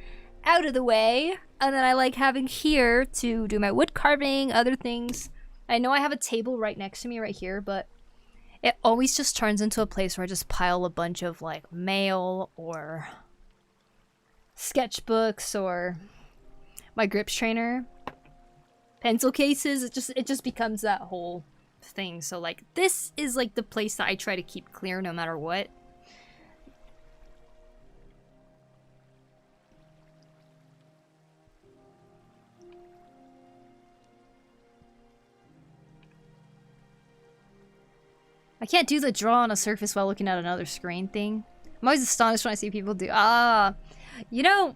out of the way, and then I like having here to do my wood carving, other things. I know I have a table right next to me right here, but it always just turns into a place where I just pile a bunch of like mail or sketchbooks or my grips trainer, pencil cases. It just becomes that whole thing. So like this is like the place that I try to keep clear no matter what. I can't do the draw on a surface while looking at another screen thing. I'm always astonished when I see people do. You know,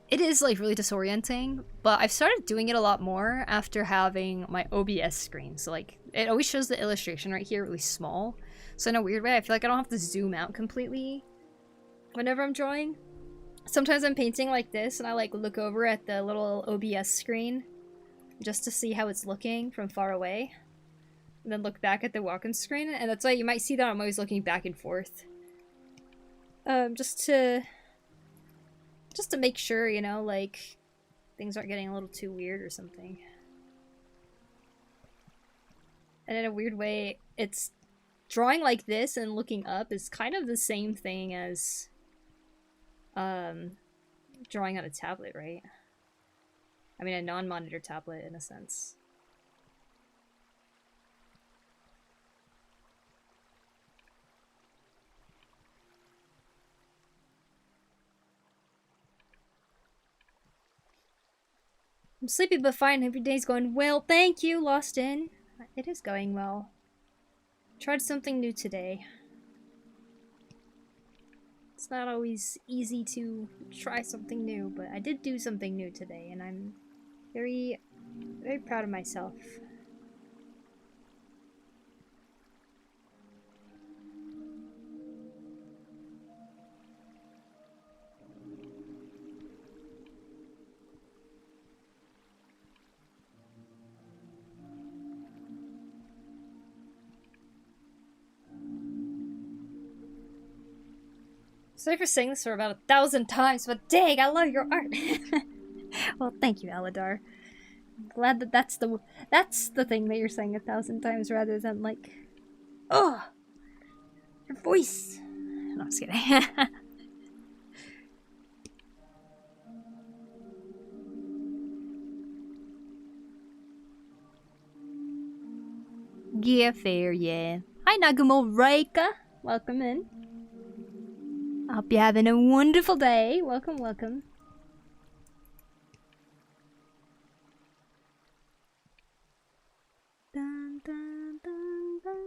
it is like really disorienting, but I've started doing it a lot more after having my OBS screen. So like, it always shows the illustration right here really small. So in a weird way, I feel like I don't have to zoom out completely whenever I'm drawing. Sometimes I'm painting like this and I like look over at the little OBS screen just to see how it's looking from far away. And then look back at the Wacom screen, and that's why you might see that I'm always looking back and forth. Just to make sure, you know, like, things aren't getting a little too weird or something. And in a weird way, it's drawing like this and looking up is kind of the same thing as drawing on a tablet, right? I mean, a non-monitor tablet in a sense. I'm sleepy but fine. Every day's going well. Thank you, Lost In. It is going well. Tried something new today. It's not always easy to try something new, but I did do something new today, and I'm very, very proud of myself. Sorry for saying this for about 1,000 times, but dang, I love your art. Well, thank you, Aladar. I'm glad that that's the thing that you're saying 1,000 times rather than like, oh, your voice. No, I'm just kidding. Yeah, fair, yeah. Hi, Nagumo Reika. Welcome in. I hope you're having a wonderful day. Welcome, welcome. Dun, dun, dun, dun.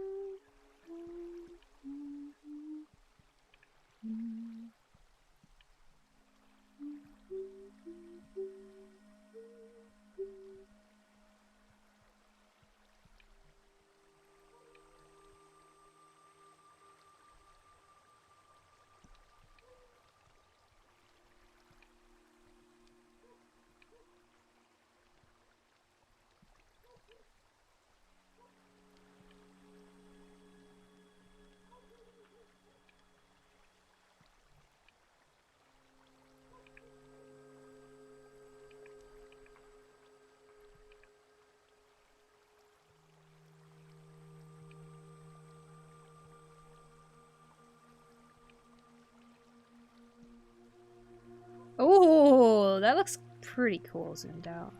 Oh, that looks pretty cool zoomed out.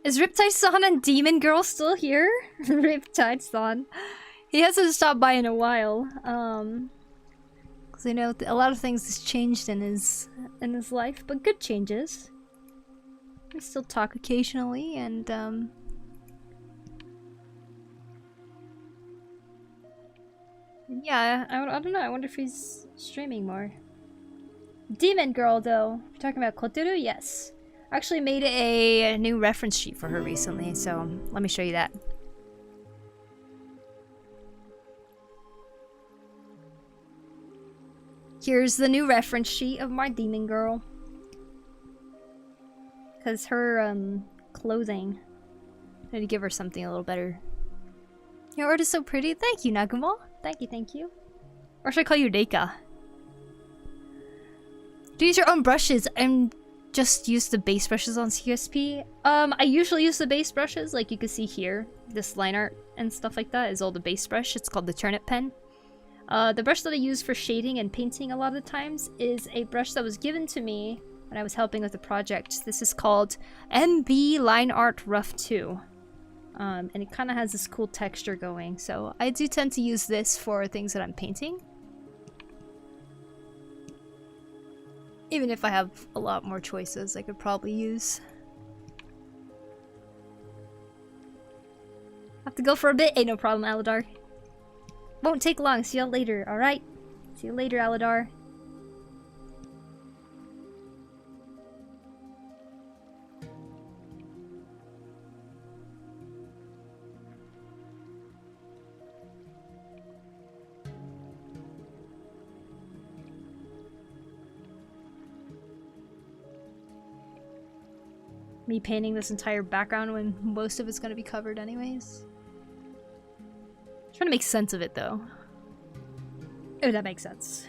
Is Riptide-san and Demon Girl still here? Riptide-san. He hasn't stopped by in a while. Cause I know a lot of things has changed in his life, but good changes. We still talk occasionally, and yeah, I don't know. I wonder if he's streaming more. Demon Girl, though. You're talking about Koteru? Yes. I actually made a new reference sheet for her recently, so let me show you that. Here's the new reference sheet of my Demon Girl. Because her, clothing. I need to give her something a little better. Your art is so pretty. Thank you, Nagumo. Thank you, thank you. Or should I call you Reika? Do you use your own brushes and just use the base brushes on CSP? I usually use the base brushes, like you can see here. This line art and stuff like that is all the base brush. It's called the Turnip Pen. The brush that I use for shading and painting a lot of the times is a brush that was given to me when I was helping with the project. This is called MB Line Art Rough 2. And it kind of has this cool texture going, so I do tend to use this for things that I'm painting. Even if I have a lot more choices I could probably use. Have to go for a bit? Ain't no problem, Aladar. Won't take long. See you later, alright? See you later, Aladar. Me painting this entire background when most of it's gonna be covered anyways. Trying to make sense of it though. Oh, that makes sense.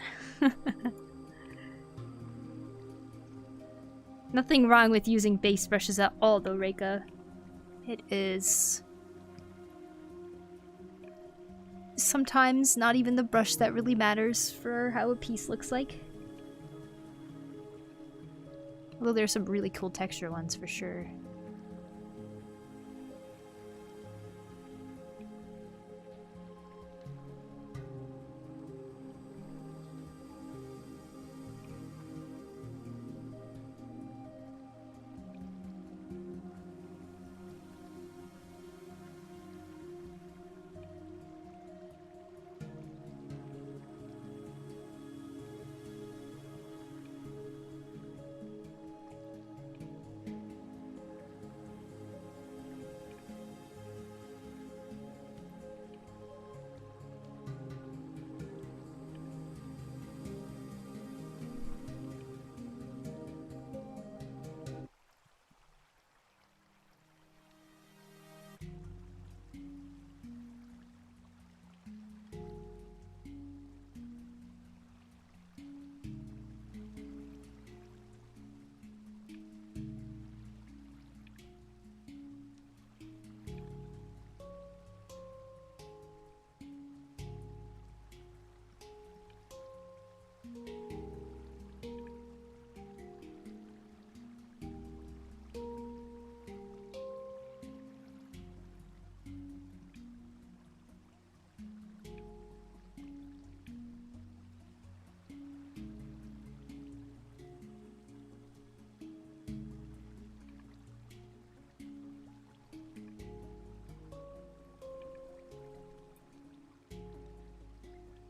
Nothing wrong with using base brushes at all though, Reika. It is sometimes not even the brush that really matters for how a piece looks like. Although there's some really cool texture ones for sure.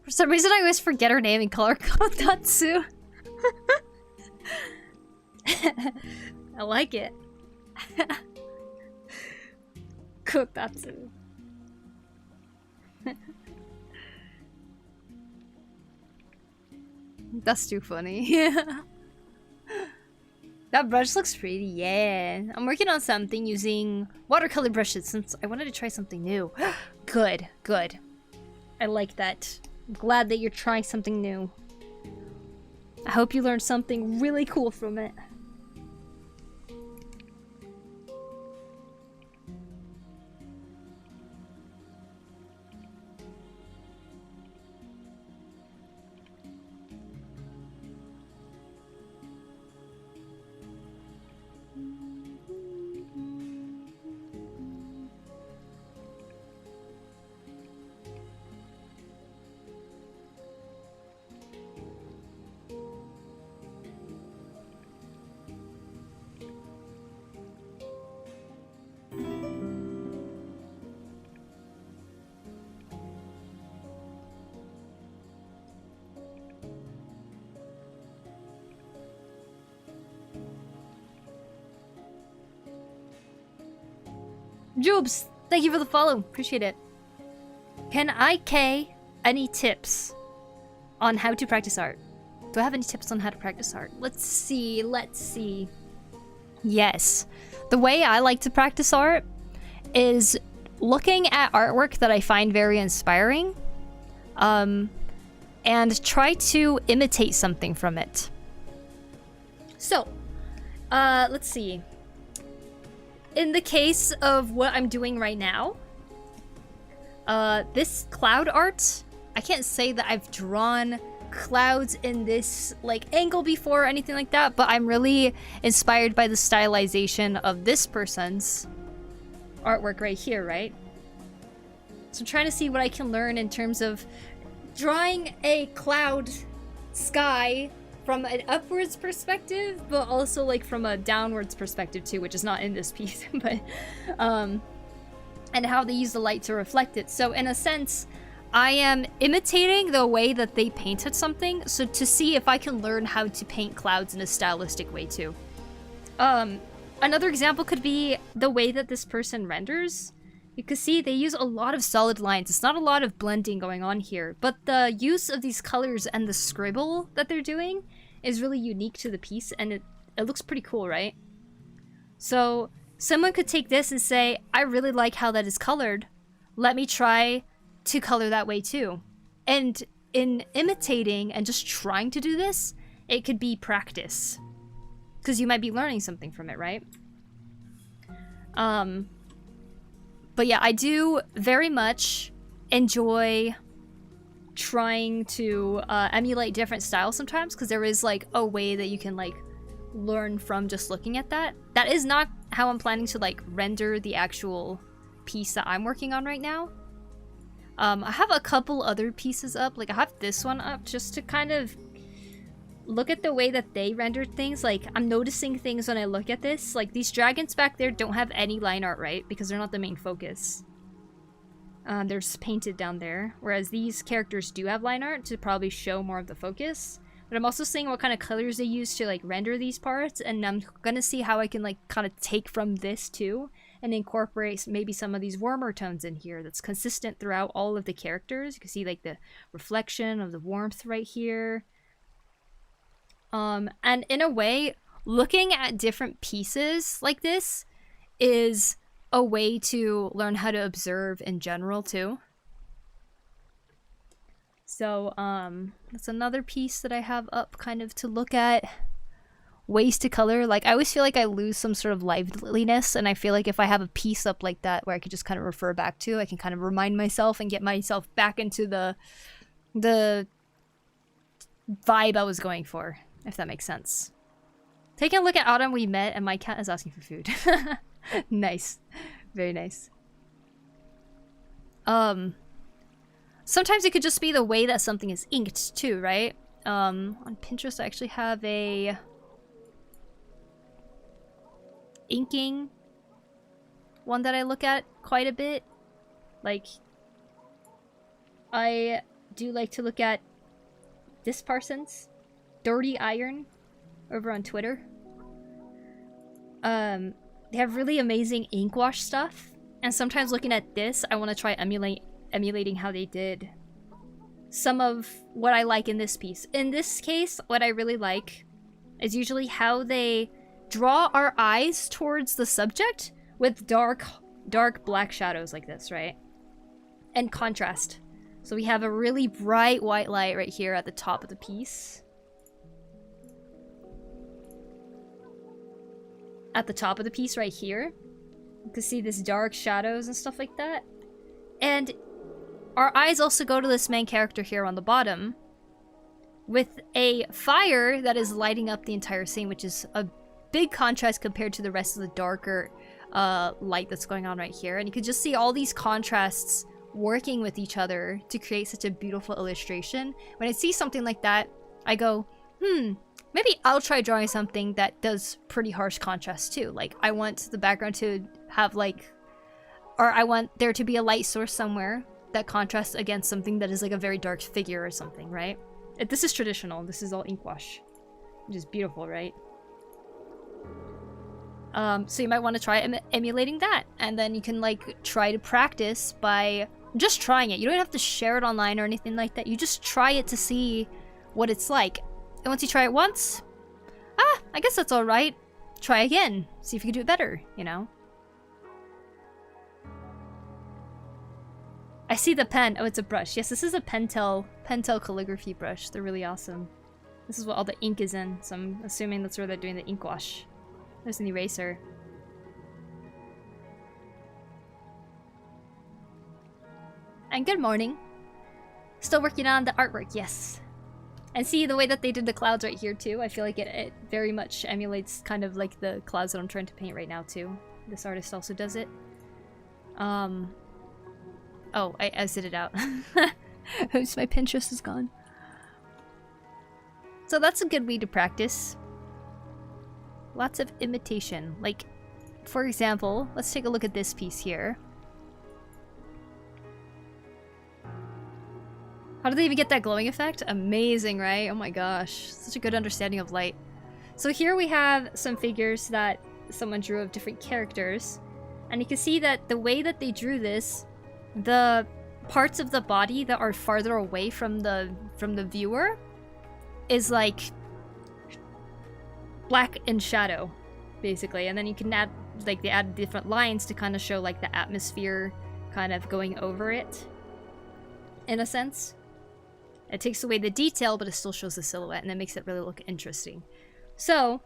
For some reason, I always forget her name in color. Kotatsu. I like it. Kotatsu. That's too funny. That brush looks pretty, yeah. I'm working on something using watercolor brushes since I wanted to try something new. Good, good. I like that. I'm glad that you're trying something new. I hope you learned something really cool from it. Jubes, thank you for the follow. Appreciate it. Can I K any tips on how to practice art? Do I have any tips on how to practice art? Let's see, let's see. Yes. The way I like to practice art is looking at artwork that I find very inspiring, and try to imitate something from it. So, let's see. In the case of what I'm doing right now, this cloud art, I can't say that I've drawn clouds in this like angle before or anything like that, but I'm really inspired by the stylization of this person's artwork right here, right? So I'm trying to see what I can learn in terms of drawing a cloud sky from an upwards perspective, but also like from a downwards perspective too, which is not in this piece, but and how they use the light to reflect it. So in a sense, I am imitating the way that they painted something, so to see if I can learn how to paint clouds in a stylistic way too. Another example could be the way that this person renders. You can see they use a lot of solid lines. It's not a lot of blending going on here, but the use of these colors and the scribble that they're doing is really unique to the piece, and it looks pretty cool, right? So someone could take this and say, I really like how that is colored. Let me try to color that way too. And in imitating and just trying to do this, it could be practice, because you might be learning something from it, right? But yeah, I do very much enjoy trying to emulate different styles sometimes, because there is like a way that you can like learn from just looking at that. That is not how I'm planning to like render the actual piece that I'm working on right now. I have a couple other pieces up, like I have this one up just to kind of look at the way that they rendered things. Like, I'm noticing things when I look at this. Like, these dragons back there don't have any line art, right? Because they're not the main focus. They're just painted down there. Whereas these characters do have line art to probably show more of the focus. But I'm also seeing what kind of colors they use to, like, render these parts. And I'm gonna see how I can, like, kind of take from this, too. And incorporate maybe some of these warmer tones in here that's consistent throughout all of the characters. You can see, like, the reflection of the warmth right here. And in a way, looking at different pieces like this is a way to learn how to observe in general too. So, that's another piece that I have up kind of to look at. Ways to color. Like, I always feel like I lose some sort of liveliness, and I feel like if I have a piece up like that where I could just kind of refer back to, I can kind of remind myself and get myself back into the vibe I was going for. If that makes sense. Taking a look at Autumn we met, and my cat is asking for food. Nice. Very nice. Sometimes it could just be the way that something is inked too, right? On Pinterest I actually have a inking one that I look at quite a bit. Like, I do like to look at this person's Dirty Iron over on Twitter. They have really amazing ink wash stuff, and sometimes looking at this, I want to try emulating how they did some of what I like in this piece. In this case, what I really like is usually how they draw our eyes towards the subject with dark black shadows like this, right? And contrast. So we have a really bright white light right here at the top of the piece. At the top of the piece right here, you can see this dark shadows and stuff like that. And our eyes also go to this main character here on the bottom with a fire that is lighting up the entire scene, which is a big contrast compared to the rest of the darker light that's going on right here. And you can just see all these contrasts working with each other to create such a beautiful illustration. When I see something like that, I go, maybe I'll try drawing something that does pretty harsh contrast too. Like, I want the background to have like, or I want there to be a light source somewhere that contrasts against something that is like a very dark figure or something, right? This is traditional. This is all ink wash, which is beautiful, right? So you might want to try emulating that, and then you can like try to practice by just trying it. You don't have to share it online or anything like that. You just try it to see what it's like. And once you try it once, I guess that's all right. Try again. See if you can do it better, you know? I see the pen. Oh, it's a brush. Yes, this is a Pentel calligraphy brush. They're really awesome. This is what all the ink is in, so I'm assuming that's where they're doing the ink wash. There's an eraser. And good morning. Still working on the artwork, yes. And see the way that they did the clouds right here too? I feel like it very much emulates kind of like the clouds that I'm trying to paint right now too. This artist also does it. Oh, I exited out. Oops, my Pinterest is gone. So that's a good way to practice. Lots of imitation. Like, for example, let's take a look at this piece here. How do they even get that glowing effect? Amazing, right? Oh my gosh. Such a good understanding of light. So here we have some figures that someone drew of different characters. And you can see that the way that they drew this, the parts of the body that are farther away from the viewer is like black in shadow, basically. And then you can add, like, they add different lines to kind of show like the atmosphere kind of going over it, in a sense. It takes away the detail, but it still shows the silhouette, and it makes it really look interesting. So,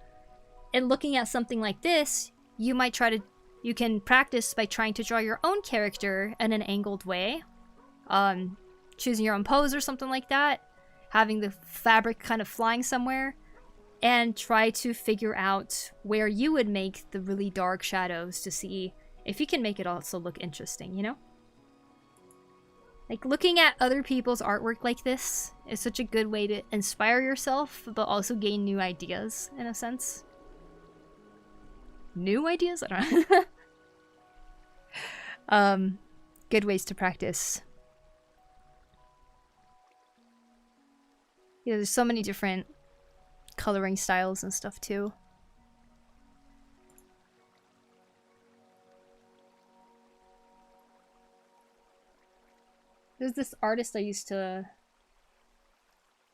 in looking at something like this, you can practice by trying to draw your own character in an angled way. Choosing your own pose or something like that. Having the fabric kind of flying somewhere. And try to figure out where you would make the really dark shadows to see if you can make it also look interesting, you know? Like, looking at other people's artwork like this is such a good way to inspire yourself, but also gain new ideas, in a sense. New ideas? I don't know. Good ways to practice. Yeah, there's so many different coloring styles and stuff too. There's this artist I used to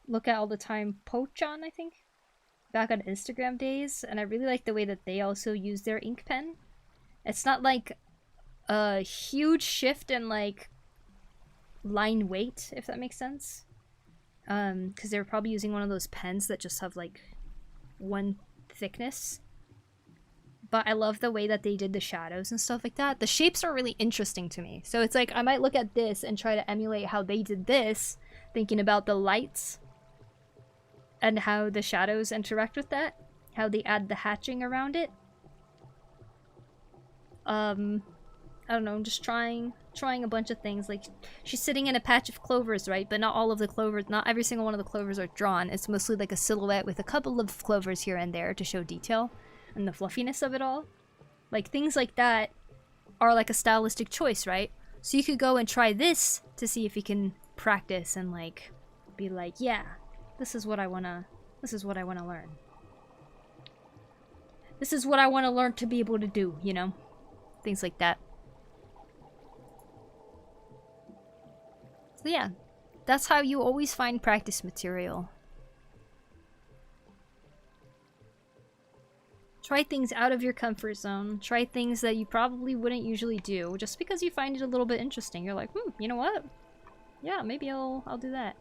look at all the time, Pochan, I think, back on Instagram days, and I really like the way that they also use their ink pen. It's not like a huge shift in like line weight, if that makes sense. Because they're probably using one of those pens that just have like one thickness. But I love the way that they did the shadows and stuff like that. The shapes are really interesting to me. So it's like I might look at this and try to emulate how they did this, thinking about the lights and how the shadows interact with that, how they add the hatching around it. I don't know, I'm just trying a bunch of things. Like, she's sitting in a patch of clovers, right? But not all of the clovers, not every single one of the clovers are drawn. It's mostly like a silhouette with a couple of clovers here and there to show detail and the fluffiness of it all. Like, things like that are like a stylistic choice, right? So you could go and try this to see if you can practice and like be like, yeah, this is what I wanna learn. This is what I wanna learn to be able to do, you know? Things like that. So yeah, that's how you always find practice material. Try things out of your comfort zone. Try things that you probably wouldn't usually do just because you find it a little bit interesting. You're like, you know what? Yeah, maybe I'll do that.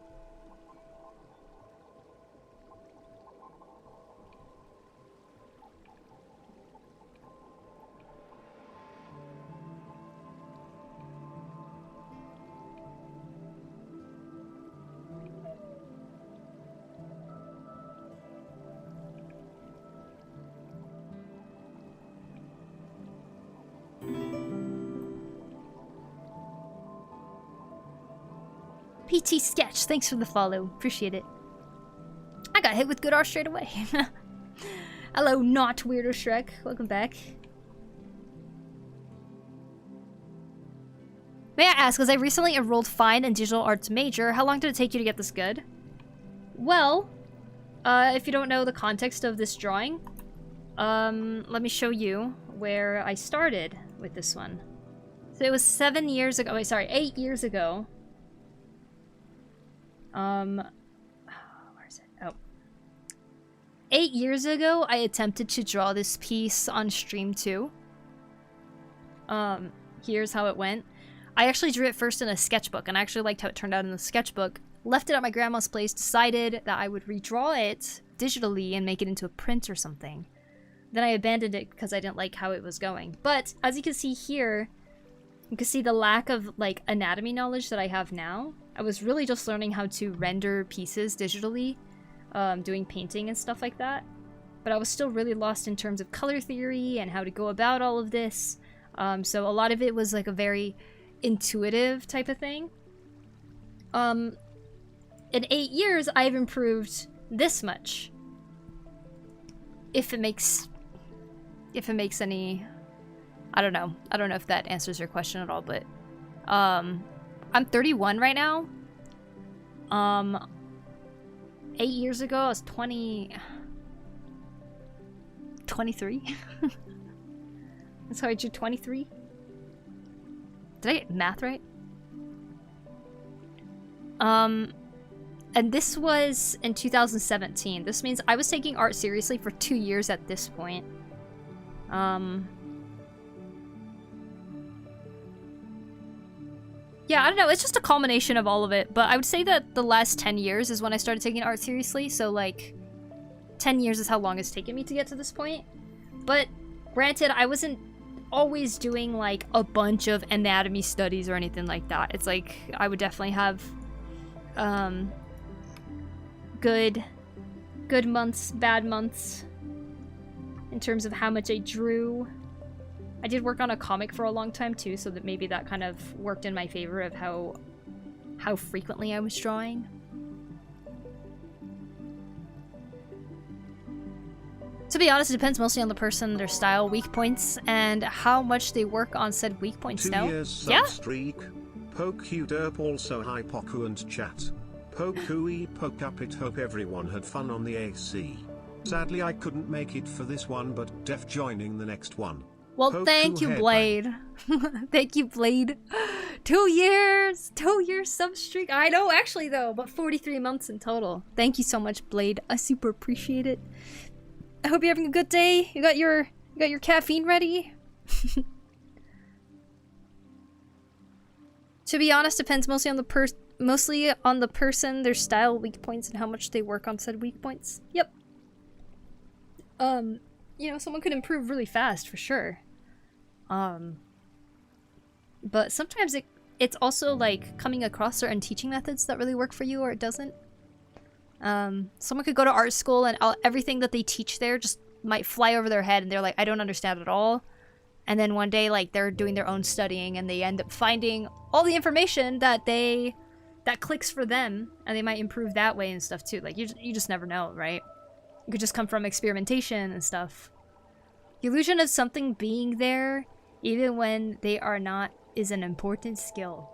PT Sketch, thanks for the follow. Appreciate it. I got hit with good art straight away. Hello, not Weirdo Shrek. Welcome back. May I ask, as I recently enrolled fine and digital arts major, how long did it take you to get this good? Well, if you don't know the context of this drawing, let me show you where I started with this one. So it was 7 years ago. Wait, sorry, 8 years ago. Where is it? Oh. 8 years ago, I attempted to draw this piece on stream too. Here's how it went. I actually drew it first in a sketchbook, and I actually liked how it turned out in the sketchbook. Left it at my grandma's place, decided that I would redraw it digitally and make it into a print or something. Then I abandoned it because I didn't like how it was going. But, as you can see here, you can see the lack of, like, anatomy knowledge that I have now. I was really just learning how to render pieces digitally, doing painting and stuff like that. But I was still really lost in terms of color theory and how to go about all of this. So a lot of it was like a very intuitive type of thing. In 8 years, I've improved this much. If it makes any... I don't know. I don't know if that answers your question at all, but... I'm 31 right now. 8 years ago, I was 23. That's how I drew 23. Did I get math right? And this was in 2017. This means I was taking art seriously for 2 years at this point. Yeah, I don't know, it's just a culmination of all of it, but I would say that the last 10 years is when I started taking art seriously, so like, 10 years is how long it's taken me to get to this point. But, granted, I wasn't always doing like a bunch of anatomy studies or anything like that. It's like, I would definitely have, good months, bad months, in terms of how much I drew. I did work on a comic for a long time too, so that maybe that kind of worked in my favor of how frequently I was drawing. To be honest, it depends mostly on the person, their style, weak points, and how much they work on said weak points. 2 now. years Yeah? streak. Poku derp also hi Poku and chat. Pokui Pokapit, hope everyone had fun on the AC. Sadly I couldn't make it for this one, but def joining the next one. Well, Poku thank you, headbang. Blade. Thank you, Blade. 2 years! 2 years sub streak. I know, actually, though, but 43 months in total. Thank you so much, Blade. I super appreciate it. I hope you're having a good day. You got your caffeine ready? To be honest, depends mostly on the person, their style, weak points, and how much they work on said weak points. Yep. You know, someone could improve really fast, for sure. But sometimes it's also like coming across certain teaching methods that really work for you, or it doesn't. Someone could go to art school and everything that they teach there just might fly over their head and they're like, I don't understand at all. And then one day, like, they're doing their own studying and they end up finding all the information that clicks for them, and they might improve that way and stuff too. Like, you just never know, right? It could just come from experimentation and stuff. The illusion of something being there, even when they are not, is an important skill.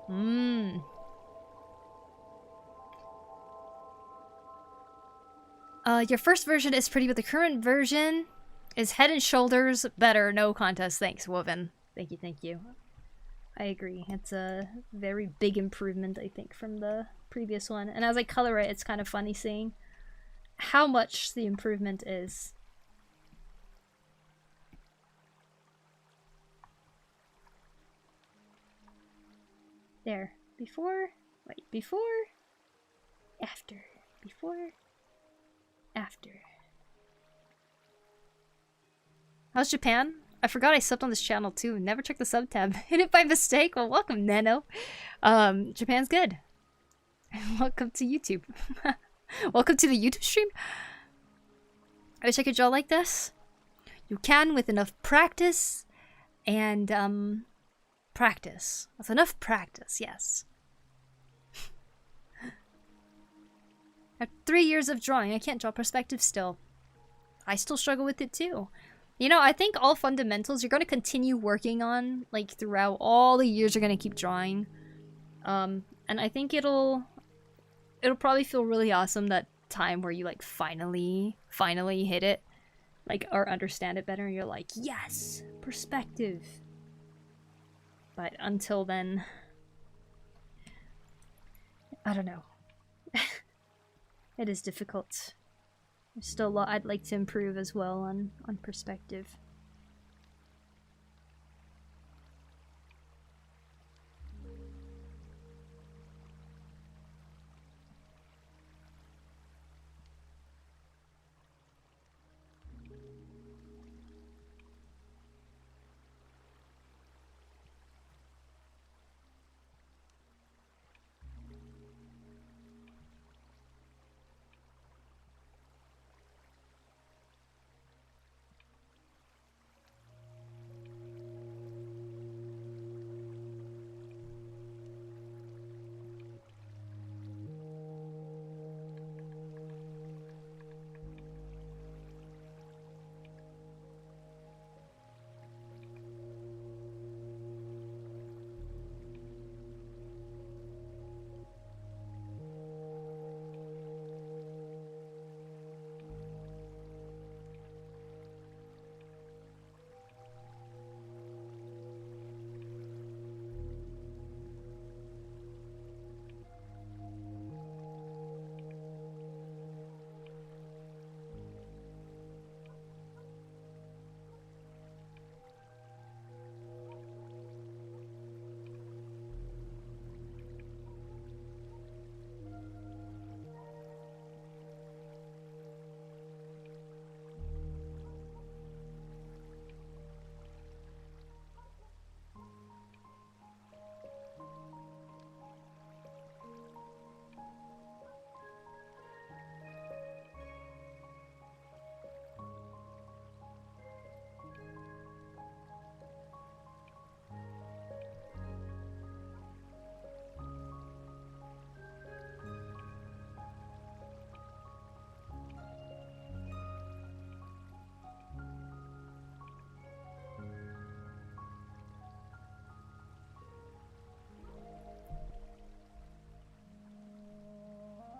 Your first version is pretty, but the current version is head and shoulders better. No contest. Thanks, Woven. Thank you, thank you. I agree. It's a very big improvement, I think, from the previous one. And as I color it, it's kind of funny seeing how much the improvement is. There. Before, wait, before, after, before, after. How's Japan? I forgot I subbed on this channel too. Never checked the sub tab. Hit it by mistake. Well, welcome, Nano. Japan's good. Welcome to YouTube. Welcome to the YouTube stream. I wish I could draw like this. You can with enough practice and practice. With enough practice, yes. After 3 years of drawing, I can't draw perspective still. I still struggle with it too. You know, I think all fundamentals you're going to continue working on, like, throughout all the years you're going to keep drawing. And I think it'll probably feel really awesome that time where you, like, finally hit it. Like, or understand it better, and you're like, yes! Perspective! But until then... I don't know. It is difficult. There's still a lot I'd like to improve as well on perspective.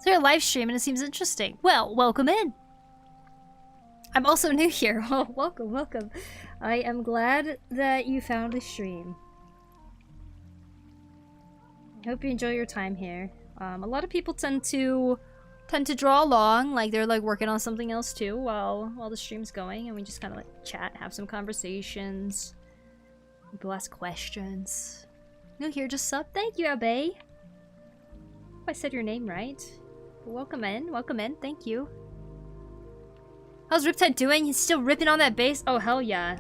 So you're live streaming, it seems interesting. Well, welcome in. I'm also new here. Oh, welcome, welcome. I am glad that you found the stream. I hope you enjoy your time here. A lot of people tend to draw along, like they're like working on something else too while the stream's going, and we just kind of like chat, have some conversations. People ask questions. New here, just sub. Thank you, Abe. Hope I said your name right. Welcome in, thank you. How's Riptide doing? He's still ripping on that bass? Oh, hell yeah.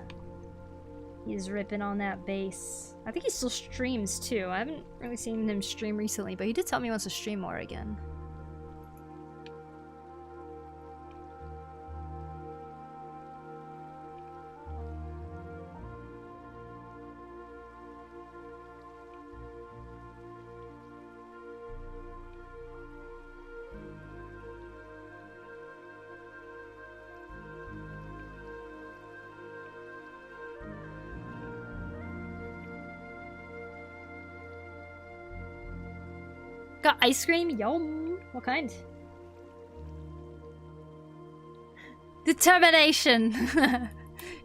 He's ripping on that bass. I think he still streams too. I haven't really seen him stream recently, but he did tell me he wants to stream more again. Got ice cream? Yum! What kind? Determination.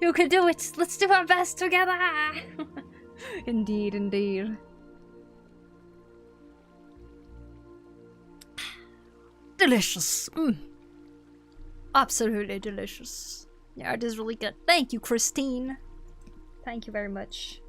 You can do it. Let's do our best together. Indeed, indeed. Delicious. Absolutely delicious. Yeah, it is really good. Thank you, Christine. Thank you very much.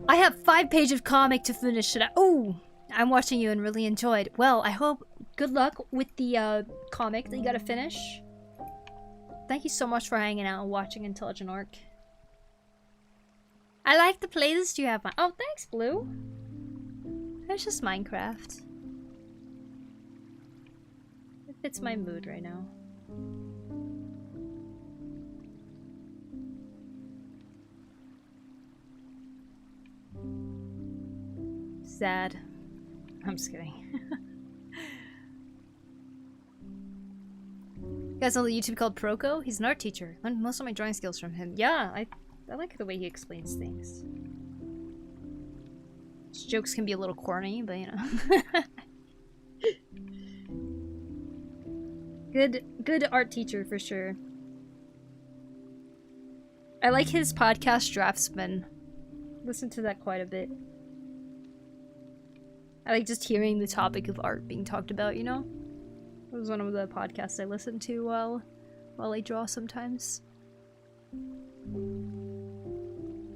I have 5 pages of comic to finish today. Oh, I'm watching you and really enjoyed. Well, I hope good luck with the comic that you gotta finish. Thank you so much for hanging out and watching Intelligent Orc. I like the playlist you have on. Oh, thanks, Blue. It's just Minecraft. It fits my mood right now. Sad. I'm just kidding. You guys know the YouTube called Proko? He's an art teacher. Learned most of my drawing skills from him. Yeah, I like the way he explains things. His jokes can be a little corny, but you know. Good art teacher for sure. I like his podcast Draftsman. Listen to that quite a bit. I like just hearing the topic of art being talked about, you know? It was one of the podcasts I listen to while I draw sometimes.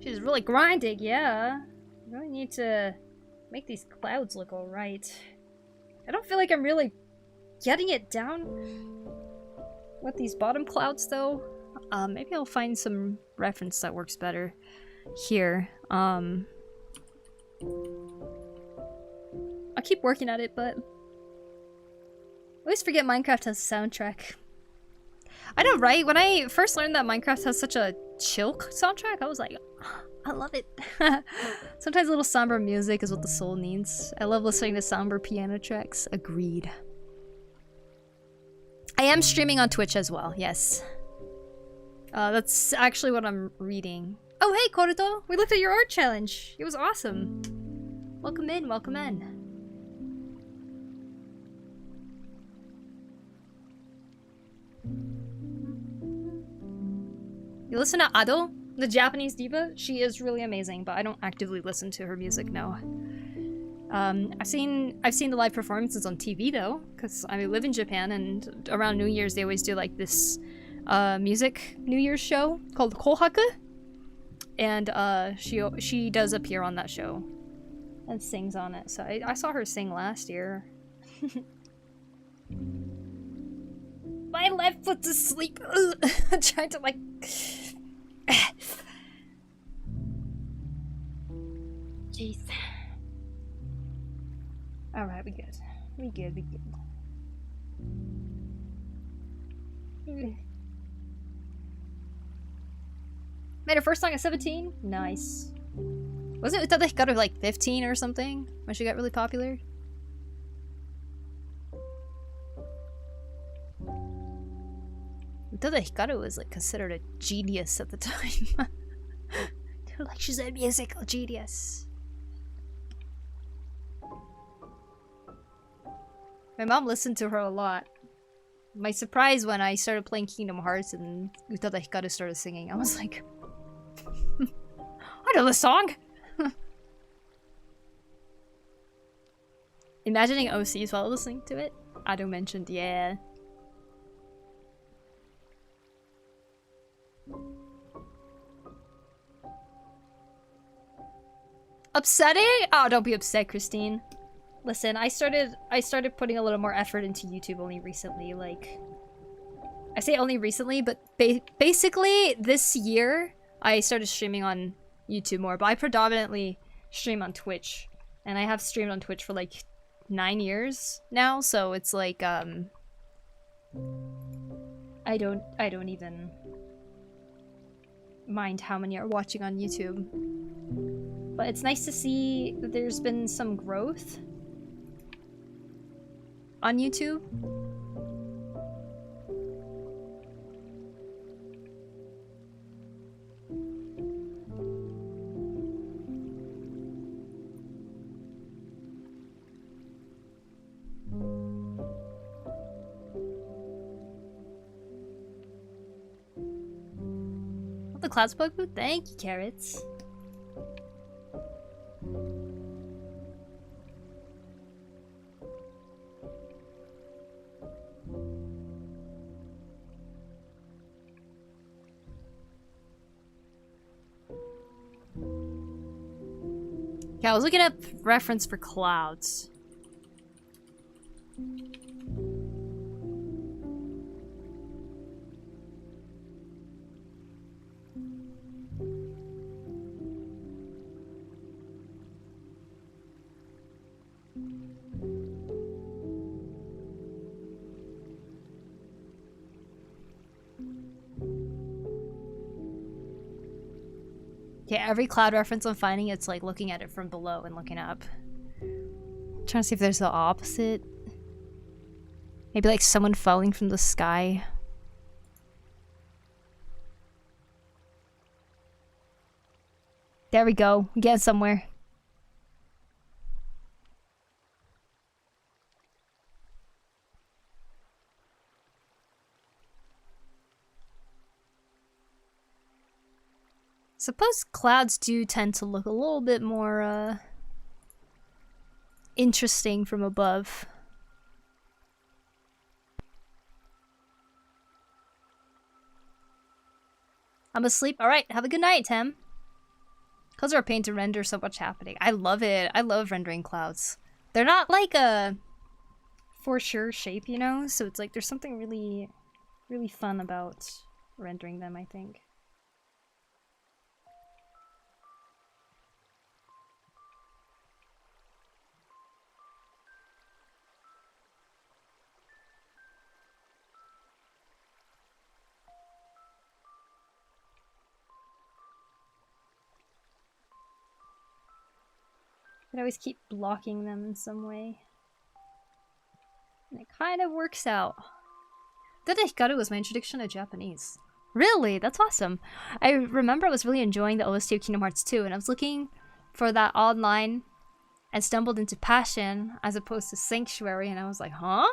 She's really grinding, yeah. I really need to make these clouds look alright. I don't feel like I'm really getting it down with these bottom clouds, though. Maybe I'll find some reference that works better here. I'll keep working at it, but I always forget Minecraft has a soundtrack. I know, right? When I first learned that Minecraft has such a chill soundtrack, I was like, oh, I love it. Sometimes a little somber music is what the soul needs. I love listening to somber piano tracks. Agreed. I am streaming on Twitch as well, yes. That's actually what I'm reading. Oh, hey, Koruto! We looked at your art challenge. It was awesome. Welcome in, welcome in. You listen to Ado, the Japanese diva? She is really amazing, but I don't actively listen to her music, no. I've seen the live performances on TV though, because I live in Japan, and around New Year's they always do like this music New Year's show called Kohaku, and she does appear on that show and sings on it. So I saw her sing last year. My left foot's asleep. I'm trying to like. Jeez. All right, we good. We good. Made her first song at 17. Nice. Wasn't Utada Hikaru like 15 or something when she got really popular? Utada Hikaru was like considered a genius at the time. Like she's a musical genius. My mom listened to her a lot. My surprise when I started playing Kingdom Hearts and Utada Hikaru started singing, I was like, I know this song! Imagining OCs while listening to it? Ado mentioned, yeah. Upsetting? Oh, don't be upset, Christine. Listen, I started putting a little more effort into YouTube only recently, like... I say only recently, but basically this year, I started streaming on YouTube more, but I predominantly stream on Twitch. And I have streamed on Twitch for like 9 years now, so it's like, I don't even mind how many are watching on YouTube. But it's nice to see that there's been some growth on YouTube. The Clouds Poku? Thank you, Carrots. Yeah, I was looking up reference for clouds. Yeah, every cloud reference I'm finding, it's like looking at it from below and looking up. I'm trying to see if there's the opposite. Maybe like someone falling from the sky. There we go. We're getting somewhere. Suppose clouds do tend to look a little bit more, interesting from above. I'm asleep. Alright, have a good night, Tim. Clouds are a pain to render, so much happening. I love it. I love rendering clouds. They're not like a for sure shape, you know? So it's like there's something really, really fun about rendering them, I think. I always keep blocking them in some way. And it kind of works out. Dada Hikaru was my introduction to Japanese. Really? That's awesome. I remember I was really enjoying the OST of Kingdom Hearts 2, and I was looking for that online and stumbled into Passion as opposed to Sanctuary, and I was like, huh?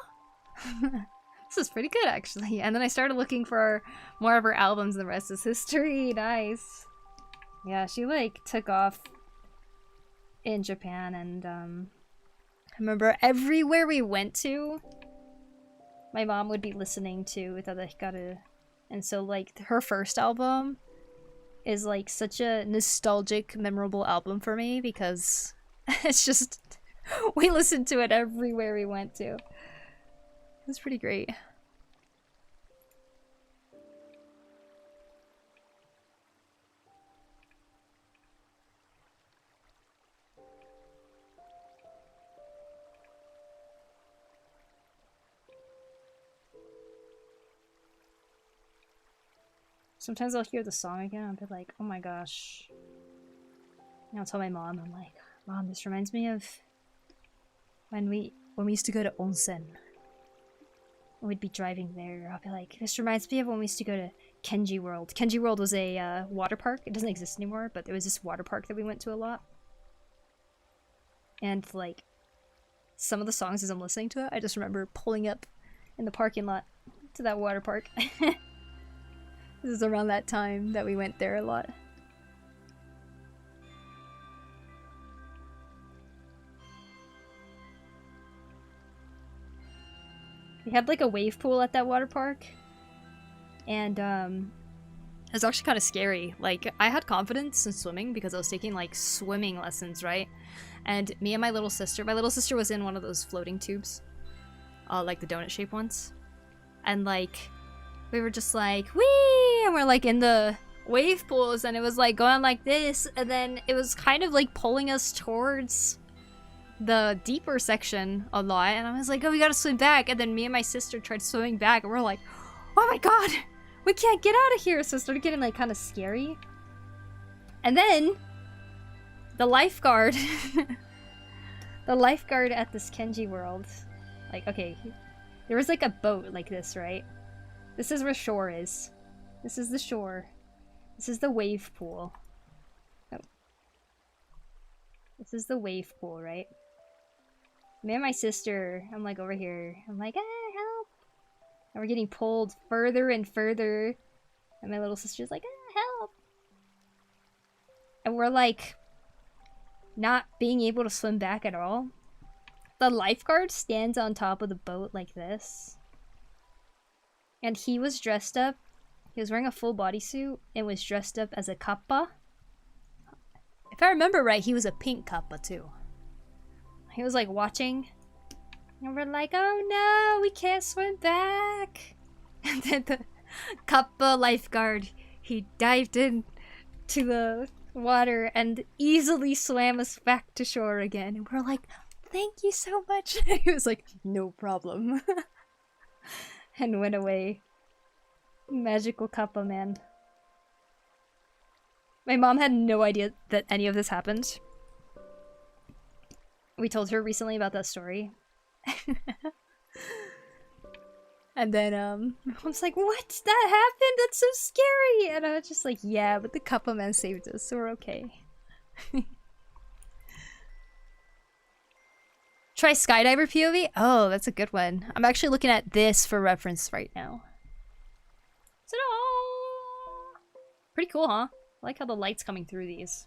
This is pretty good, actually. And then I started looking for more of her albums, and the rest is history. Nice. Yeah, she like took off in Japan, and I remember everywhere we went to, my mom would be listening to Utada Hikaru, and so like her first album is like such a nostalgic, memorable album for me because it's just we listened to it everywhere we went to. It was pretty great. Sometimes I'll hear the song again and I'll be like, oh my gosh. And I'll tell my mom, I'm like, Mom, this reminds me of when we used to go to onsen. We'd be driving there. I'll be like, this reminds me of when we used to go to Kenji World. Kenji World was a water park. It doesn't exist anymore, but there was this water park that we went to a lot. And like, some of the songs as I'm listening to it, I just remember pulling up in the parking lot to that water park. This is around that time that we went there a lot. We had like a wave pool at that water park. And it was actually kind of scary. Like, I had confidence in swimming because I was taking like swimming lessons, right? And me and my little sister was in one of those floating tubes. Like the donut shaped ones. And like, we were just like, whee! And we're like in the wave pools and it was like going like this. And then it was kind of like pulling us towards the deeper section a lot. And I was like, oh, we gotta swim back. And then me and my sister tried swimming back and we're like, oh my god! We can't get out of here! So it started getting like kind of scary. And then the lifeguard the lifeguard at this Kenji World, like, okay, there was like a boat like this, right? This is where shore is. This is the shore. This is the wave pool. Oh. This is the wave pool, right? Me and my sister, I'm like over here. I'm like, ah, help! And we're getting pulled further and further. And my little sister's like, ah, help! And we're like, not being able to swim back at all. The lifeguard stands on top of the boat like this. And he was dressed up. He was wearing a full bodysuit and was dressed up as a kappa. If I remember right, he was a pink kappa too. He was like watching. And we're like, oh no, we can't swim back. And then the kappa lifeguard, he dived in to the water and easily swam us back to shore again. And we're like, thank you so much. He was like, no problem. And went away. Magical kappa man. My mom had no idea that any of this happened. We told her recently about that story. And then I was like, what? That happened? That's so scary! And I was just like, yeah, but the kappa man saved us, so we're okay. Try skydiver POV? Oh, that's a good one. I'm actually looking at this for reference right now. Ta-da! Pretty cool, huh? I like how the light's coming through these.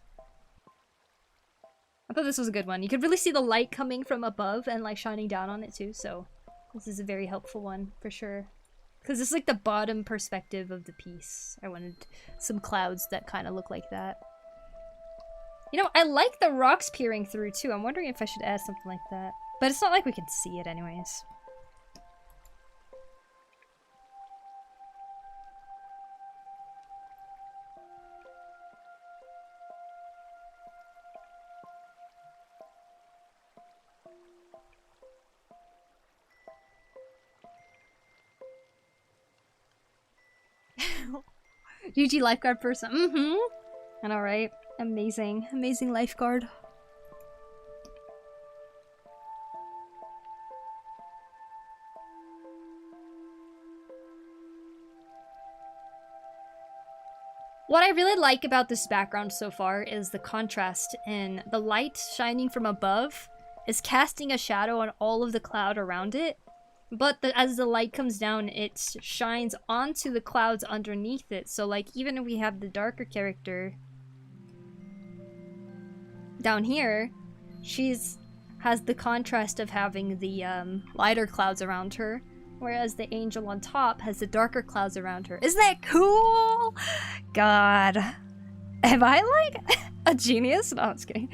I thought this was a good one. You could really see the light coming from above and like shining down on it too, so this is a very helpful one for sure. Because this is like the bottom perspective of the piece. I wanted some clouds that kind of look like that. You know, I like the rocks peering through too. I'm wondering if I should add something like that. But it's not like we can see it anyways. GG lifeguard person. Mm-hmm. I know, right? Amazing. Amazing lifeguard. What I really like about this background so far is the contrast in the light shining from above is casting a shadow on all of the cloud around it. But as the light comes down, it shines onto the clouds underneath it. So like, even if we have the darker character down here, has the contrast of having the lighter clouds around her, whereas the angel on top has the darker clouds around her. Isn't that cool? God. Am I like a genius? No, I'm just kidding.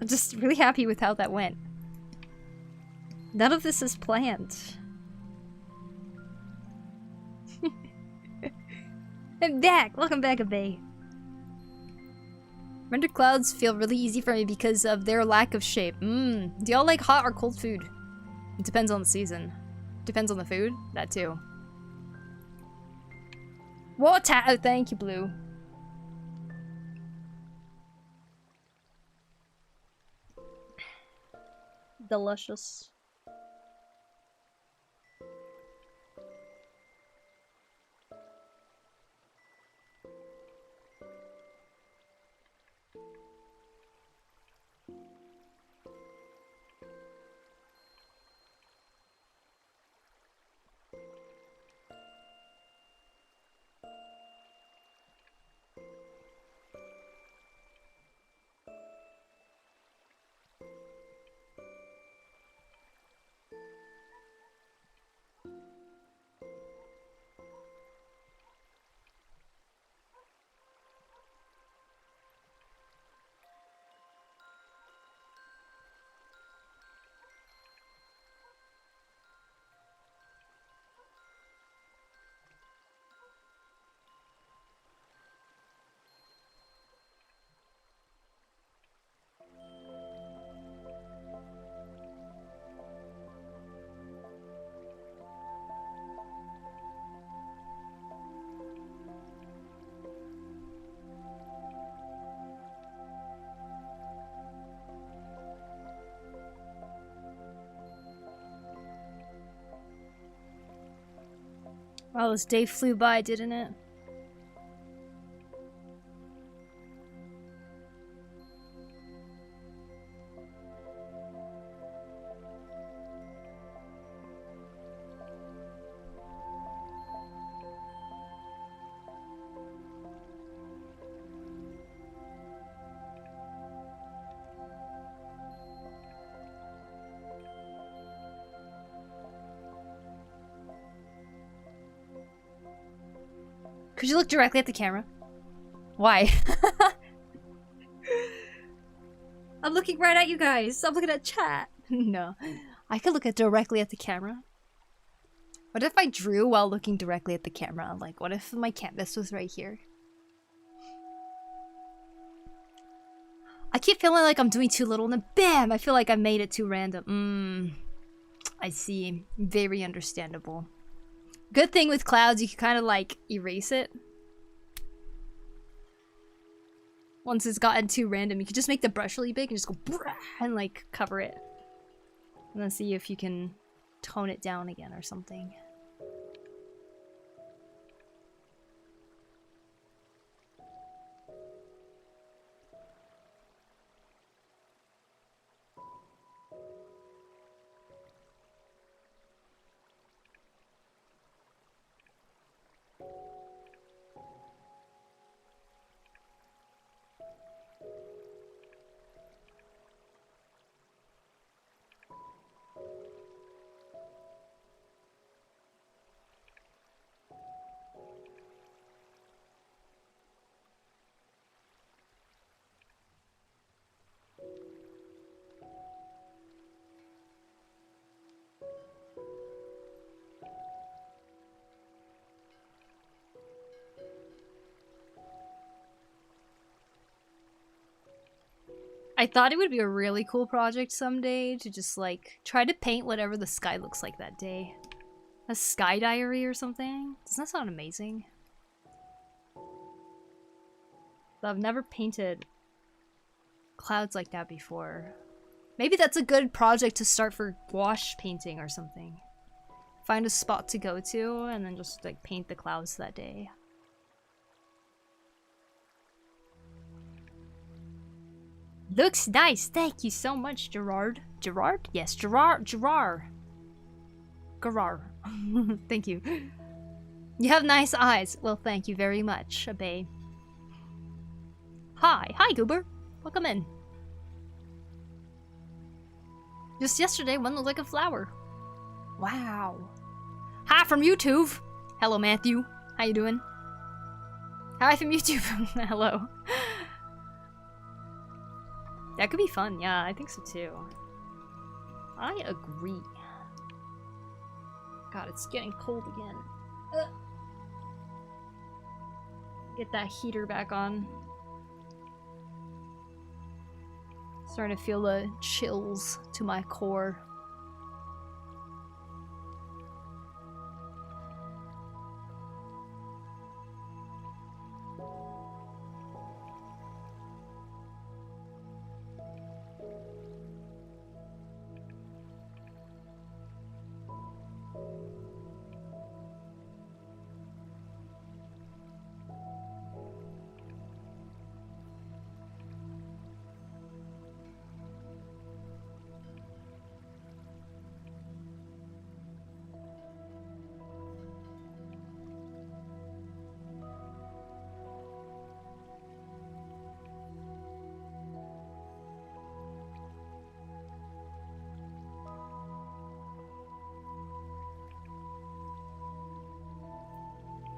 I'm just really happy with how that went. None of this is planned. I'm back! Welcome back, Abe. Render clouds feel really easy for me because of their lack of shape. Do y'all like hot or cold food? It depends on the season. Depends on the food? That too. What? Oh, thank you, Blue. Delicious. Wow, this day flew by, didn't it? Could you look directly at the camera? Why? I'm looking right at you guys. I'm looking at chat. No. I could look directly at the camera. What if I drew while looking directly at the camera? Like, what if my canvas was right here? I keep feeling like I'm doing too little and then BAM! I feel like I made it too random. I see. Very understandable. Good thing with clouds, you can kind of like erase it. Once it's gotten too random, you can just make the brush really big and just go brah, and like cover it. And then see if you can tone it down again or something. I thought it would be a really cool project someday to just like try to paint whatever the sky looks like that day. A sky diary or something? Doesn't that sound amazing? But I've never painted clouds like that before. Maybe that's a good project to start for gouache painting or something. Find a spot to go to and then just like paint the clouds that day. Looks nice. Thank you so much, Gerard. Gerard? Yes, Gerard. Gerard. Thank you. You have nice eyes. Well, thank you very much, Abe. Hi, Goober. Welcome in. Just yesterday, one looked like a flower. Wow. Hi from YouTube. Hello, Matthew. How you doing? Hi from YouTube. Hello. That could be fun. Yeah, I think so too. I agree. God, it's getting cold again. Get that heater back on. Starting to feel the chills to my core.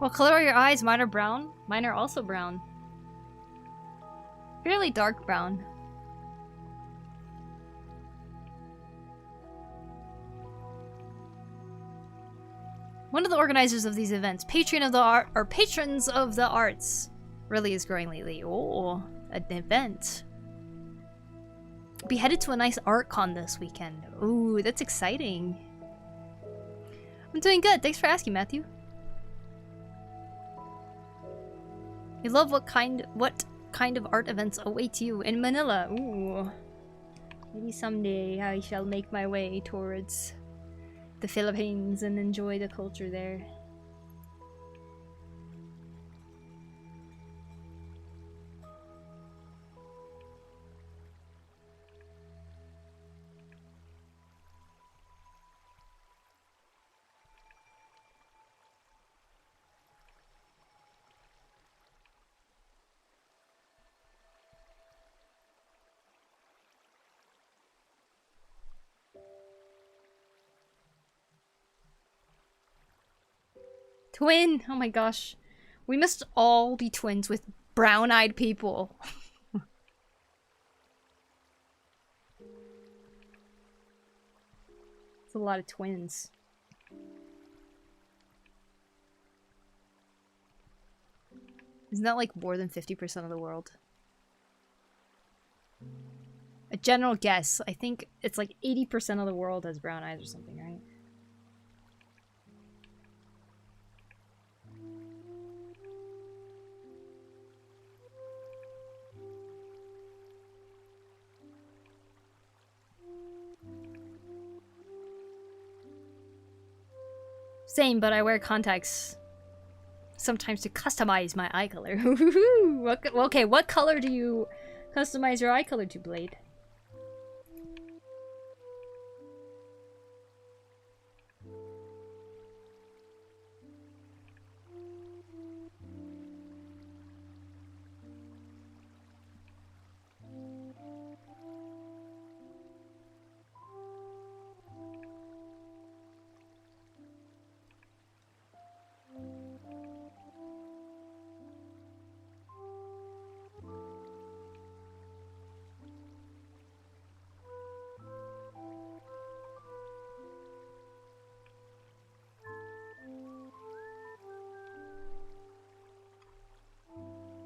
What color are your eyes? Mine are brown. Mine are also brown. Fairly dark brown. One of the organizers of these events, patron of the art, or patrons of the arts, really is growing lately. Oh, an event. Be headed to a nice art con this weekend. Ooh, that's exciting. I'm doing good. Thanks for asking, Matthew. You love what kind of art events await you in Manila? Ooh. Maybe someday I shall make my way towards the Philippines and enjoy the culture there. Twin! Oh my gosh. We must all be twins with brown-eyed people. It's a lot of twins. Isn't that like more than 50% of the world? A general guess. I think it's like 80% of the world has brown eyes or something, right? Same, but I wear contacts sometimes to customize my eye color. Okay, what color do you customize your eye color to, Blade?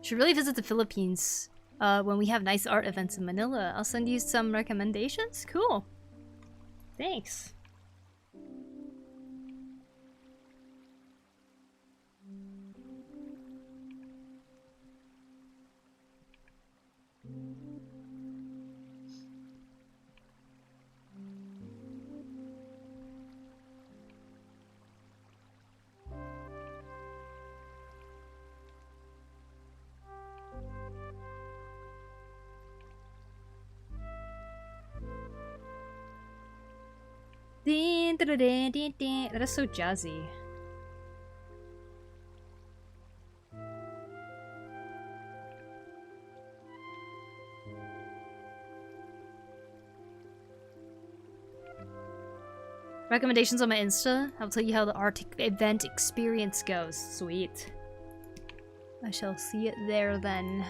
Should really visit the Philippines when we have nice art events in Manila. I'll send you some recommendations. Cool. Thanks. That is so jazzy. Recommendations on my Insta. I'll tell you how the art event experience goes. Sweet. I shall see it there then.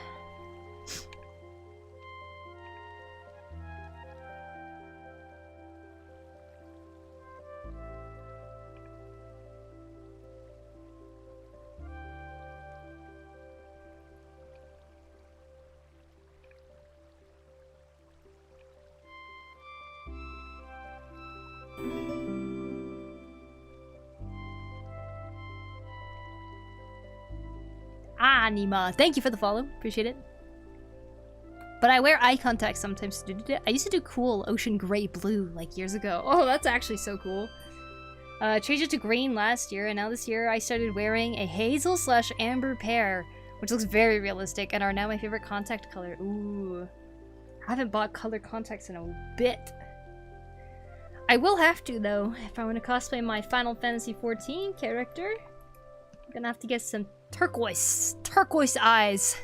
Anima, thank you for the follow. Appreciate it. But I wear eye contact sometimes to do it. I used to do cool ocean gray blue like years ago. Oh, that's actually so cool. Changed it to green last year, and now this year I started wearing a hazel/amber pair, which looks very realistic and are now my favorite contact color. Ooh. I haven't bought color contacts in a bit. I will have to, though, if I want to cosplay my Final Fantasy XIV character. I'm gonna have to get some turquoise eyes.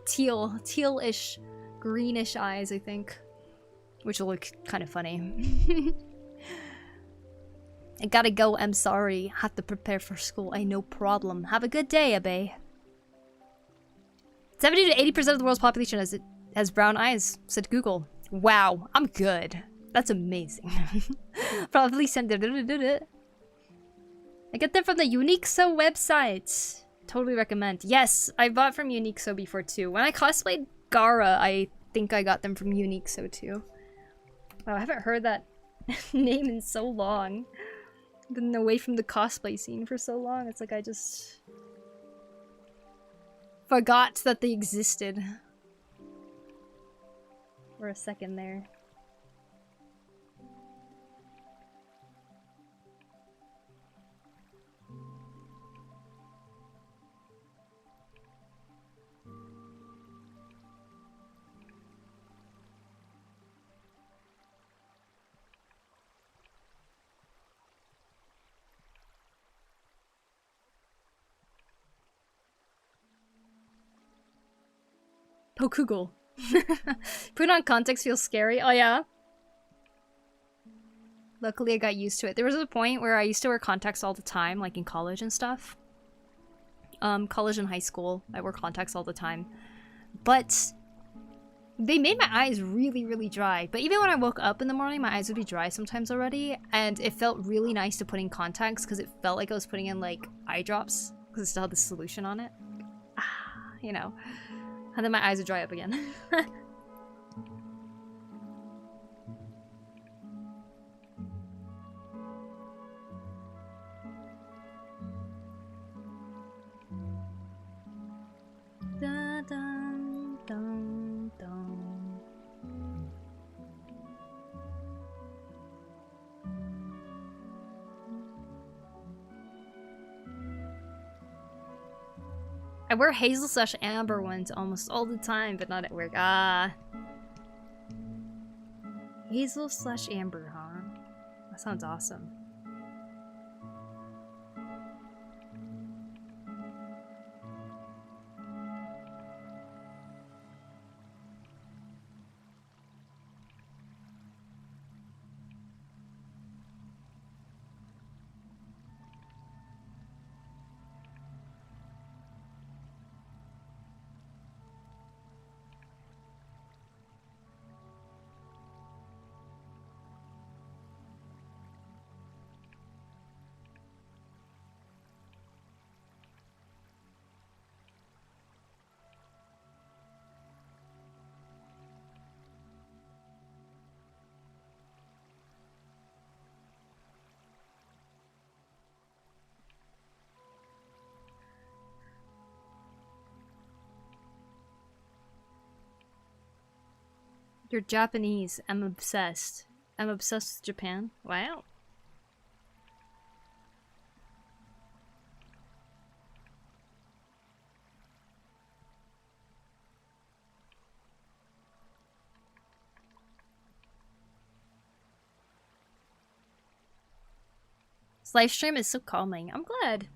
Teal-ish, greenish eyes, I think. Which will look kind of funny. I gotta go, I'm sorry. Have to prepare for school, no problem. Have a good day, Abe. 70 to 80% of the world's population has brown eyes, said Google. Wow, I'm good. That's amazing. Probably send it. I get them from the Uniqso website. Totally recommend. Yes, I bought from Uniqso before too. When I cosplayed Gara, I think I got them from Uniqso too. Wow, I haven't heard that name in so long. Been away from the cosplay scene for so long. It's like I just forgot that they existed for a second there. Poku. Put on contacts feels scary. Oh yeah? Luckily I got used to it. There was a point where I used to wear contacts all the time, like in college and stuff. college and high school. I wore contacts all the time. But they made my eyes really, really dry. But even when I woke up in the morning, my eyes would be dry sometimes already. And it felt really nice to put in contacts because it felt like I was putting in like eye drops because it still had the solution on it. You know. And then my eyes would dry up again. Da, dum, dum, dum. I wear hazel/amber ones almost all the time, but not at work. Hazel/amber, huh? That sounds awesome. You're Japanese. I'm obsessed. I'm obsessed with Japan. Wow. This live stream is so calming. I'm glad.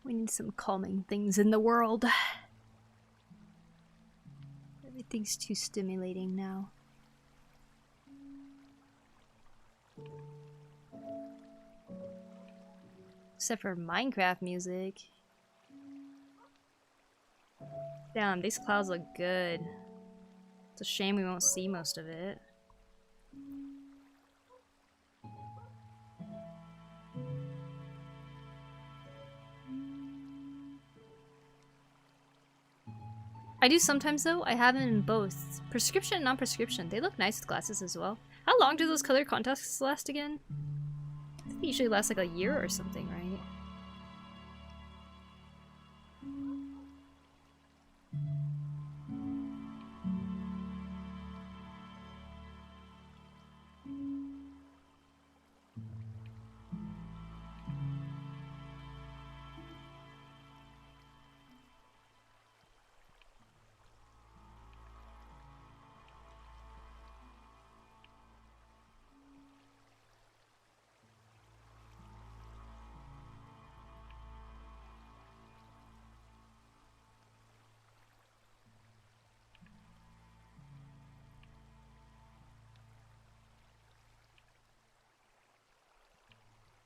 We need some calming things in the world. Everything's too stimulating now. Except for Minecraft music. Damn, these clouds look good. It's a shame we won't see most of it. I do sometimes though. I have them in both. Prescription and non-prescription. They look nice with glasses as well. How long do those color contacts last again? I think they usually last like a year or something, right?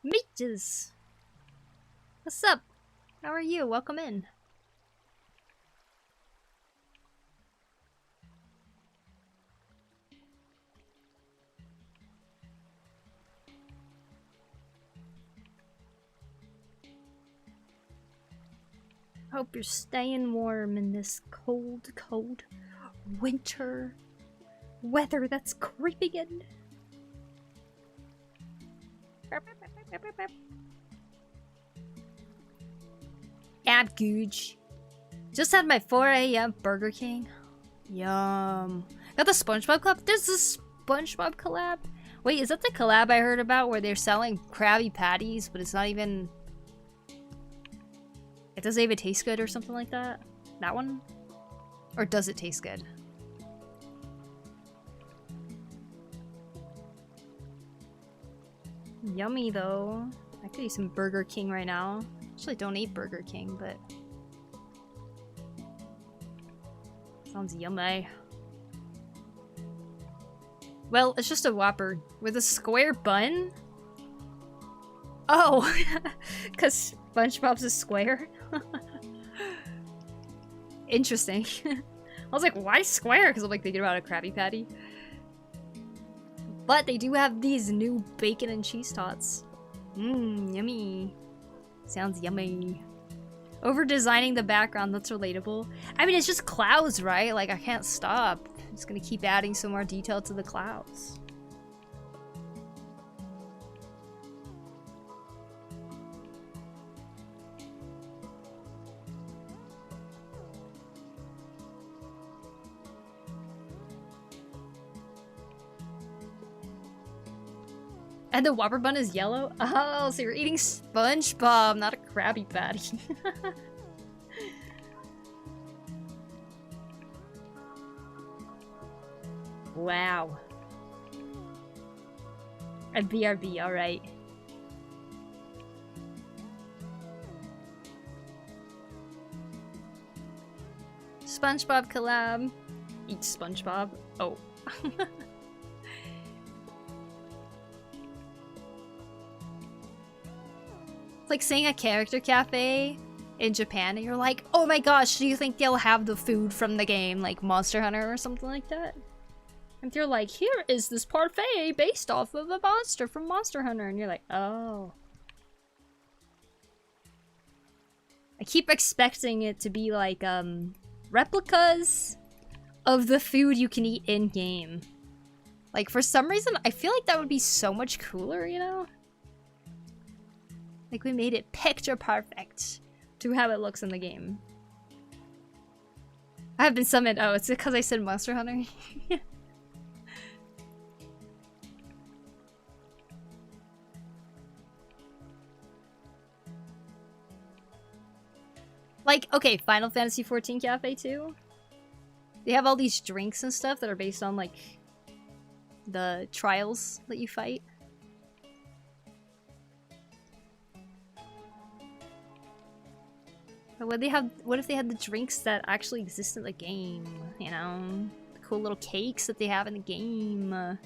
Meeches! What's up? How are you? Welcome in. Hope you're staying warm in this cold, cold winter weather that's creeping in. Ab gooch. Just had my 4 a.m. Burger King. Yum. Got the SpongeBob collab? There's a SpongeBob collab? Wait, is that the collab I heard about where they're selling Krabby Patties, but it's not even... It doesn't even taste good or something like that? That one? Or does it taste good? Yummy though. I could eat some Burger King right now. Actually, don't eat Burger King, but sounds yummy. Well, it's just a Whopper with a square bun. Oh, because SpongeBob's a square? Interesting. I was like, why square? Because I'm like thinking about a Krabby Patty. But they do have these new bacon and cheese tots. Mmm, yummy. Sounds yummy. Over designing the background, that's relatable. I mean, it's just clouds, right? Like, I can't stop. I'm just gonna keep adding some more detail to the clouds. And the Whopper bun is yellow? Oh, so you're eating SpongeBob, not a Krabby Patty. Wow. A BRB, alright. SpongeBob collab. Eat SpongeBob. Oh. It's like saying a character cafe in Japan and you're like, oh my gosh, do you think they'll have the food from the game, like Monster Hunter or something like that? And they're like, here is this parfait based off of a monster from Monster Hunter. And you're like, oh. I keep expecting it to be like, replicas of the food you can eat in-game. Like, for some reason, I feel like that would be so much cooler, you know? Like, we made it picture perfect to how it looks in the game. I have been summoned. Oh, it's because I said Monster Hunter? Like, okay, Final Fantasy XIV Cafe too. They have all these drinks and stuff that are based on, like, the trials that you fight. But what if they had the drinks that actually exist in the game? You know? The cool little cakes that they have in the game.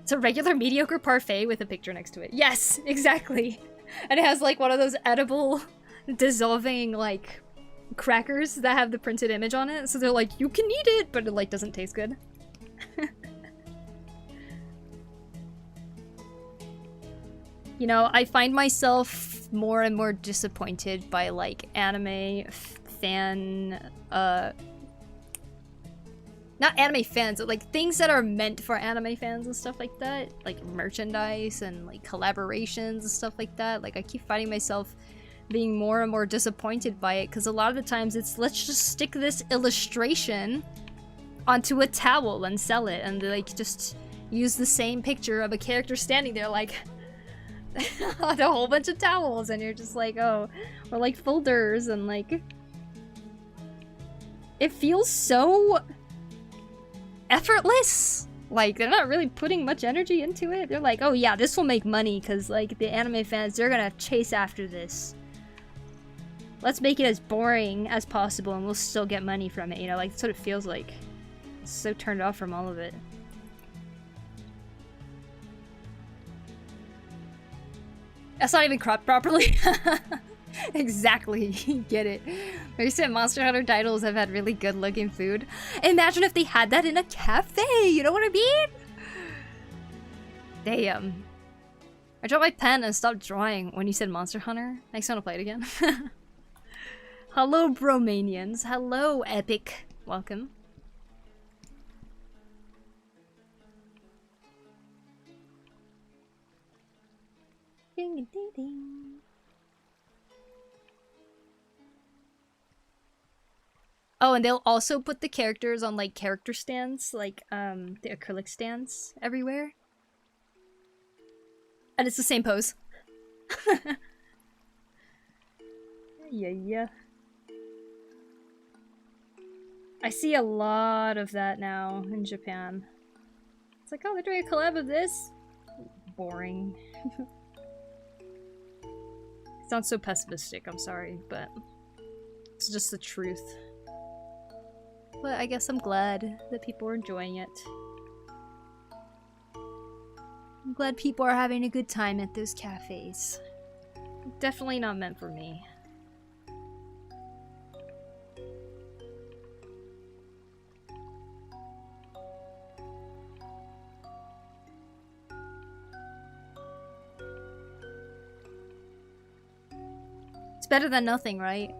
It's a regular mediocre parfait with a picture next to it. Yes, exactly. And it has like one of those edible dissolving like crackers that have the printed image on it. So they're like, you can eat it, but it like doesn't taste good. You know, I find myself more and more disappointed by like anime fan, not anime fans, but like things that are meant for anime fans and stuff like that. Like merchandise and like collaborations and stuff like that. Like I keep finding myself being more and more disappointed by it because a lot of the times it's, let's just stick this illustration onto a towel and sell it. And they like just use the same picture of a character standing there like on a whole bunch of towels. And you're just like, oh, or like folders and like... It feels so... effortless. Like they're not really putting much energy into it. They're like, oh yeah, this will make money because like the anime fans, they're gonna chase after this. Let's make it as boring as possible and we'll still get money from it, you know, like that's what it feels like. It's so turned off from all of it. That's not even cropped properly. Exactly, get it. Recent Monster Hunter titles have had really good looking food. Imagine if they had that in a cafe, you know what I mean? Damn. I dropped my pen and stopped drawing when you said Monster Hunter. Makes me want to play it again. Hello, Bromanians. Hello, Epic. Welcome. Ding ding ding. Oh, and they'll also put the characters on, like, character stands, like, the acrylic stands everywhere. And it's the same pose. Yeah. I see a lot of that now in Japan. It's like, oh, they're doing a collab of this? Boring. It sounds so pessimistic, I'm sorry, but it's just the truth. But I guess I'm glad that people are enjoying it. I'm glad people are having a good time at those cafes. Definitely not meant for me. It's better than nothing, right?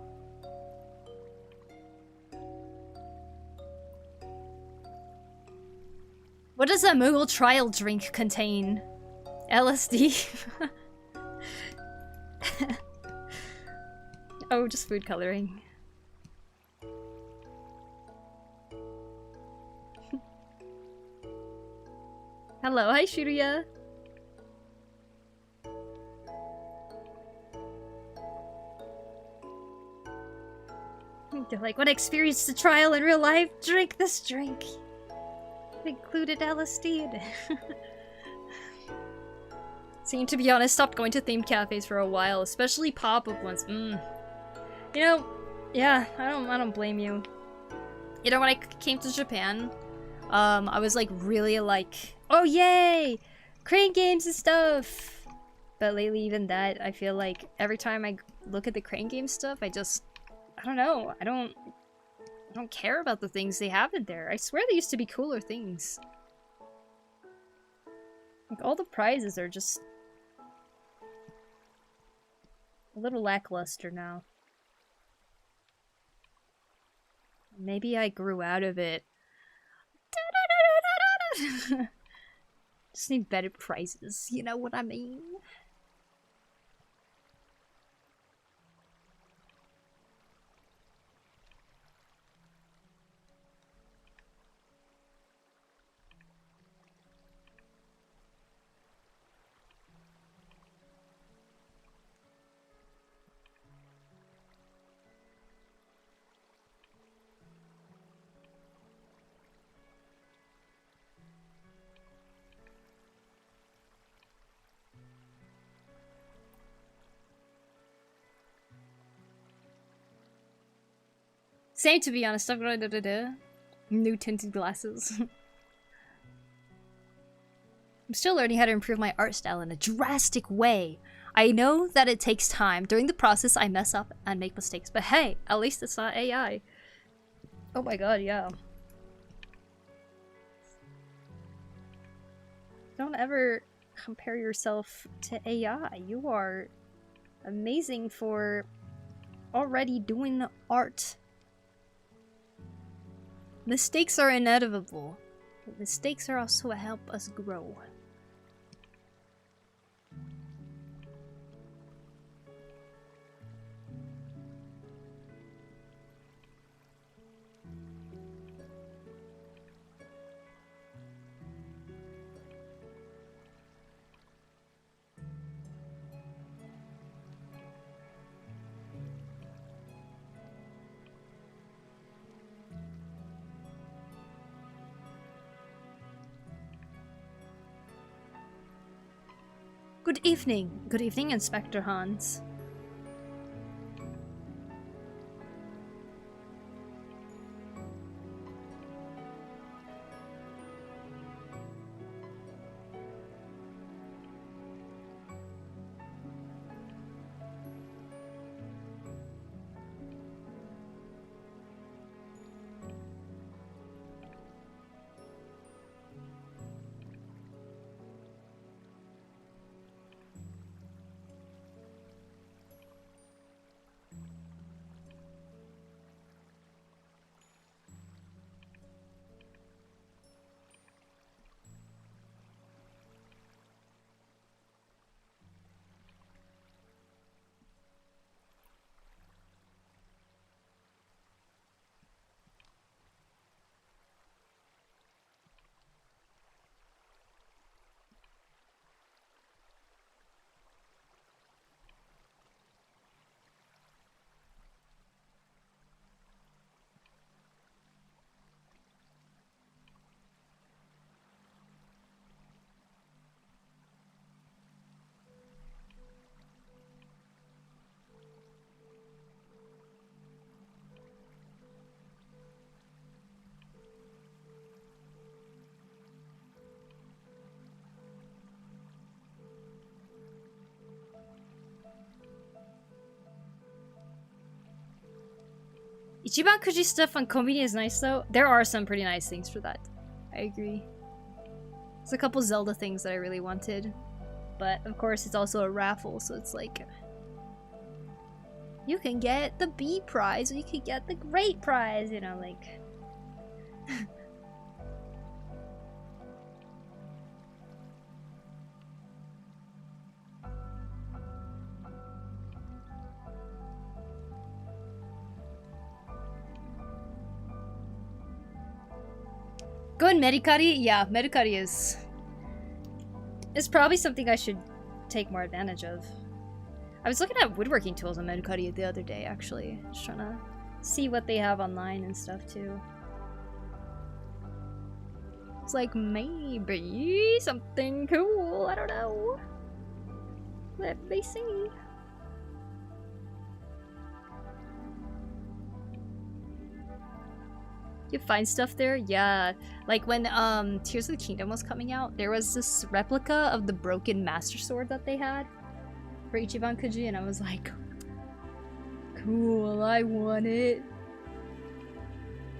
What does a Moogle trial drink contain? LSD? Oh, just food coloring. Hello, hi Shirya. They're like, what experienced the trial in real life? Drink this drink. It included LSD in it. See, to be honest, stopped going to themed cafes for a while, especially pop-up ones. You know, yeah, I don't blame you. You know, when I came to Japan, I was like really like, oh yay, crane games and stuff. But lately, even that, I feel like every time I look at the crane game stuff, I don't know, I don't care about the things they have in there. I swear there used to be cooler things. Like, all the prizes are just a little lackluster now. Maybe I grew out of it. Just need better prizes, you know what I mean? Same, to be honest. I've got new tinted glasses. I'm still learning how to improve my art style in a drastic way. I know that it takes time. During the process, I mess up and make mistakes. But hey, at least it's not AI. Oh my god, yeah. Don't ever compare yourself to AI. You are amazing for already doing art. Mistakes are inevitable, but mistakes are also what help us grow. Good evening. Good evening, Inspector Hans. Ichiban Kuji stuff on Konbini is nice though. There are some pretty nice things for that. I agree. There's a couple Zelda things that I really wanted. But of course it's also a raffle, so it's like... You can get the B prize or you can get the great prize, you know, like... Good Medicari? Yeah, Medicari is... It's probably something I should take more advantage of. I was looking at woodworking tools on Medicari the other day, actually. Just trying to see what they have online and stuff, too. It's like, maybe something cool. I don't know. Let me see. You find stuff there? Yeah. Like when Tears of the Kingdom was coming out, there was this replica of the broken Master Sword that they had for Ichiban Kuji, and I was like, cool, I want it.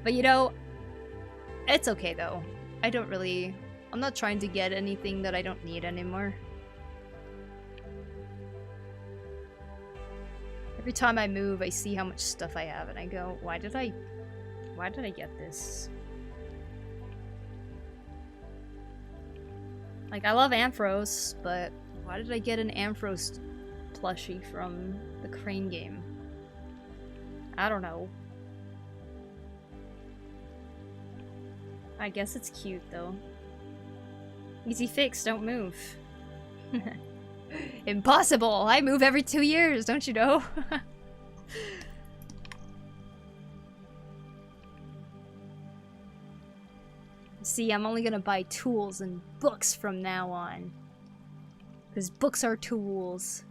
But you know, it's okay though. I'm not trying to get anything that I don't need anymore. Every time I move, I see how much stuff I have, and I go, why did I get this? Like, I love Ampharos, but why did I get an Ampharos plushie from the Crane game? I don't know. I guess it's cute, though. Easy fix, don't move. Impossible! I move every 2 years, don't you know? See, I'm only gonna buy tools and books from now on. Because books are tools.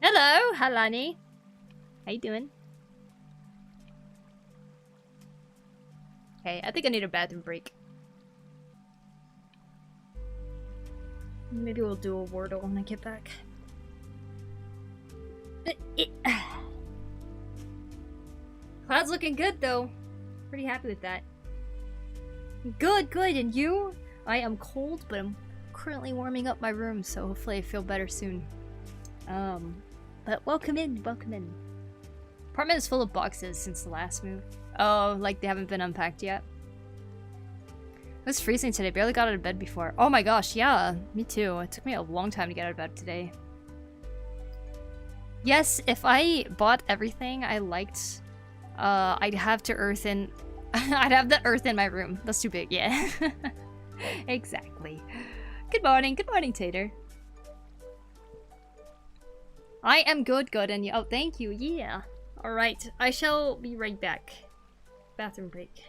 Hello, Halani. How you doing? Okay, I think I need a bathroom break. Maybe we'll do a Wordle when I get back. Cloud's looking good though. Pretty happy with that. Good, good, and you? I am cold, but I'm currently warming up my room, so hopefully I feel better soon. But welcome in, welcome in. Apartment is full of boxes since the last move. Oh, like they haven't been unpacked yet. It was freezing today, barely got out of bed before. Oh my gosh, yeah, me too. It took me a long time to get out of bed today. Yes, if I bought everything I liked, I'd have to earth in... I'd have the earth in my room. That's too big, yeah. Exactly. Good morning, Tater. I am good, and you... Oh, thank you, yeah. Alright, I shall be right back. Bathroom break.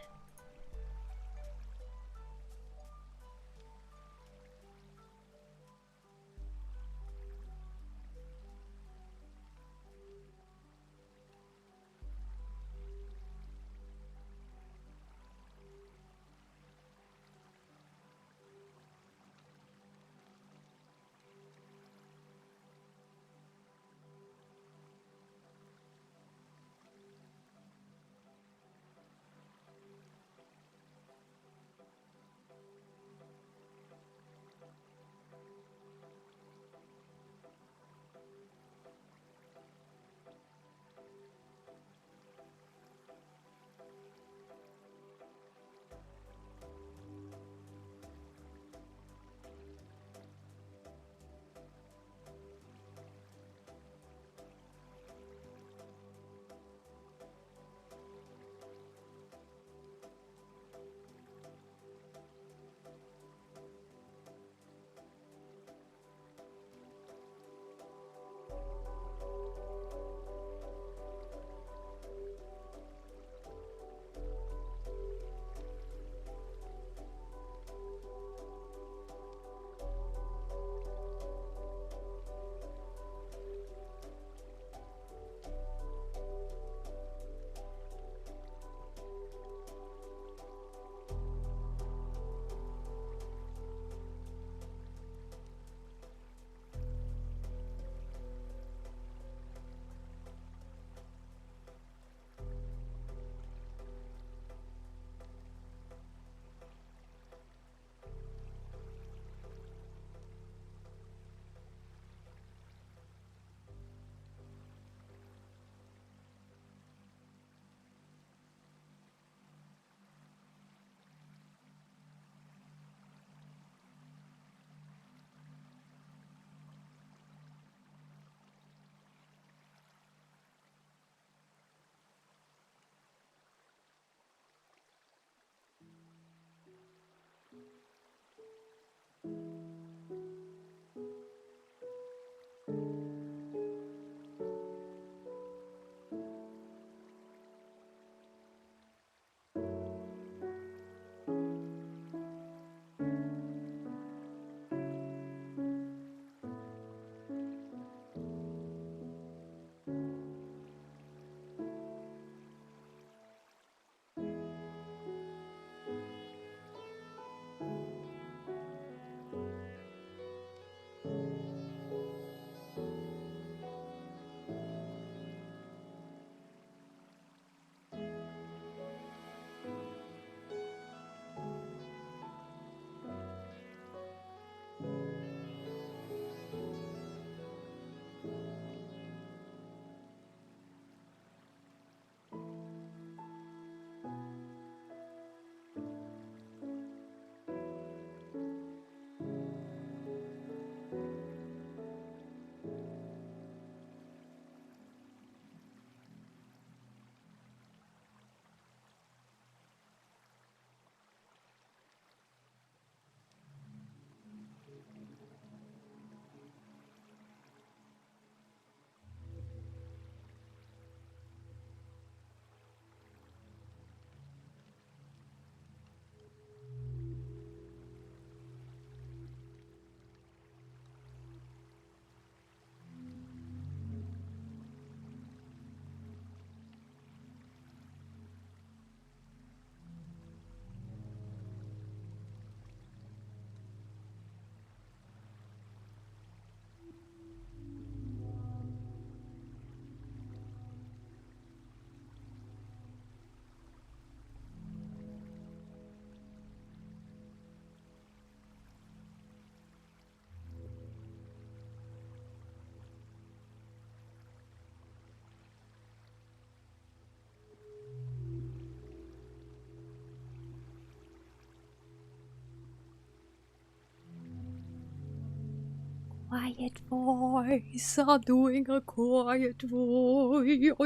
Quiet voice. I'm doing a quiet voice.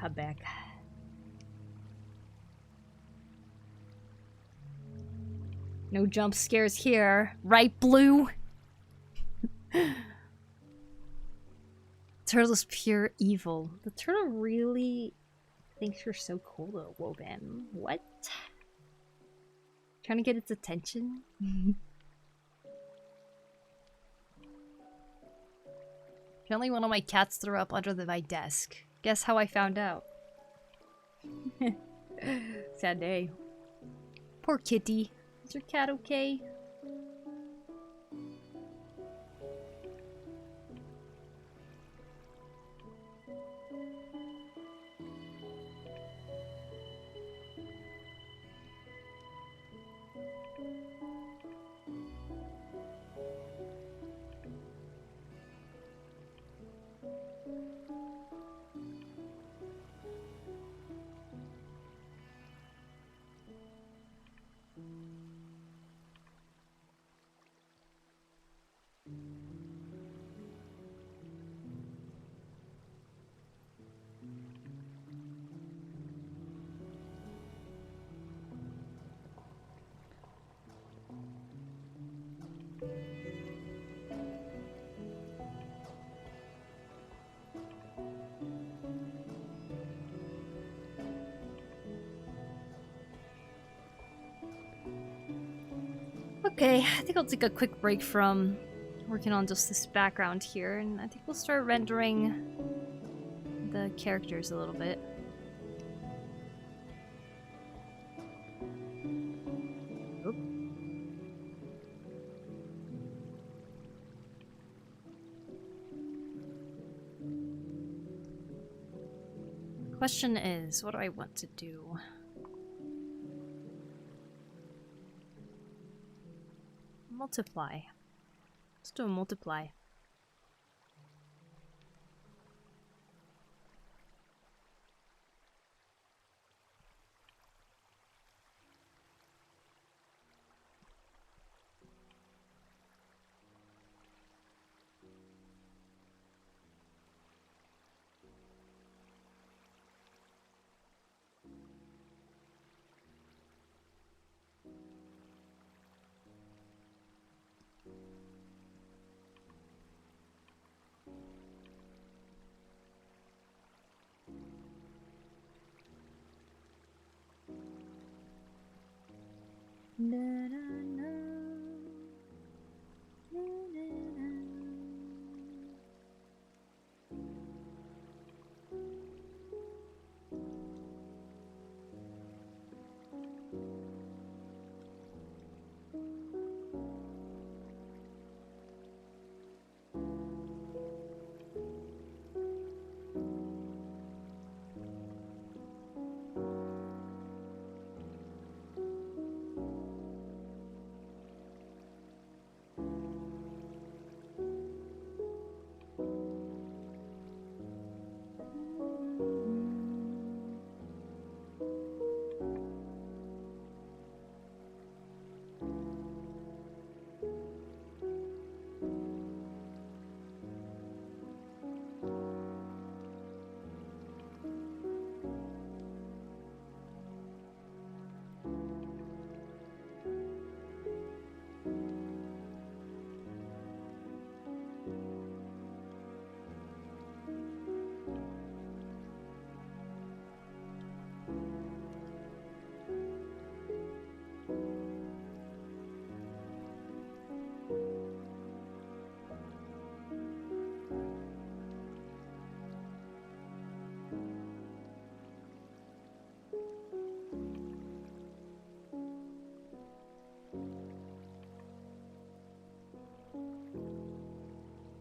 I'm back. No jump scares here. Right, Blue? Turtle is pure evil. The turtle really thinks you're so cool though, Woban. What? Trying to get its attention? Apparently one of my cats threw up under my desk. Guess how I found out? Sad day. Poor kitty. Is your cat okay? Okay, I think I'll take a quick break from working on just this background here, and I think we'll start rendering the characters a little bit. Oop. Question is, what do I want to do? Multiply. Let's do a multiply.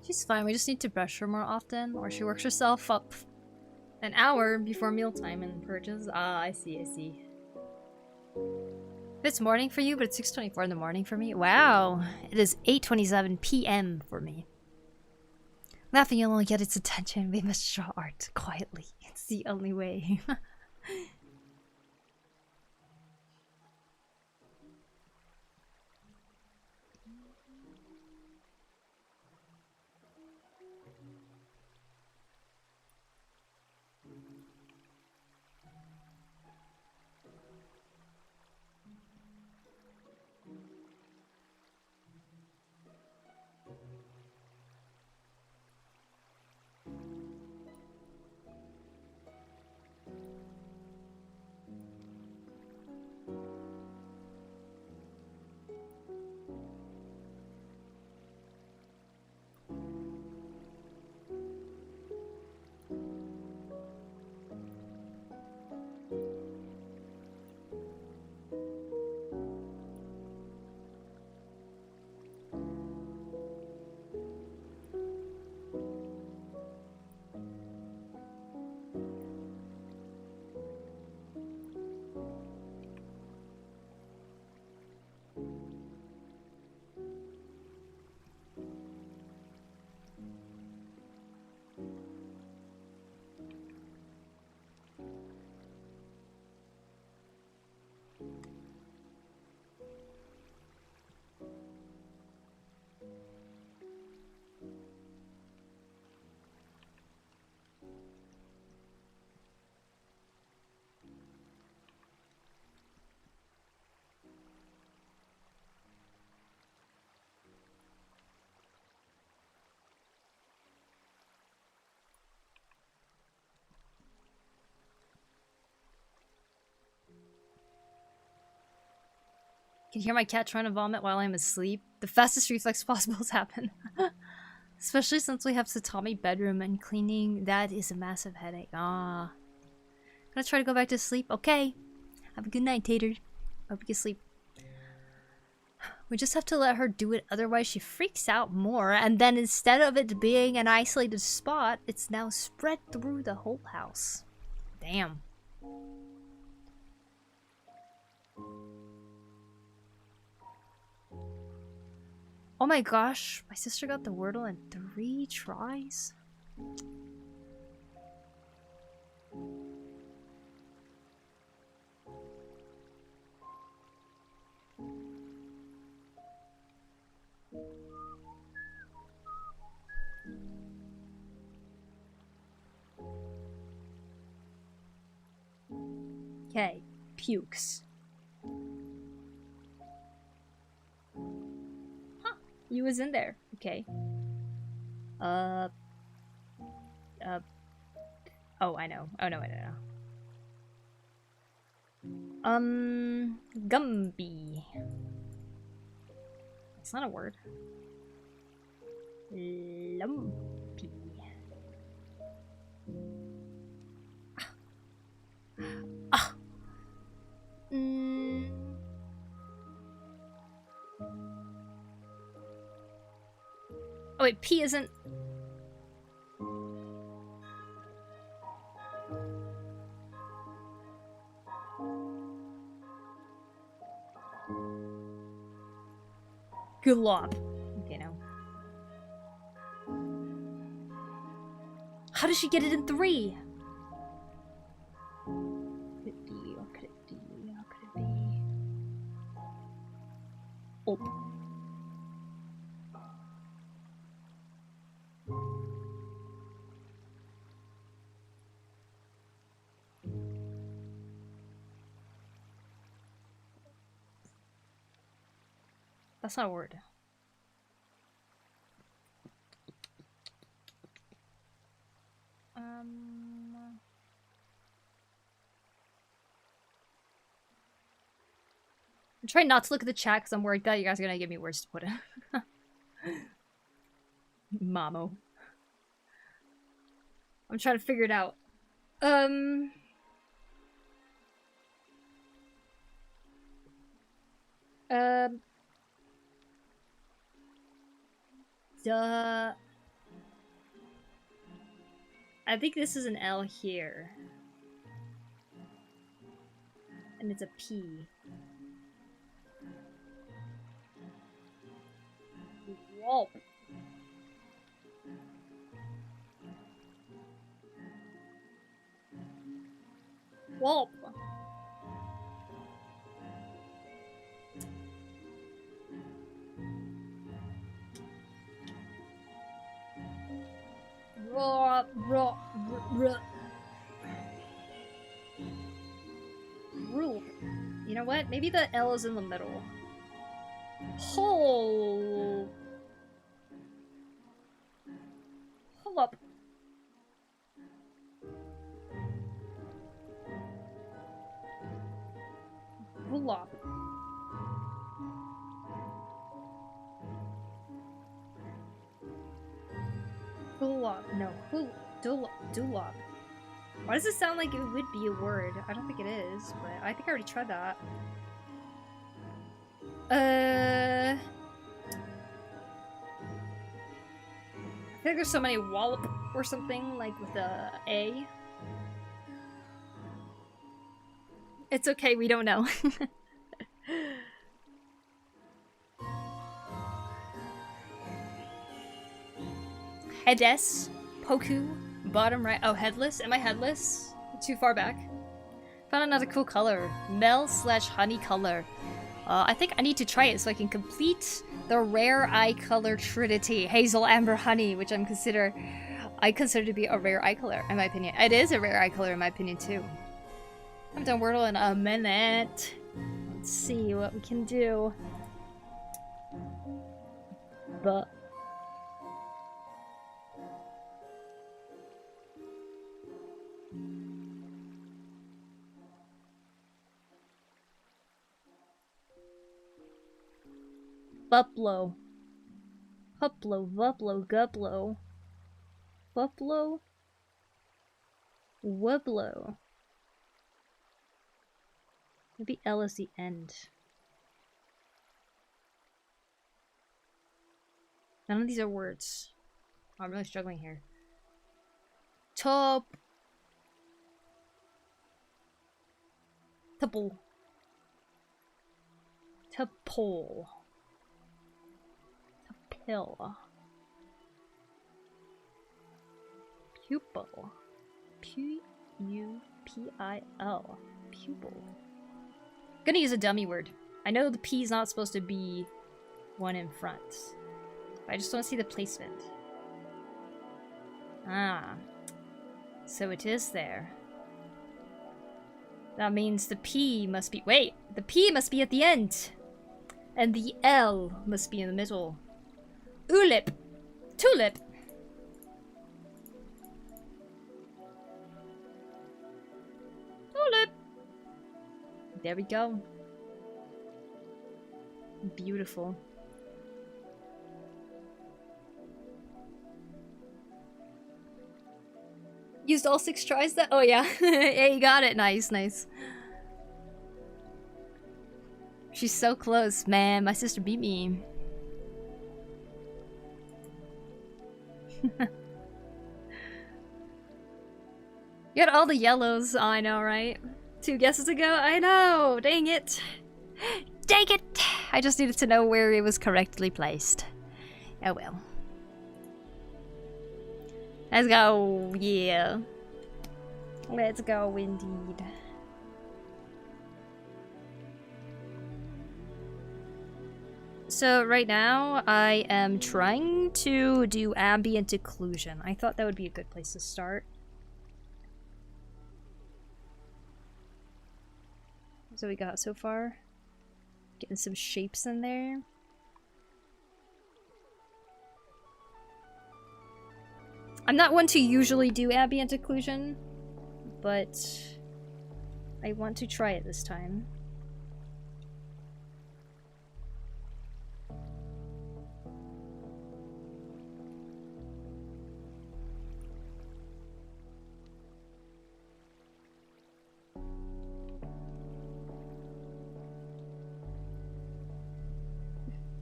She's fine, we just need to brush her more often, or she works herself up an hour before mealtime and purges. Ah, I see, I see. It's morning for you, but it's 6:24 in the morning for me. Wow, it is 8:27 p.m. for me. Laughing alone, get its attention. We must draw art quietly. It's the only way. Can hear my cat trying to vomit while I'm asleep. The fastest reflex possible has happened. Especially since we have Satami bedroom and cleaning that is a massive headache. Ah. Gonna try to go back to sleep. Okay. Have a good night, Tater. Hope you can sleep. We just have to let her do it, otherwise she freaks out more, and then instead of it being an isolated spot, it's now spread through the whole house. Damn. Oh my gosh, my sister got the Wordle in 3 tries? Okay, pukes. You was in there. Okay. Oh, I know. Oh, no, I don't know. Gumby. It's not a word. Lumpy. Ah. Oh wait, P isn't... Glop. Okay, no. How does she get it in 3? What could it be? What could it be? What could it be? Oh. That's not a word. I'm trying not to look at the chat because I'm worried that you guys are gonna give me words to put in. Mamo. I'm trying to figure it out. Duh. I think this is an L here. And it's a P. Whoa. Whoa. Raw, raw, Rule. You know what? Maybe the L is in the middle. Hold up. Gulop. Gulop. No. Dulop. Why does it sound like it would be a word? I don't think it is, but I think I already tried that. I think there's so many wallop or something, like with the A. It's okay, we don't know. Heades, Poku, bottom right. Oh, headless? Am I headless? Too far back. Found another cool color. Mel/honey color. I think I need to try it so I can complete the rare eye color trinity. Hazel, amber, honey, which I consider to be a rare eye color, in my opinion. It is a rare eye color, in my opinion, too. I'm done Wordle in a minute. Let's see what we can do. But... Buplo. Huplo, Vuplo, Guplo. Buplo. Wublo. Maybe L is the end. None of these are words. Oh, I'm really struggling here. Top. Tuple. Tupole. Tupil. Pupil. P-U-P-I-L. Pupil. Gonna use a dummy word. I know the P is not supposed to be one in front. But I just want to see the placement. Ah. So it is there. That means the P must be... Wait! The P must be at the end! And the L must be in the middle. Ulip! Tulip! Tulip! There we go. Beautiful. Used all 6 tries that? Oh yeah. Yeah, you got it. Nice, nice. She's so close, man. My sister beat me. You got all the yellows. Oh, I know, right? 2 guesses ago? I know! Dang it! Dang it! I just needed to know where it was correctly placed. Oh well. Let's go! Yeah. Let's go indeed. So right now, I am trying to do ambient occlusion. I thought that would be a good place to start. So we got so far. Getting some shapes in there. I'm not one to usually do ambient occlusion, but I want to try it this time.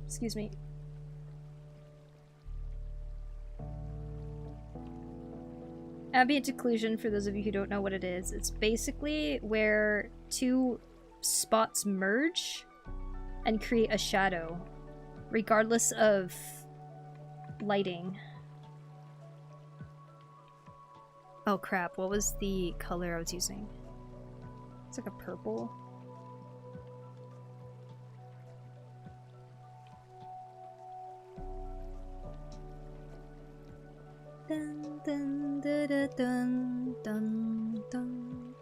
Excuse me. Ambient occlusion, for those of you who don't know what it is, it's basically where 2 spots merge and create a shadow, regardless of lighting. Oh crap, what was the color I was using? It's like a purple. Dun, dun, dun, dun, dun, dun.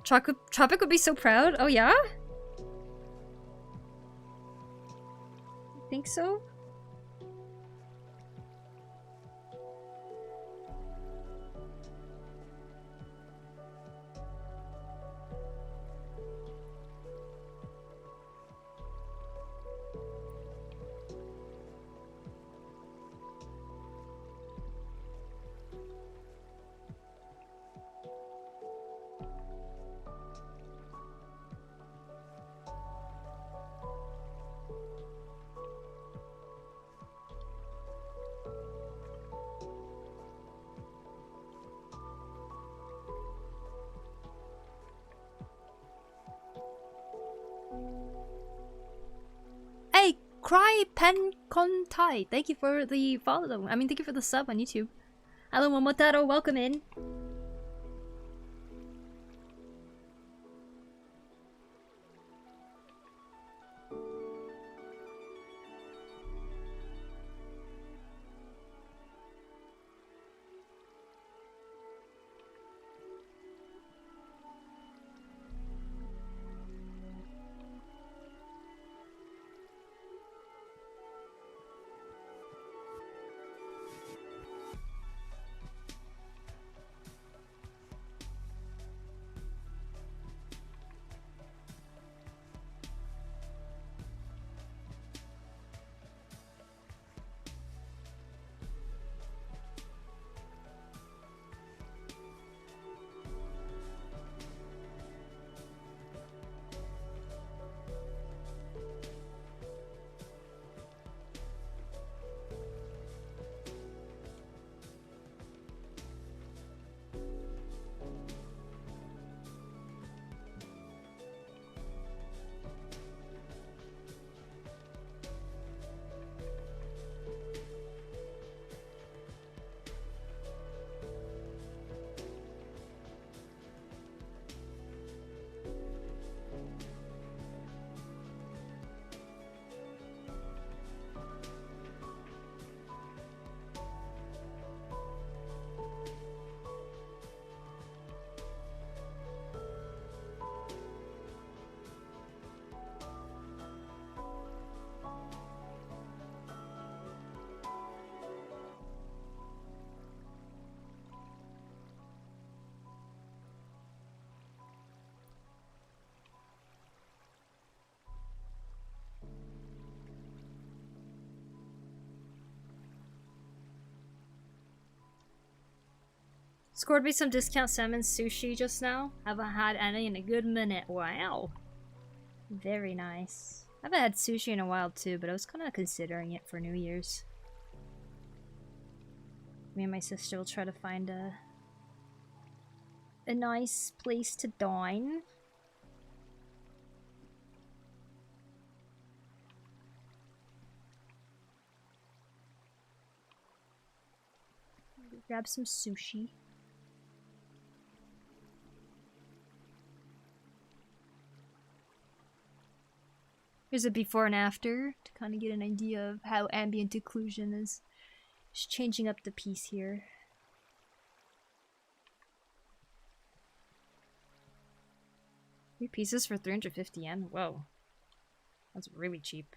Tropic would be so proud. Oh yeah? Think so? Hey, Cry Pen Contai, thank you for the follow. I mean, thank you for the sub on YouTube. Hello, Momotaro, welcome in. Scored me some discount salmon sushi just now. Haven't had any in a good minute. Wow. Very nice. I haven't had sushi in a while too, but I was kind of considering it for New Year's. Me and my sister will try to find a nice place to dine. Grab some sushi. Here's a before and after to kind of get an idea of how ambient occlusion is changing up the piece here. 3 pieces for 350 yen? Whoa. That's really cheap.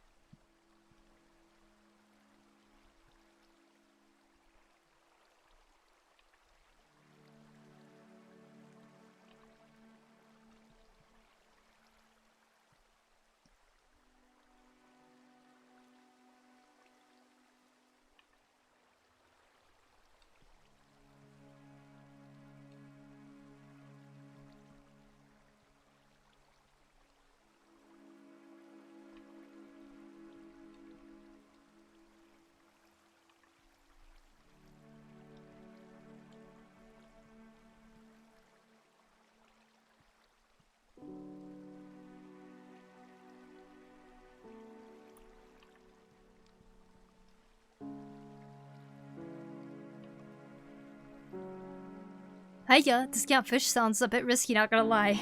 Hiya, discount fish sounds a bit risky, not gonna lie.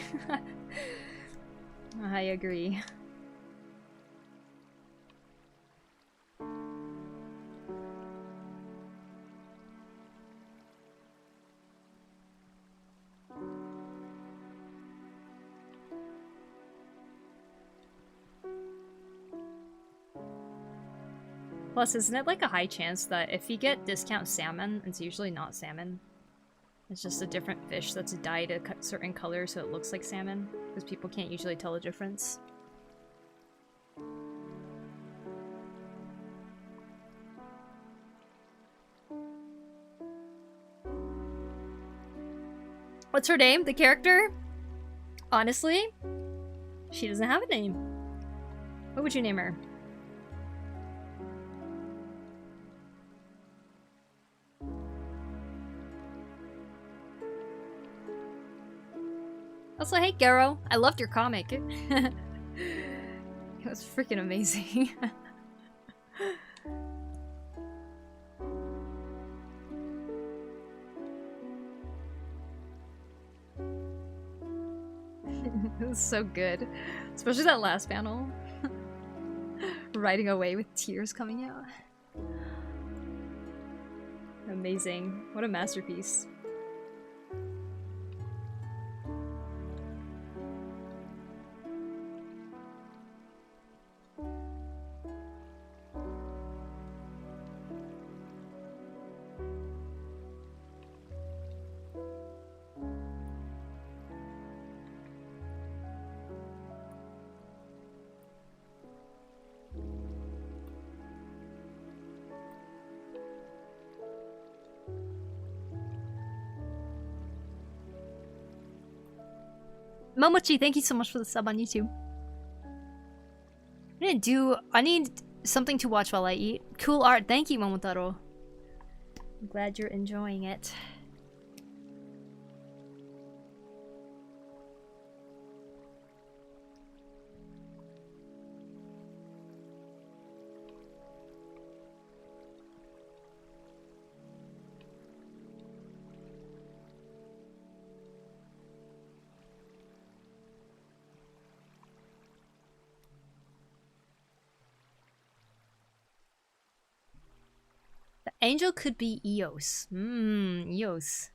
I agree. Plus, isn't it like a high chance that if you get discount salmon, it's usually not salmon? It's just a different fish that's dyed a certain color so it looks like salmon, because people can't usually tell the difference. What's her name? The character? Honestly, she doesn't have a name. What would you name her? Also, hey Garo, I loved your comic. It was freaking amazing. It was so good. Especially that last panel. Riding away with tears coming out. Amazing. What a masterpiece. Momochi, thank you so much for the sub on YouTube. I need something to watch while I eat. Cool art, thank you, Momotaro. I'm glad you're enjoying it. Angel could be Eos. Eos.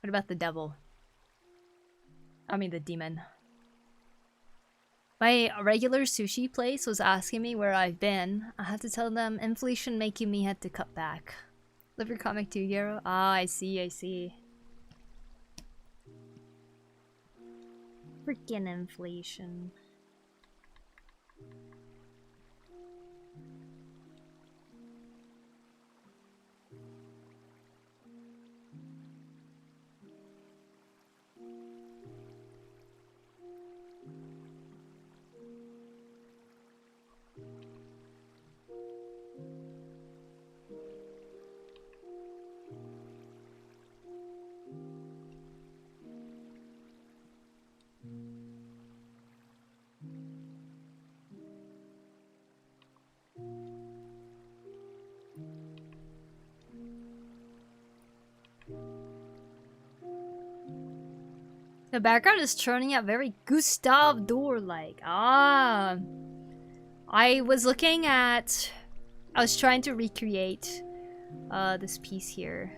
What about the devil? I mean the demon. My regular sushi place was asking me where I've been. I had to tell them inflation making me had to cut back. Live your comic too, Garo? Ah, I see, I see. Freaking inflation. The background is turning out very Gustav Doré-like. Ah. I was looking at... I was trying to recreate this piece here.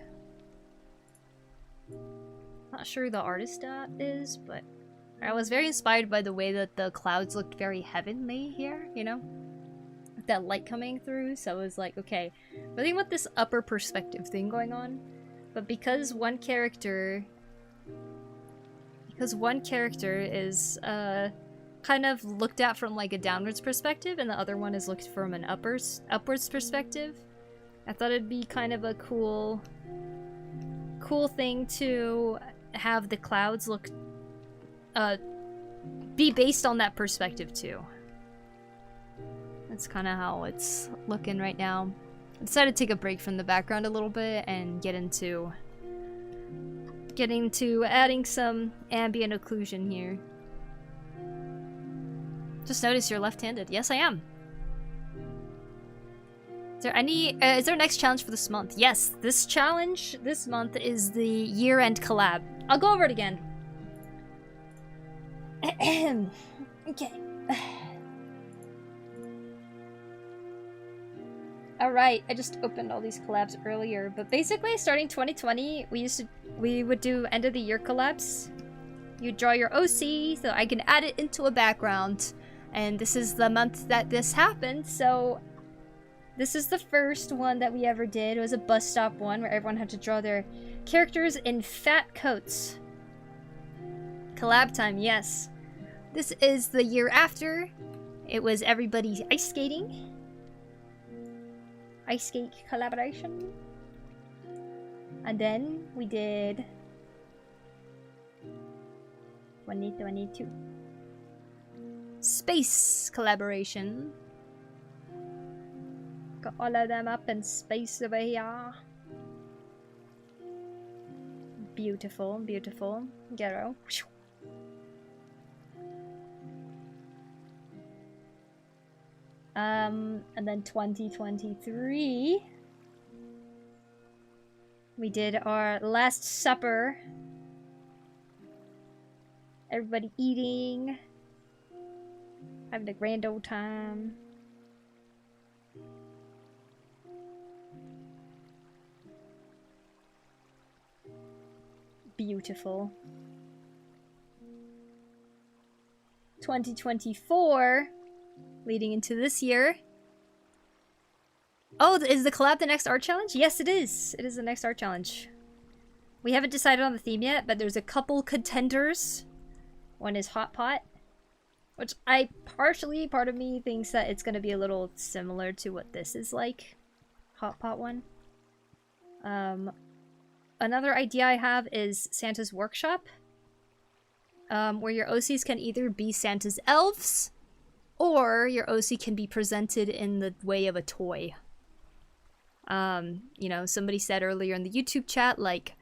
Not sure who the artist is, but I was very inspired by the way that the clouds looked very heavenly here, you know? With that light coming through, so I was like, okay, I think with this upper perspective thing going on, but because one character is kind of looked at from like a downwards perspective and the other one is looked from an upwards perspective, I thought it'd be kind of a cool thing to have the clouds look be based on that perspective too. That's kind of how it's looking right now. I decided to take a break from the background a little bit and get into adding some ambient occlusion here. Just notice you're left-handed. Yes, I am. Is there any? Is there a next challenge for this month? Yes, this challenge this month is the year-end collab. I'll go over it again. Okay. Alright, I just opened all these collabs earlier, but basically starting 2020, we would do end of the year collabs. You draw your OC so I can add it into a background. And this is the month that this happened, so this is the first one that we ever did. It was a bus stop one where everyone had to draw their characters in fat coats. Collab time, yes. This is the year after. It was everybody ice skating. Ice skate collaboration. And then we did 2022. Space collaboration. Got all of them up in space over here. Beautiful, beautiful. Ghetto. And then 2023, we did our Last Supper. Everybody eating, having a grand old time. Beautiful. 2024. Leading into this year. Oh, is the collab the next art challenge? Yes, it is. It is the next art challenge. We haven't decided on the theme yet, but there's a couple contenders. One is Hot Pot, which part of me thinks that it's going to be a little similar to what this is like. Hot Pot one. Another idea I have is Santa's Workshop, where your OCs can either be Santa's elves, or your OC can be presented in the way of a toy. You know, somebody said earlier in the YouTube chat, like,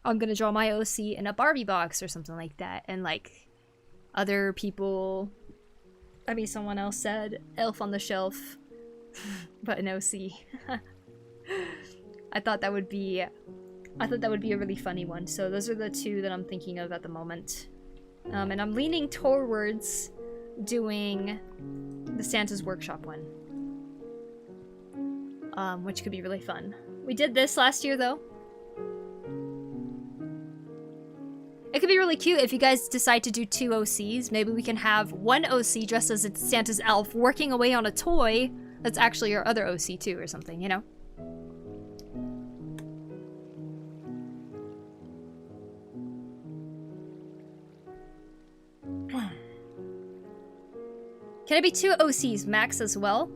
I'm gonna draw my OC in a Barbie box or something like that. And, like, other people... I mean, someone else said Elf on the Shelf, but an OC. I thought that would be a really funny one. So those are the two that I'm thinking of at the moment. And I'm leaning towards doing the Santa's Workshop one, which could be really fun. We did this last year though. It could be really cute if you guys decide to do 2 OCs. Maybe we can have one OC dressed as Santa's elf working away on a toy that's actually your other OC too or something, you know? Can it be 2 OCs max as well?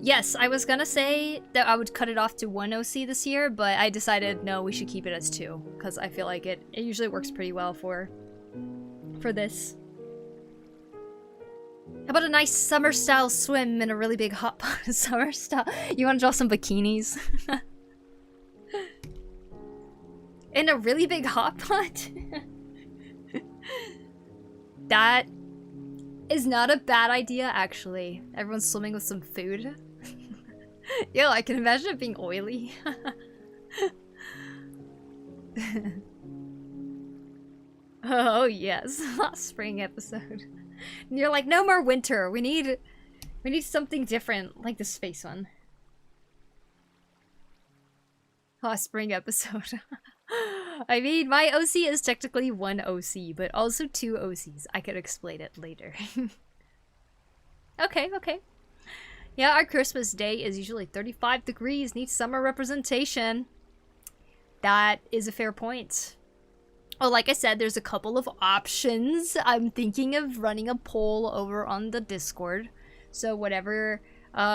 Yes, I was gonna say that I would cut it off to 1 OC this year, but I decided no, we should keep it as 2, because I feel like it usually works pretty well for this. How about a nice summer style swim in a really big hot pot? Summer style? You wanna draw some bikinis? In a really big hot pot? That is not a bad idea, actually. Everyone's swimming with some food. Yo, I can imagine it being oily. Oh yes, spring episode. And you're like, no more winter. We need something different, like the space one. Oh, spring episode. I mean, my OC is technically one OC, but also two OCs. I could explain it later. Okay, okay. Yeah, our Christmas day is usually 35 degrees, needs summer representation. That is a fair point. Oh, like I said, there's a couple of options. I'm thinking of running a poll over on the Discord. So whatever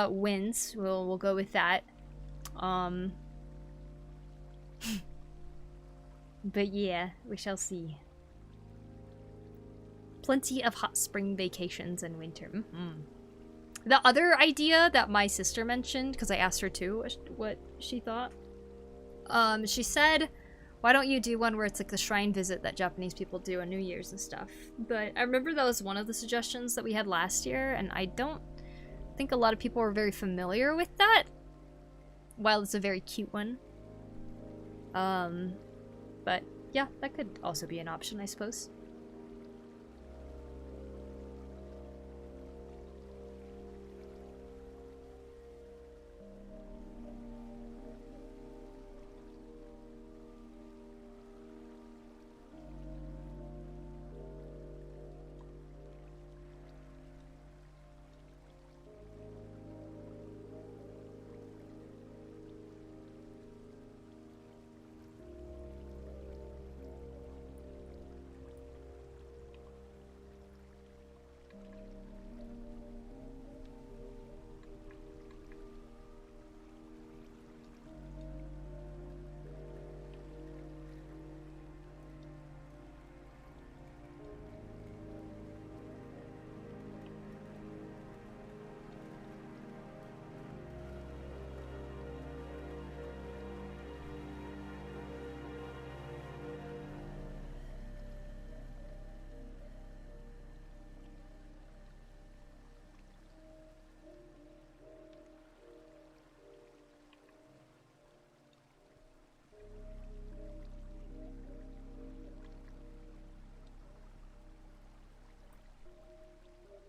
wins, we'll go with that. But yeah, we shall see. Plenty of hot spring vacations in winter. The other idea that my sister mentioned, because I asked her too what she thought, she said, why don't you do one where it's like the shrine visit that Japanese people do on New Year's and stuff? But I remember that was one of the suggestions that we had last year, and I don't think a lot of people were very familiar with that. While it's a very cute one. But yeah, that could also be an option, I suppose.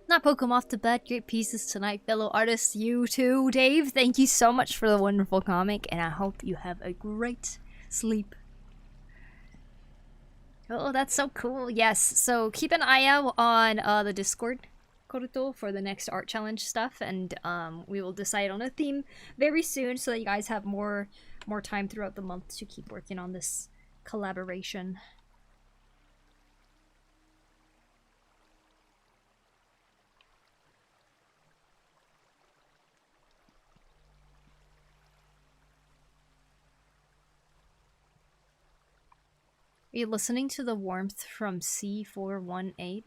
Not Pokemon off to bed. Great pieces tonight, fellow artists. You too, Dave. Thank you so much for the wonderful comic, and I hope you have a great sleep. Oh, that's so cool. Yes, so keep an eye out on the Discord, Koruto, for the next art challenge stuff, and we will decide on a theme very soon so that you guys have more time throughout the month to keep working on this collaboration. Are you listening to the warmth from C418?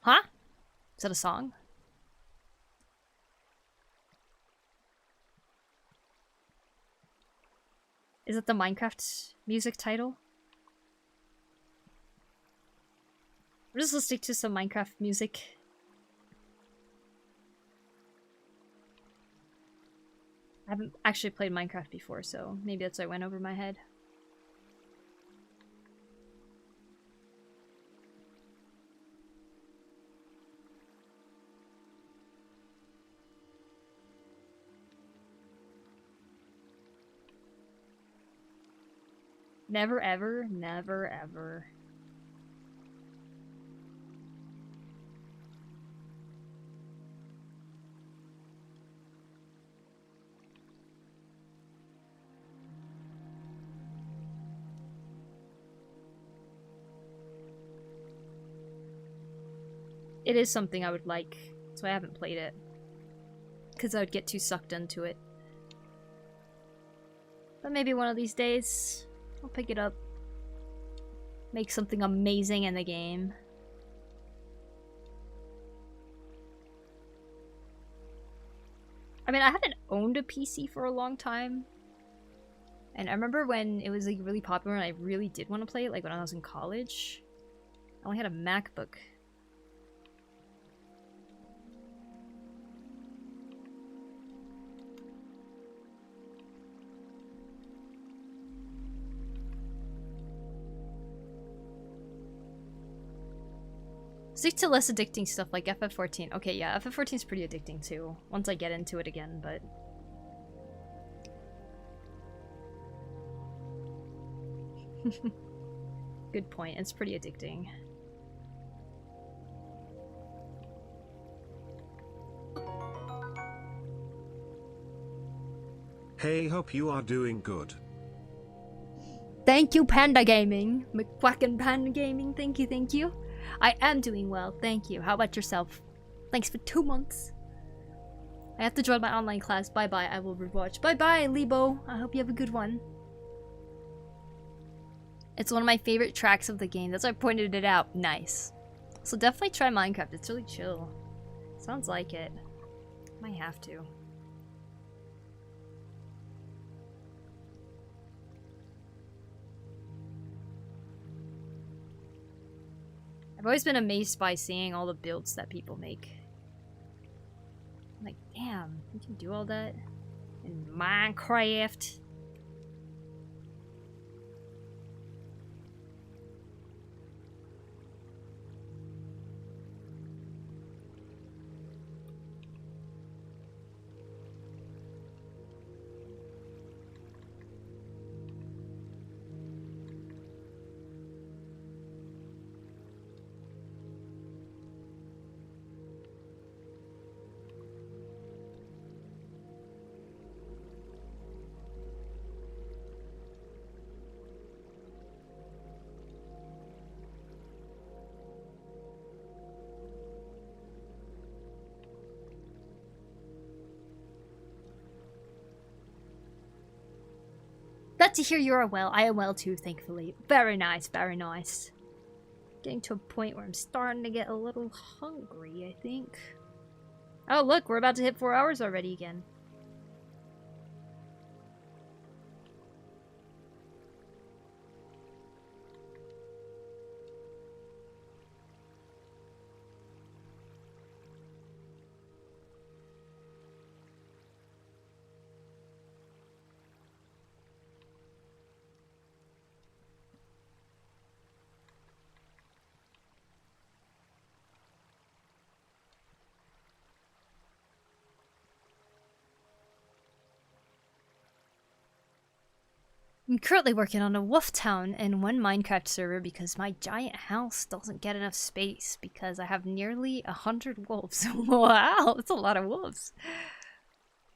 Huh? Is that a song? Is it the Minecraft music title? I'm just listening to some Minecraft music. I haven't actually played Minecraft before, so maybe that's why it went over my head. Never ever, never ever. It is something I would like, so I haven't played it. Because I would get too sucked into it. But maybe one of these days, I'll pick it up. Make something amazing in the game. I mean, I haven't owned a PC for a long time. And I remember when it was like really popular and I really did want to play it, like when I was in college. I only had a MacBook. Stick to less addicting stuff like FF14. Okay, yeah, FF14 is pretty addicting too. Once I get into it again, but... Good point. It's pretty addicting. Hey, hope you are doing good. Thank you, Panda Gaming. McQuacken Panda Gaming. Thank you, thank you. I am doing well, thank you. How about yourself? Thanks for 2 months. I have to join my online class. Bye-bye, I will rewatch. Bye-bye, Lebo. I hope you have a good one. It's one of my favorite tracks of the game. That's why I pointed it out. Nice. So definitely try Minecraft. It's really chill. Sounds like it. Might have to. I've always been amazed by seeing all the builds that people make. I'm like, damn, you can do all that in Minecraft. Glad to hear you're well. I am well too, thankfully. Very nice, very nice. Getting to a point where I'm starting to get a little hungry, I think. Oh, look, we're about to hit 4 hours already again. I'm currently working on a wolf town in one Minecraft server because my giant house doesn't get enough space because I have nearly 100 wolves. Wow, that's a lot of wolves.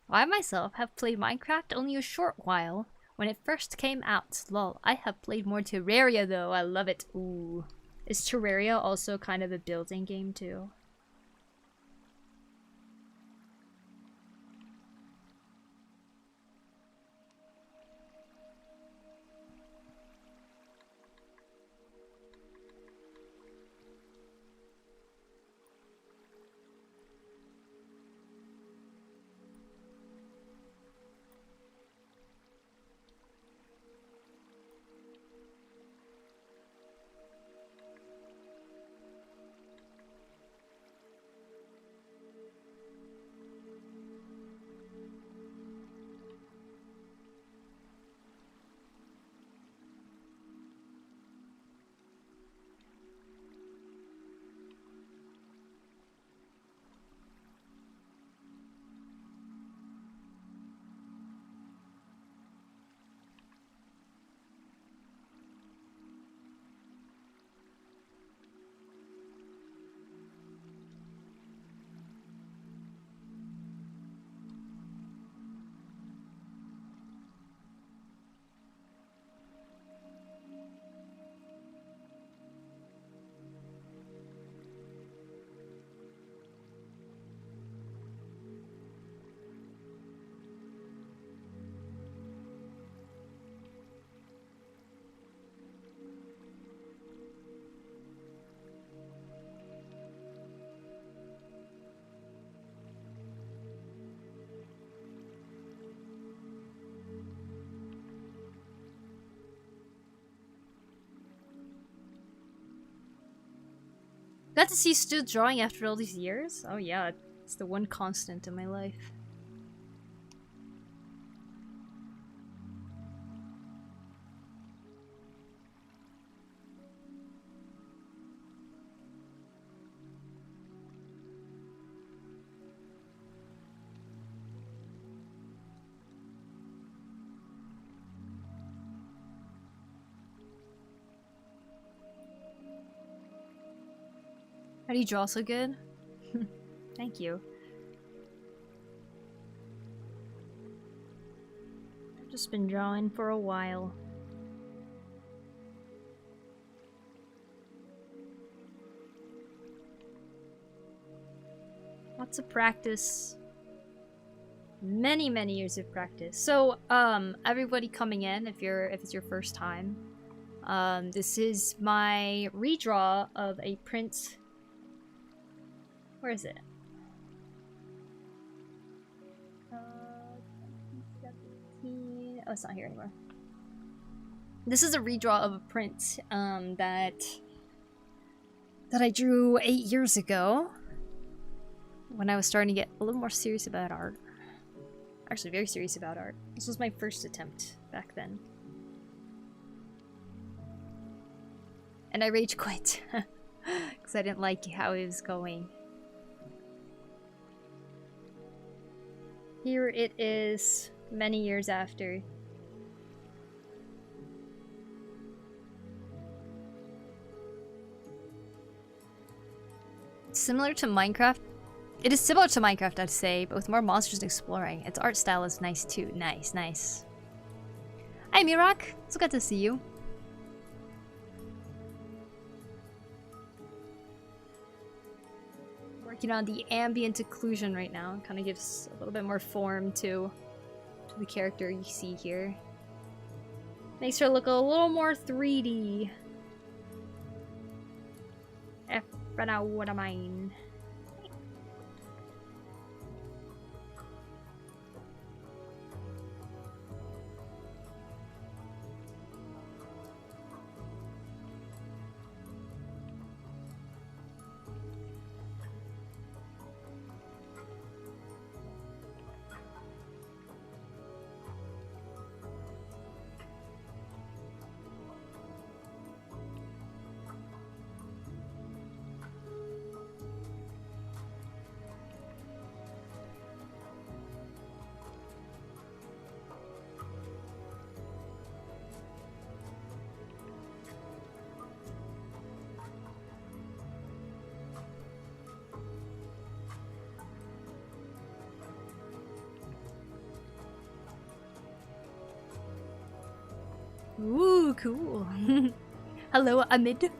I myself have played Minecraft only a short while when it first came out. Lol, I have played more Terraria though. I love it. Ooh. Is Terraria also kind of a building game too? Glad to see you still drawing after all these years. Oh yeah, it's the one constant in my life. How do you draw so good? Thank you. I've just been drawing for a while. Lots of practice. Many, many years of practice. So, everybody coming in, if it's your first time, this is my redraw of a print. Where is it? 2017. Oh, it's not here anymore. This is a redraw of a print that I drew 8 years ago when I was starting to get a little more serious about art. Actually, very serious about art. This was my first attempt back then. And I rage quit because I didn't like how it was going. Here it is, many years after. Similar to Minecraft. It is similar to Minecraft, I'd say, but with more monsters and exploring. Its art style is nice too. Nice, nice. Hi, Mirak. It's good to see you. Working on the ambient occlusion right now. Kind of gives a little bit more form to the character you see here. Makes her look a little more 3D. If I know what I mean. Ooh, cool. Hello, Amido?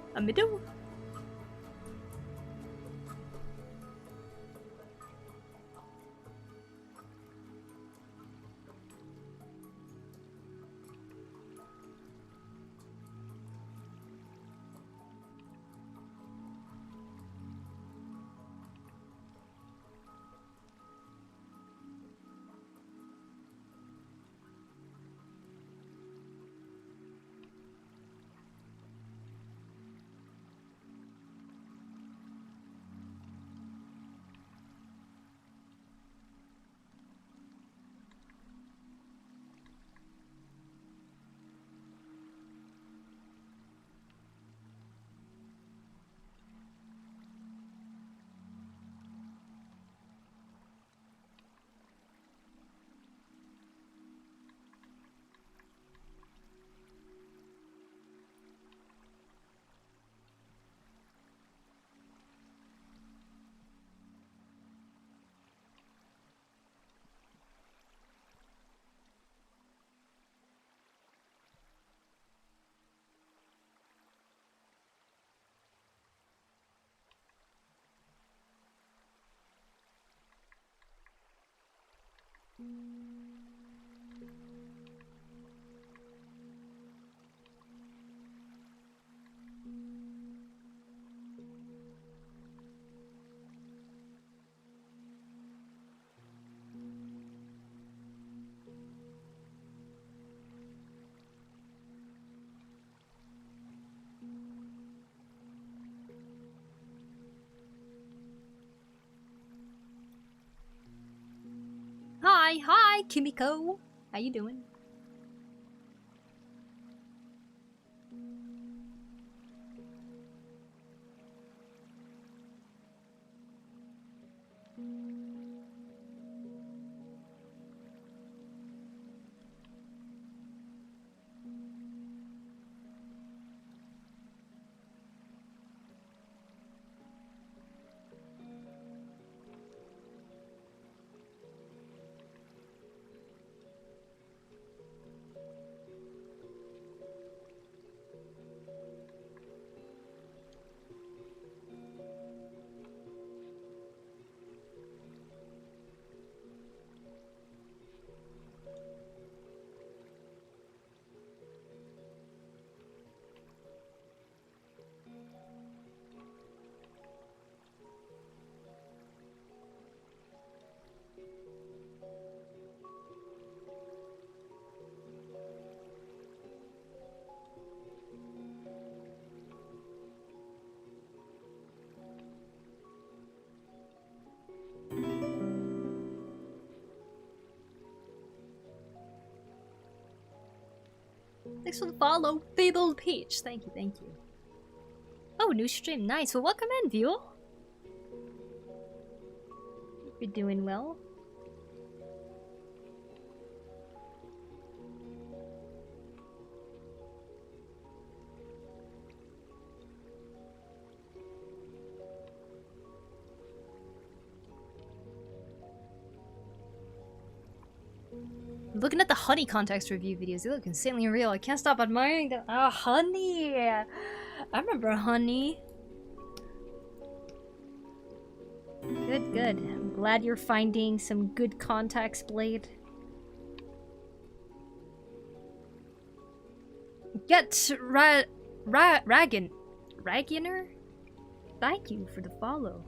Hi, Kimiko. How you doing? Thanks for the follow, Fable Peach. Thank you, thank you. Oh, new stream, nice. Well, welcome in, viewer. Hope you're doing well. Looking at the honey context review videos, they look insanely real. I can't stop admiring them. Ah, honey! I remember honey. Good, good. I'm glad you're finding some good context, Blade. Get Raginer? Thank you for the follow.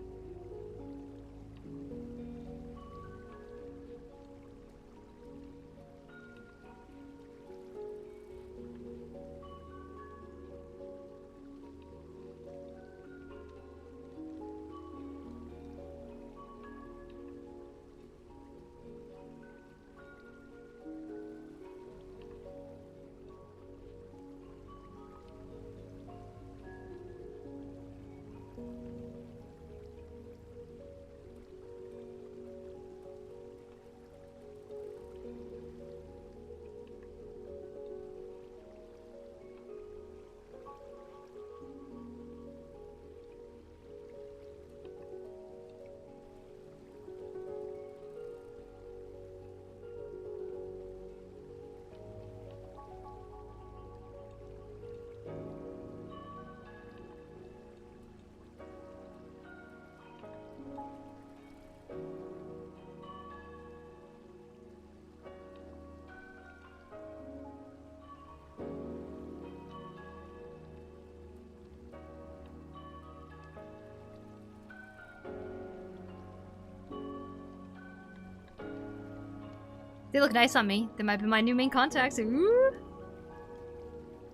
They look nice on me. They might be my new main contacts. Ooh.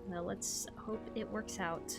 Well, let's hope it works out.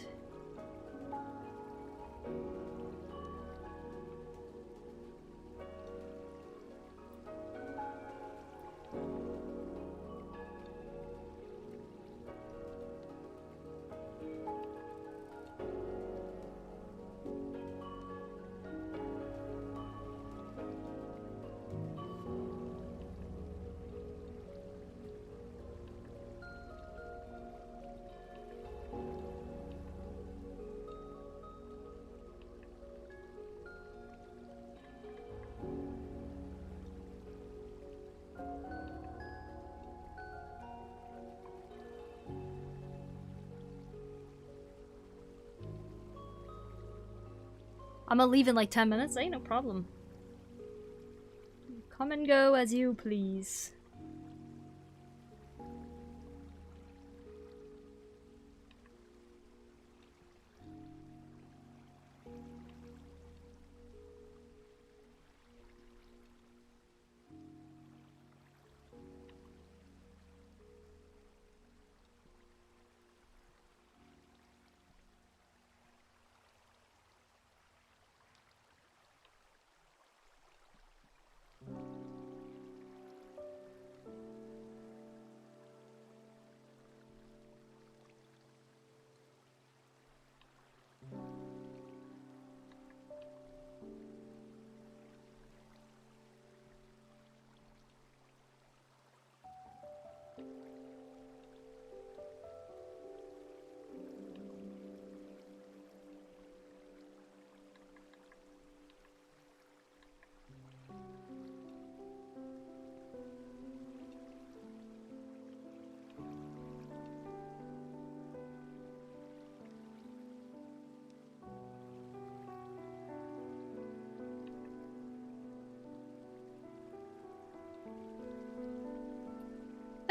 I'm gonna leave in like 10 minutes. Ain't no problem. Come and go as you please.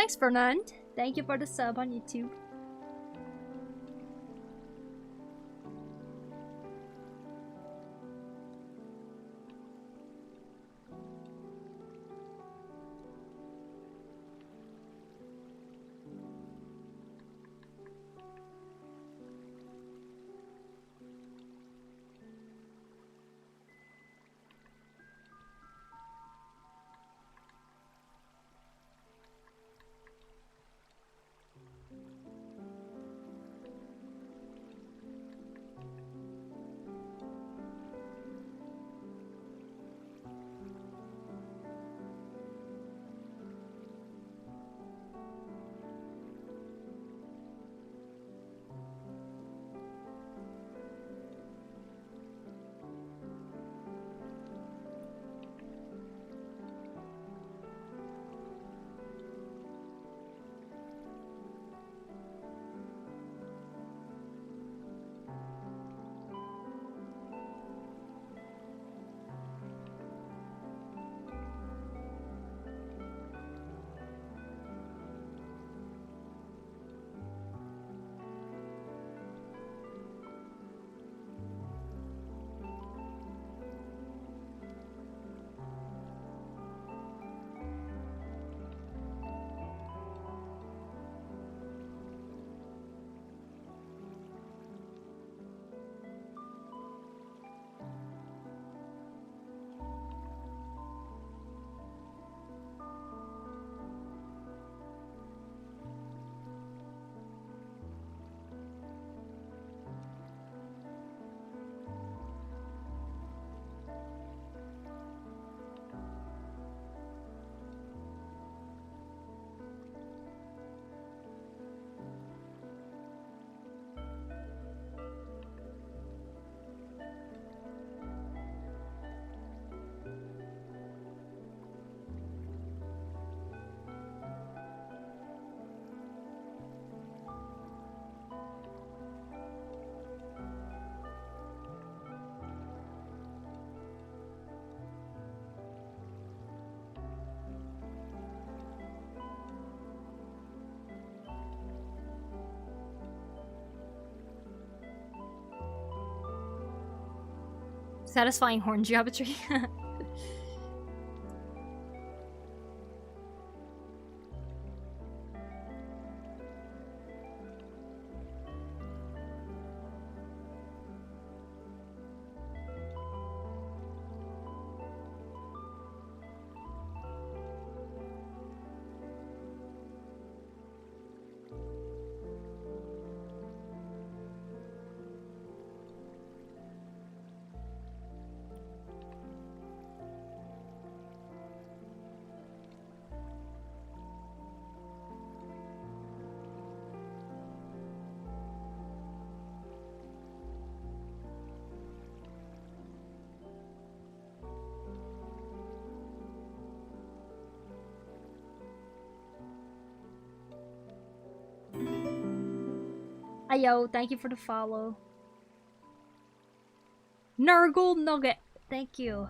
Thanks, Fernand. Thank you for the sub on YouTube. Satisfying horn geometry. Ayo, thank you for the follow. Nurgle Nugget, thank you.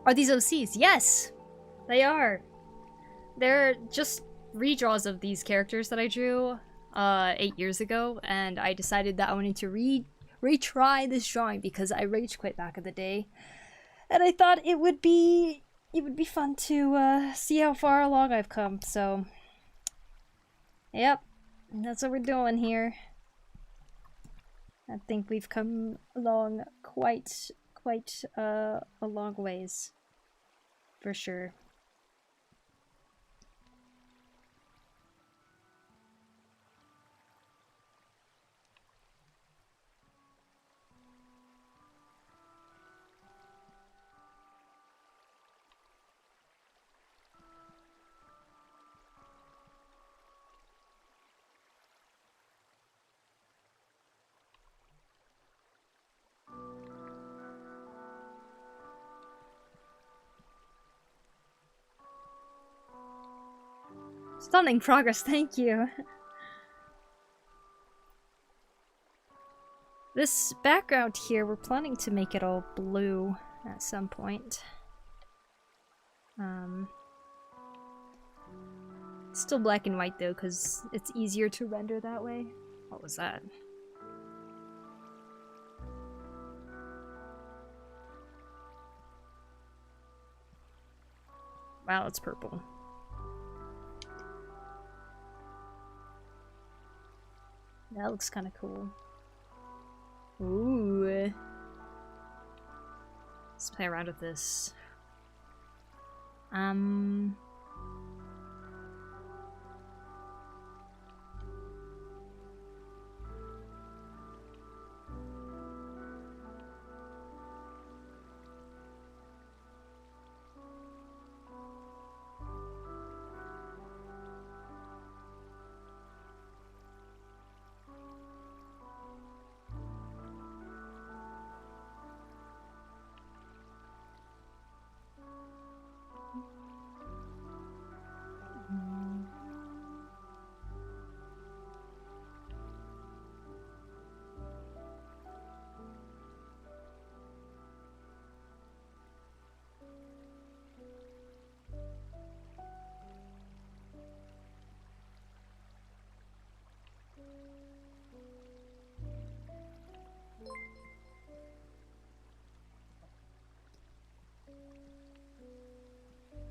Are these OCs? Yes! They are. They're just redraws of these characters that I drew 8 years ago, and I decided that I wanted to retry this drawing because I rage quit back in the day. And I thought it would be fun to see how far along I've come, so yep, that's what we're doing here. I think we've come along quite a long ways. For sure. Stunning progress, thank you. This background here, we're planning to make it all blue at some point. Still black and white though, because it's easier to render that way. What was that? Wow, it's purple. That looks kind of cool. Ooh. Let's play around with this.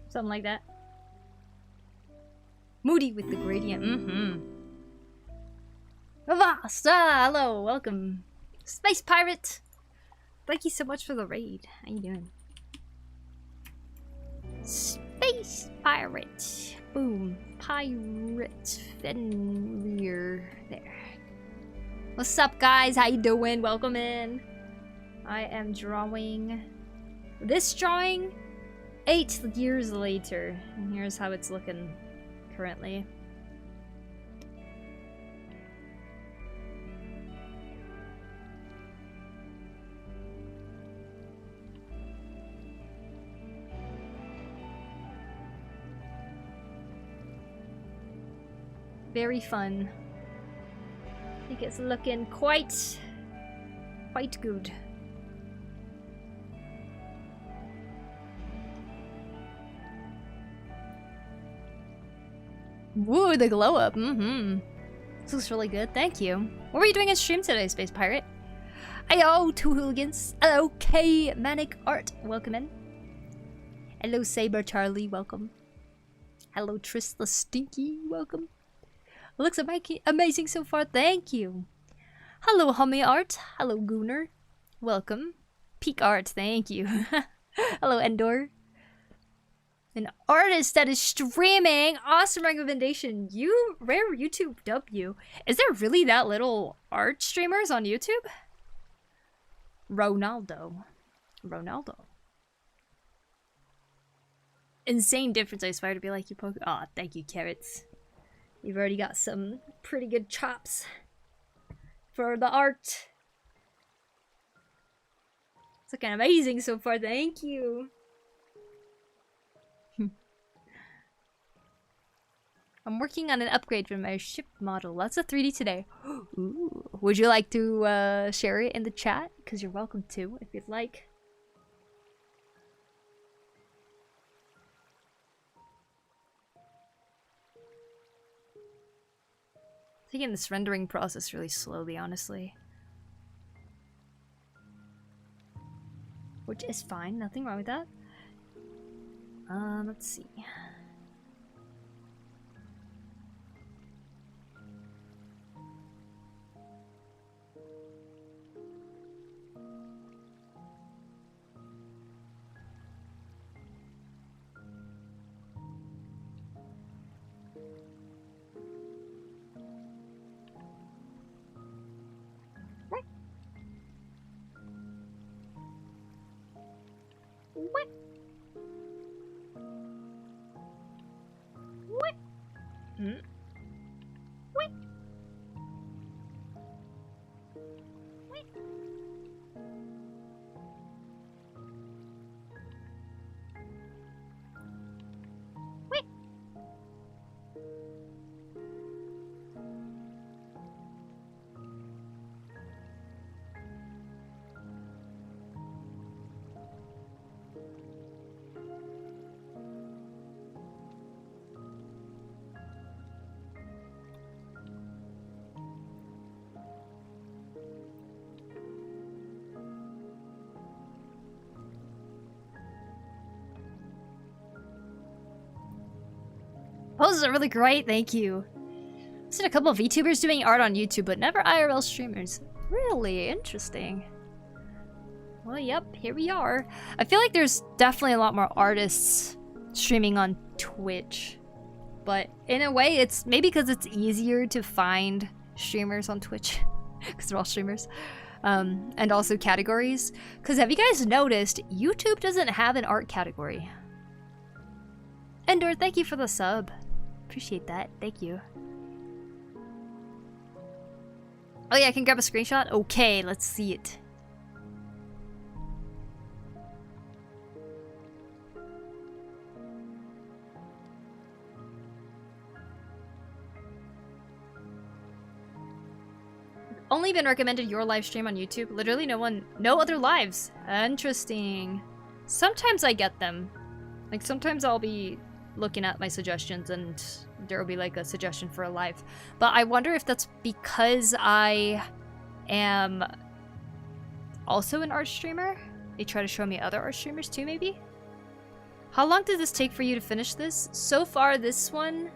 Something like that. Moody with the gradient. Avast! Hello, welcome. Space Pirate! Thank you so much for the raid. How you doing? Space pirate. Boom. Pirate Fenrir. There. What's up, guys? How you doing? Welcome in. I am drawing this drawing 8 years later. And here's how it's looking currently. Very fun. I think it's looking quite good. Woo, the glow up. This looks really good. Thank you. What were you doing in stream today, Space Pirate? Ayo, two hooligans. Hello, K Manic Art. Welcome in. Hello, Saber Charlie. Welcome. Hello, Trista Stinky. Welcome. Looks amazing so far. Thank you. Hello, Hummy Art. Hello, Gooner. Welcome. Peak Art. Thank you. Hello, Endor. An artist that is streaming. Awesome recommendation. Rare YouTube W. Is there really that little art streamers on YouTube? Ronaldo. Insane difference. I aspire to be like you, Poku. Aw, thank you, Carrots. You've already got some pretty good chops for the art. It's looking amazing so far, thank you. I'm working on an upgrade for my ship model. Lots of 3D today. Ooh. Would you like to share it in the chat? Because you're welcome to, if you'd like. Taking this rendering process really slowly, honestly. Which is fine, nothing wrong with that. Let's see. What? What? Hmm? What? What? What? Poses are really great, thank you. I've seen a couple of VTubers doing art on YouTube, but never IRL streamers. Really interesting. Well, yep, here we are. I feel like there's definitely a lot more artists streaming on Twitch. But in a way, it's maybe because it's easier to find streamers on Twitch. Because they're all streamers. And also categories. Because have you guys noticed, YouTube doesn't have an art category. Endor, thank you for the sub. Appreciate that. Thank you. Oh yeah, I can grab a screenshot? Okay, let's see it. Only been recommended your live stream on YouTube. Literally no other lives. Interesting. Sometimes I get them. Like sometimes I'll be looking at my suggestions and there will be like a suggestion for a live. But I wonder if that's because I am also an art streamer. They try to show me other art streamers too, maybe? How long did this take for you to finish this? So far, this one...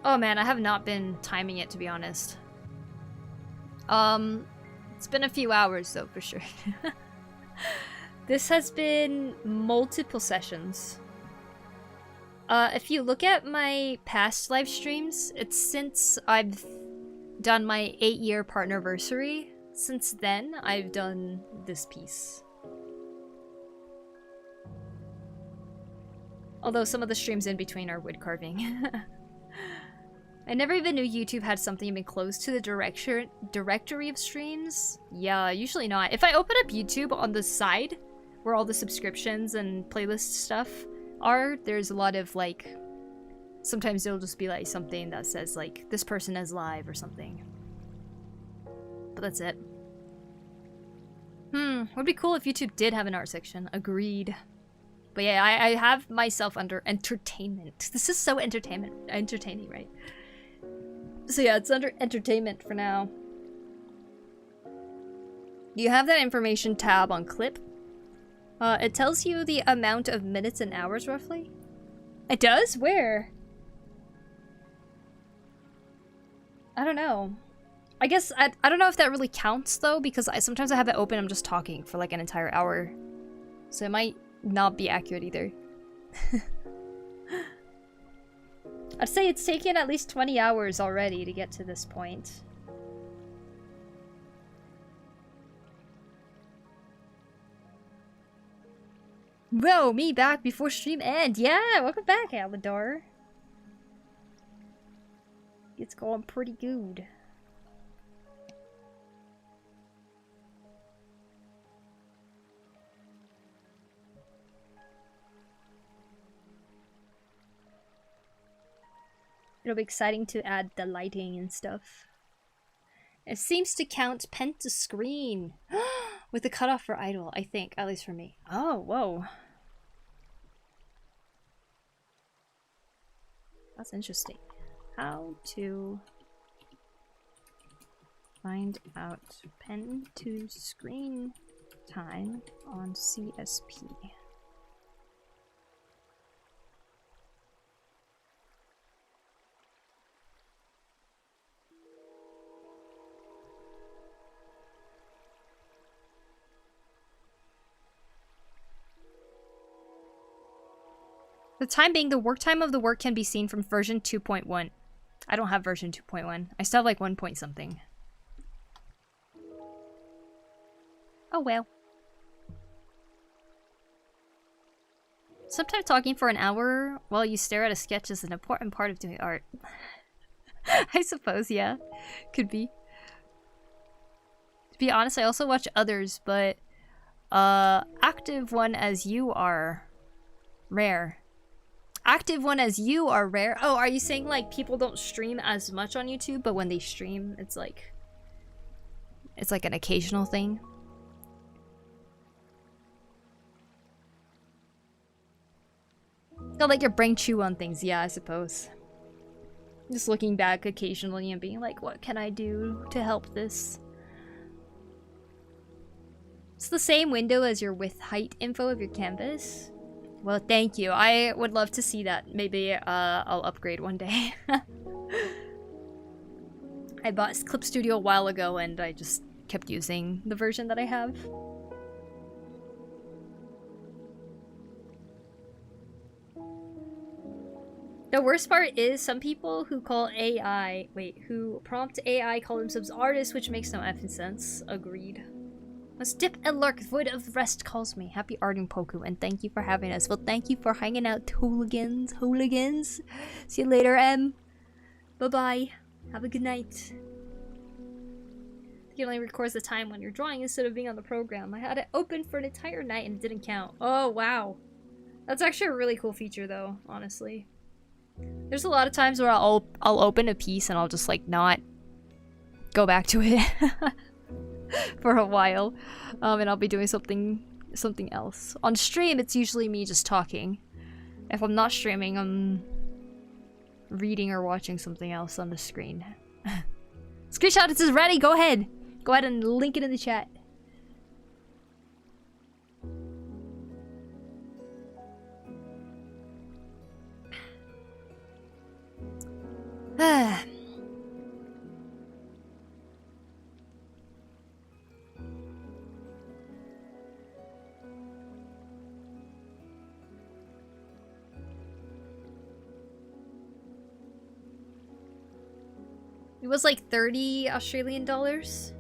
Oh man, I have not been timing it, to be honest. It's been a few hours though, for sure. This has been multiple sessions. If you look at my past live streams, it's since I've done my 8-year partnerversary. Since then, I've done this piece. Although some of the streams in between are wood carving. I never even knew YouTube had something even close to the directory of streams. Yeah, usually not. If I open up YouTube on the side, where all the subscriptions and playlist stuff are, there's a lot of like... Sometimes it'll just be like something that says like, this person is live or something. But that's it. Would be cool if YouTube did have an art section. Agreed. But yeah, I have myself under entertainment. This is so entertaining, right? So yeah, it's under entertainment for now. You have that information tab on clip. It tells you the amount of minutes and hours roughly. It does? Where? I don't know. I guess I don't know if that really counts though, because sometimes I have it open, I'm just talking for like an entire hour. So it might not be accurate either. I'd say it's taken at least 20 hours already to get to this point. Whoa, me back before stream end. Yeah, welcome back, Aladar. It's going pretty good. It'll be exciting to add the lighting and stuff. It seems to count pen to screen with the cutoff for idle, I think, at least for me. Oh, whoa. That's interesting. How to find out pen to screen time on CSP. The time being, the work time of the work can be seen from version 2.1. I don't have version 2.1. I still have like 1 point something. Oh well. Sometimes talking for an hour while you stare at a sketch is an important part of doing art. I suppose, yeah. Could be. To be honest, I also watch others, but active one as you are rare. Active one as you are rare. Oh, are you saying like people don't stream as much on YouTube, but when they stream, it's like an occasional thing? Got like your brain chew on things, yeah, I suppose. Just looking back occasionally and being like, what can I do to help this? It's the same window as your width height info of your canvas. Well, thank you. I would love to see that. Maybe I'll upgrade one day. I bought Clip Studio a while ago and I just kept using the version that I have. The worst part is some people who call AI, who prompt AI call themselves artists, which makes no effing sense. Agreed. Let's dip and lurk, void of rest calls me. Happy arting, Poku, and thank you for having us. Well, thank you for hanging out, hooligans. See you later, M. Bye-bye. Have a good night. It only records the time when you're drawing instead of being on the program. I had it open for an entire night and it didn't count. Oh, wow. That's actually a really cool feature, though, honestly. There's a lot of times where I'll open a piece and I'll just, like, not go back to it. For a while, and I'll be doing something else. On stream, it's usually me just talking. If I'm not streaming, I'm reading or watching something else on the screen. Screenshot, it says ready, go ahead. Go ahead and link it in the chat. It was like 30 Australian dollars.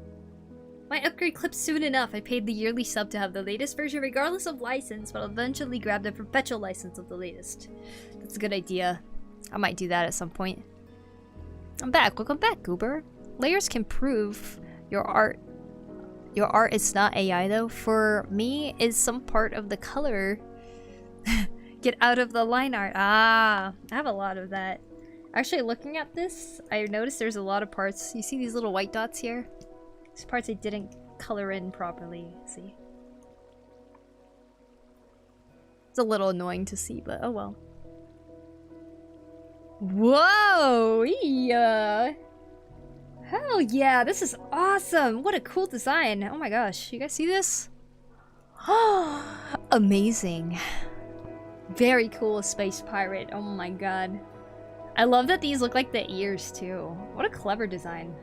Might upgrade clips soon enough. I paid the yearly sub to have the latest version regardless of license, but I'll eventually grab the perpetual license of the latest. That's a good idea. I might do that at some point. I'm back. Welcome back, Goober. Layers can prove your art. Your art is not AI though. For me, is some part of the color. Get out of the line art. Ah, I have a lot of that. Actually, looking at this, I noticed there's a lot of parts. You see these little white dots here? These parts I didn't color in properly. See? It's a little annoying to see, but oh well. Whoa! Yeah! Hell yeah, this is awesome! What a cool design! Oh my gosh, you guys see this? Amazing. Very cool space pirate, oh my god. I love that these look like the ears too. What a clever design.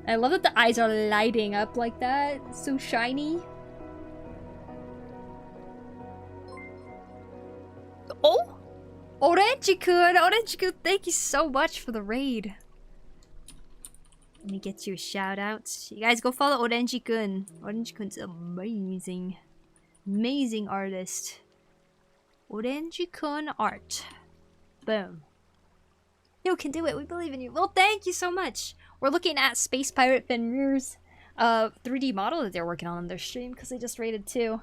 I love that the eyes are lighting up like that. It's so shiny. Oh! Orange-kun! Orange-kun, thank you so much for the raid. Let me get you a shout out. You guys go follow Orange-kun. Orange-kun's amazing. Amazing artist. Orange-kun art. Boom. You can do it. We believe in you. Well, thank you so much. We're looking at Space Pirate Fenrir's 3D model that they're working on their stream because they just rated too.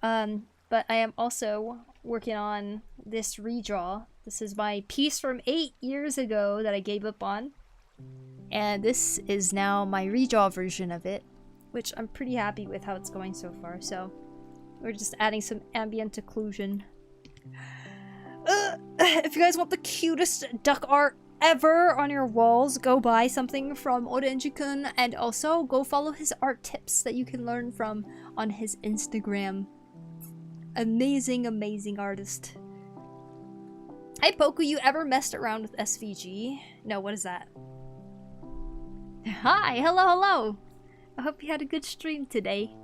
But I am also working on this redraw. This is my piece from 8 years ago that I gave up on. And this is now my redraw version of it, which I'm pretty happy with how it's going so far. So we're just adding some ambient occlusion. If you guys want the cutest duck art ever on your walls, go buy something from Orange-kun, and also go follow his art tips that you can learn from on his Instagram. Amazing, amazing artist. Hey Poku, you ever messed around with SVG? No, what is that? Hi, hello, hello. I hope you had a good stream today.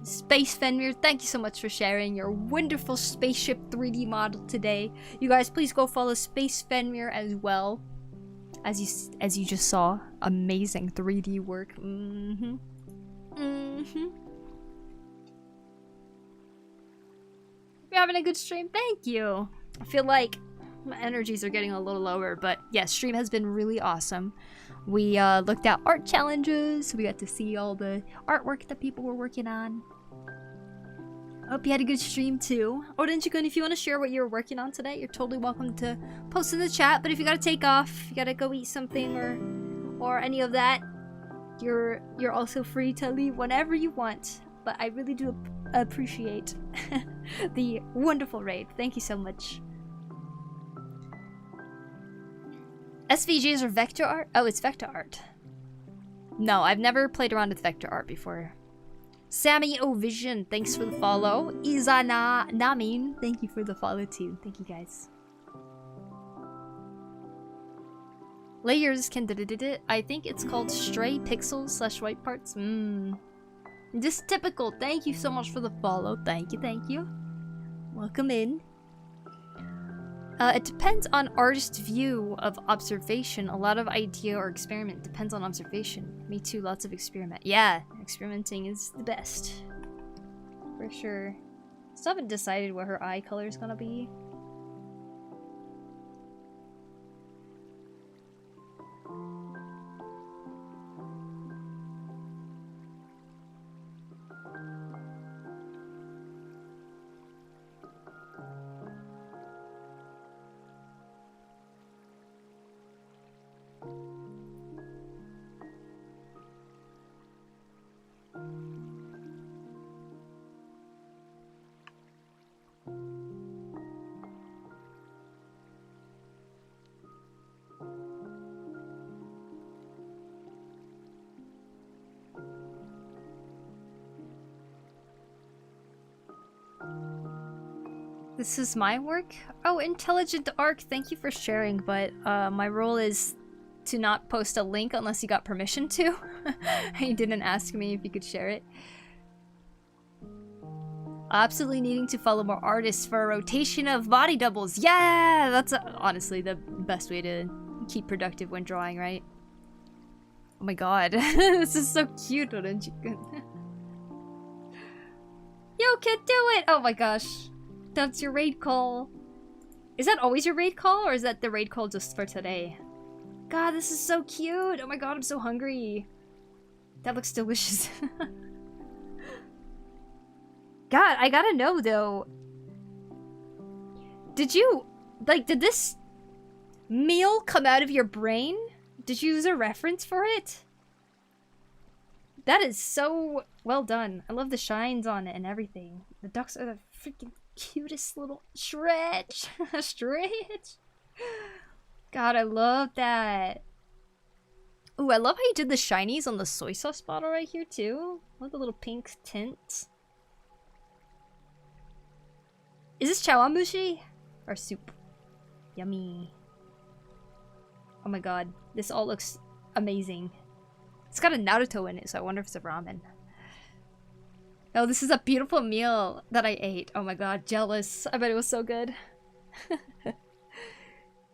Space Fenrir, thank you so much for sharing your wonderful spaceship 3D model today. You guys, please go follow Space Fenrir as well. As you just saw, amazing 3D work. You're having a good stream. Thank you. I feel like my energies are getting a little lower, but yes, stream has been really awesome. We looked at art challenges. We got to see all the artwork that people were working on. I hope you had a good stream too. Orange-kun, if you want to share what you're working on today, you're totally welcome to post in the chat. But if you gotta take off, you gotta go eat something or any of that, you're also free to leave whenever you want. But I really do appreciate the wonderful raid. Thank you so much. SVGs or vector art? Oh, it's vector art. No, I've never played around with vector art before. Sammy O Vision, thanks for the follow. Izana Namin, thank you for the follow too. Thank you guys. Layers can I think it's called stray pixels / white parts. Just typical. Thank you so much for the follow. Thank you, thank you. Welcome in. It depends on artist's view of observation. A lot of idea or experiment depends on observation. Me too, lots of experiment. Yeah, experimenting is the best. For sure. Still haven't decided what her eye color is gonna be. This is my work? Oh, Intelligent Arc, thank you for sharing, but my role is to not post a link unless you got permission to. You didn't ask me if you could share it. Absolutely needing to follow more artists for a rotation of body doubles. Yeah, that's honestly the best way to keep productive when drawing, right? Oh my god, this is so cute, Orange-kun. Yo, kid, do it! Oh my gosh, that's your raid call. Is that always your raid call, or is that the raid call just for today? God, this is so cute! Oh my god, I'm so hungry. That looks delicious. God, I gotta know though. Did you, like, did this meal come out of your brain? Did you use a reference for it? That is so well done. I love the shines on it and everything. The ducks are the freaking cutest little stretch. Stretch. God, I love that. Ooh, I love how you did the shinies on the soy sauce bottle right here too. I love the little pink tint. Is this chawanmushi? Or soup? Yummy. Oh my god, this all looks amazing. It's got a Naruto in it, so I wonder if it's a ramen. Oh, this is a beautiful meal that I ate. Oh my god, jealous. I bet it was so good.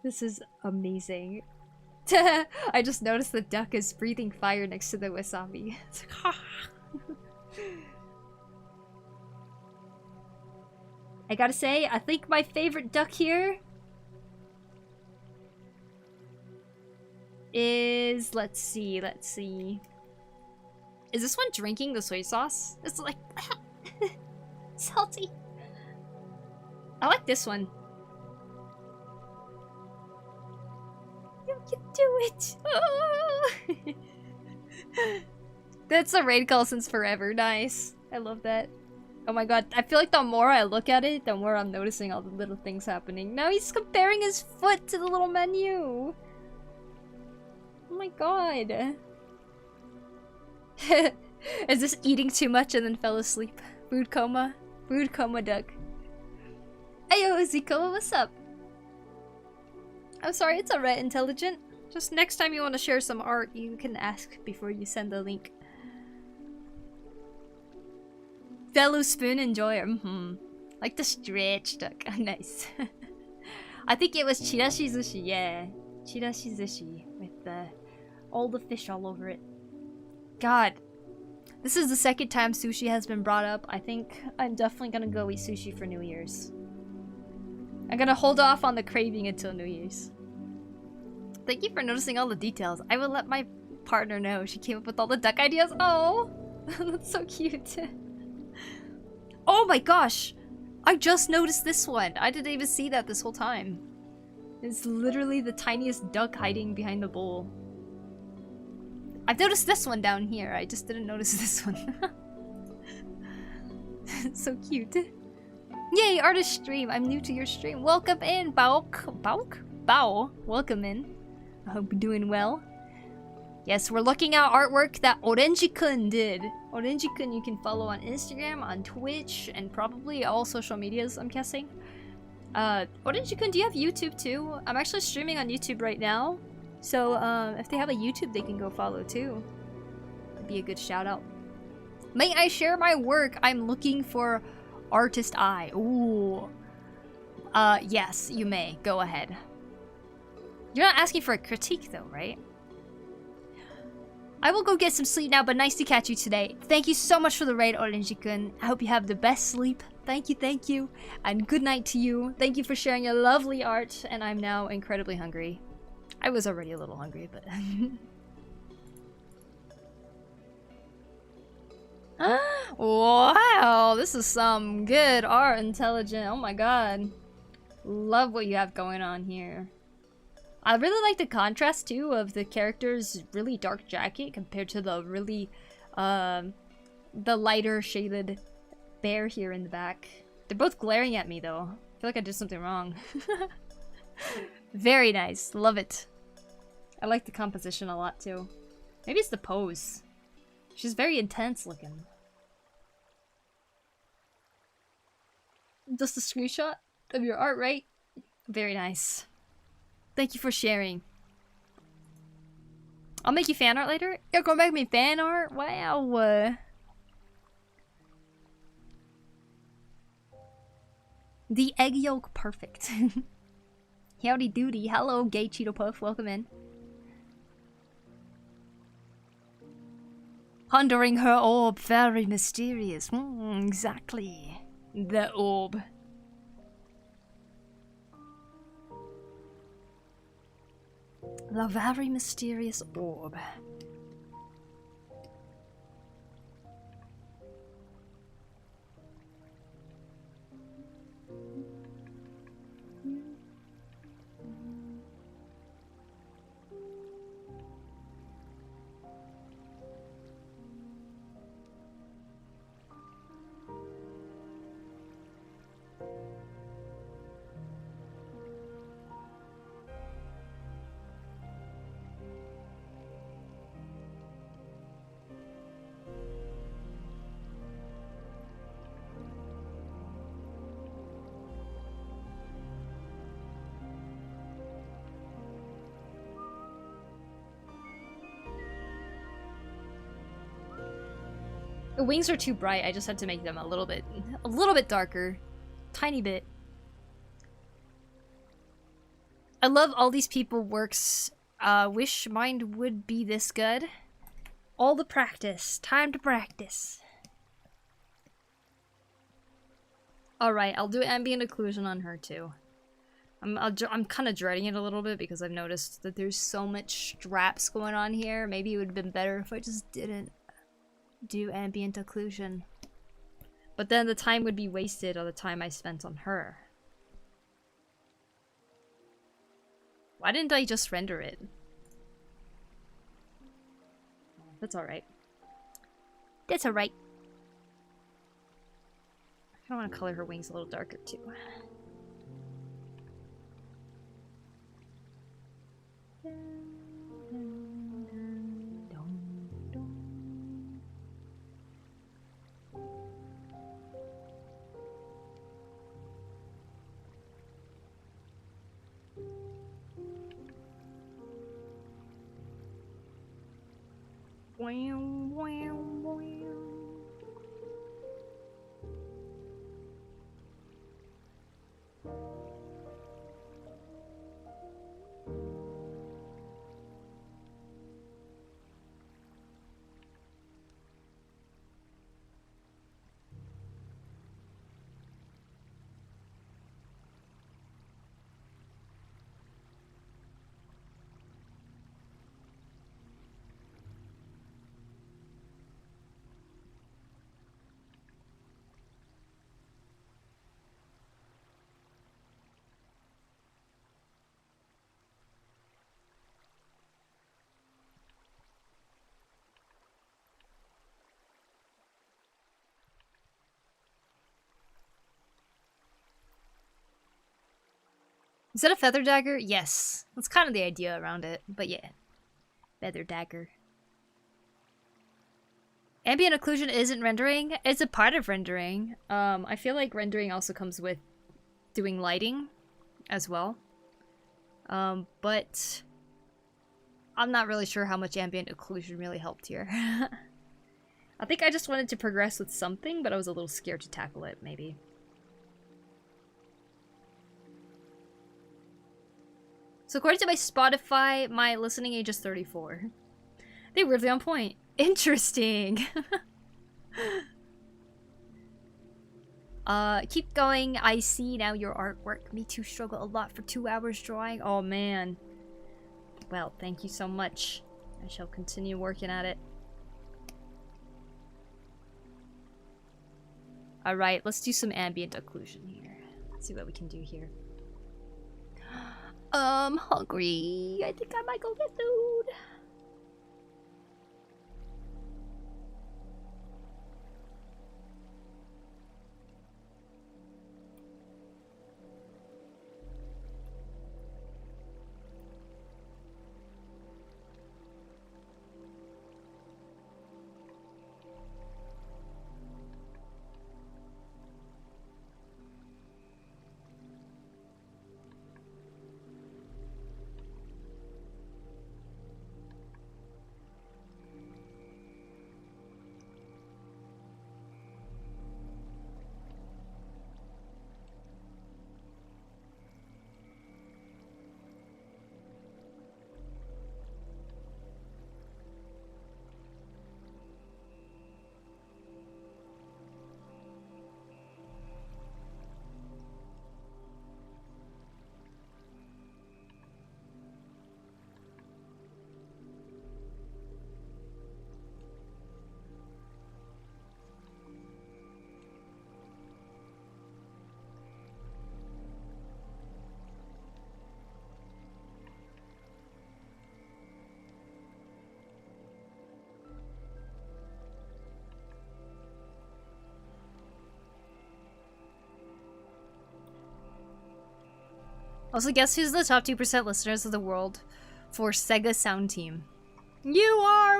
This is amazing. I just noticed the duck is breathing fire next to the wasabi. It's like, ha! I gotta say, I think my favorite duck here is, let's see. Is this one drinking the soy sauce? It's like salty. I like this one. You can do it. Oh. That's a raid call since forever. Nice. I love that. Oh my god, I feel like the more I look at it, the more I'm noticing all the little things happening. Now he's comparing his foot to the little menu. Oh my god. Is this eating too much and then fell asleep? Food coma? Food coma duck. Ayo, Ziko, what's up? I'm sorry, it's alright, Intelligent. Just next time you want to share some art, you can ask before you send the link. Fellow spoon enjoyer. Like the stretch duck. Nice. I think it was chirashi sushi, yeah. Chirashi sushi with all the fish all over it. God. This is the second time sushi has been brought up. I think I'm definitely gonna go eat sushi for New Year's. I'm gonna hold off on the craving until New Year's. Thank you for noticing all the details. I will let my partner know. She came up with all the duck ideas. Oh, that's so cute. Oh my gosh! I just noticed this one. I didn't even see that this whole time. It's literally the tiniest duck hiding behind the bowl. I've noticed this one down here. I just didn't notice this one. It's so cute. Yay, artist stream. I'm new to your stream. Welcome in, Bauk. Bauk? Bao. Welcome in. I hope you're doing well. Yes, we're looking at artwork that Orange-kun did. Orange-kun you can follow on Instagram, on Twitch, and probably all social medias, I'm guessing. Orange-kun, do you have YouTube too? I'm actually streaming on YouTube right now. So, if they have a YouTube, they can go follow too. That'd be a good shout out. May I share my work? I'm looking for Artist Eye. Ooh. Yes, you may. Go ahead. You're not asking for a critique though, right? I will go get some sleep now, but nice to catch you today. Thank you so much for the raid, Orange-kun. I hope you have the best sleep. Thank you. And good night to you. Thank you for sharing your lovely art, and I'm now incredibly hungry. I was already a little hungry, but... Wow, this is some good art, Intelligent. Oh my god. Love what you have going on here. I really like the contrast too of the character's really dark jacket compared to the really the lighter shaded bear here in the back. They're both glaring at me though. I feel like I did something wrong. Very nice. Love it. I like the composition a lot too. Maybe it's the pose. She's very intense looking. Just a screenshot of your art, right? Very nice. Thank you for sharing. I'll make you fan art later? You're gonna make me fan art? Wow. The egg yolk perfect. Howdy doody. Hello, gay Cheeto Puff. Welcome in. Pondering her orb. Very mysterious. Exactly. The orb. The very mysterious orb. The wings are too bright. I just had to make them a little bit darker. Tiny bit. I love all these people works. Wish mine would be this good. All the practice. Time to practice. Alright, I'll do ambient occlusion on her too. I'm kind of dreading it a little bit because I've noticed that there's so much straps going on here. Maybe it would have been better if I just didn't do ambient occlusion. But then the time would be wasted on the time I spent on her. Why didn't I just render it? That's alright. That's alright. I don't want to color her wings a little darker too. Is that a feather dagger? Yes. That's kind of the idea around it, but yeah. Feather dagger. Ambient occlusion isn't rendering. It's a part of rendering. I feel like rendering also comes with doing lighting as well. But I'm not really sure how much ambient occlusion really helped here. I think I just wanted to progress with something, but I was a little scared to tackle it, maybe. So according to my Spotify, my listening age is 34. They're weirdly on point. Interesting. Keep going. I see now your artwork. Me too, struggle a lot for 2 hours drawing. Oh man. Well, thank you so much. I shall continue working at it. Alright, let's do some ambient occlusion here. Let's see what we can do here. Hungry. I think I might go get food. Also, guess who's the top 2% listeners of the world for Sega Sound Team? You are!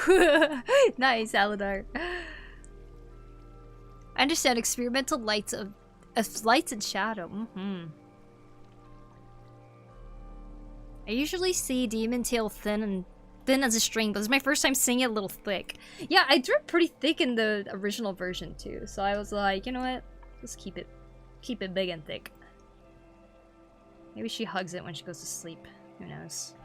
Woohoo! Nice, Aladar. I understand experimental lights of lights and shadow. I usually see Demon Tail thin as a string, but it's my first time seeing it a little thick. Yeah, I drew it pretty thick in the original version too, so I was like, you know what? Let's keep it big and thick. Maybe she hugs it when she goes to sleep. Who knows?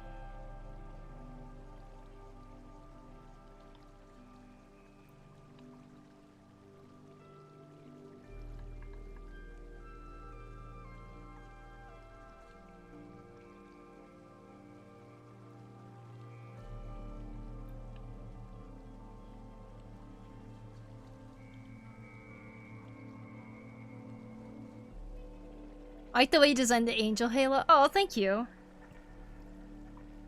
I like the way you designed the angel halo. Oh, thank you.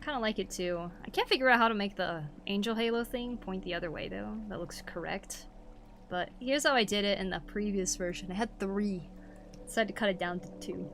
Kind of like it too. I can't figure out how to make the angel halo thing point the other way though. That looks correct. But here's how I did it in the previous version. I had 3. Decided to cut it down to 2.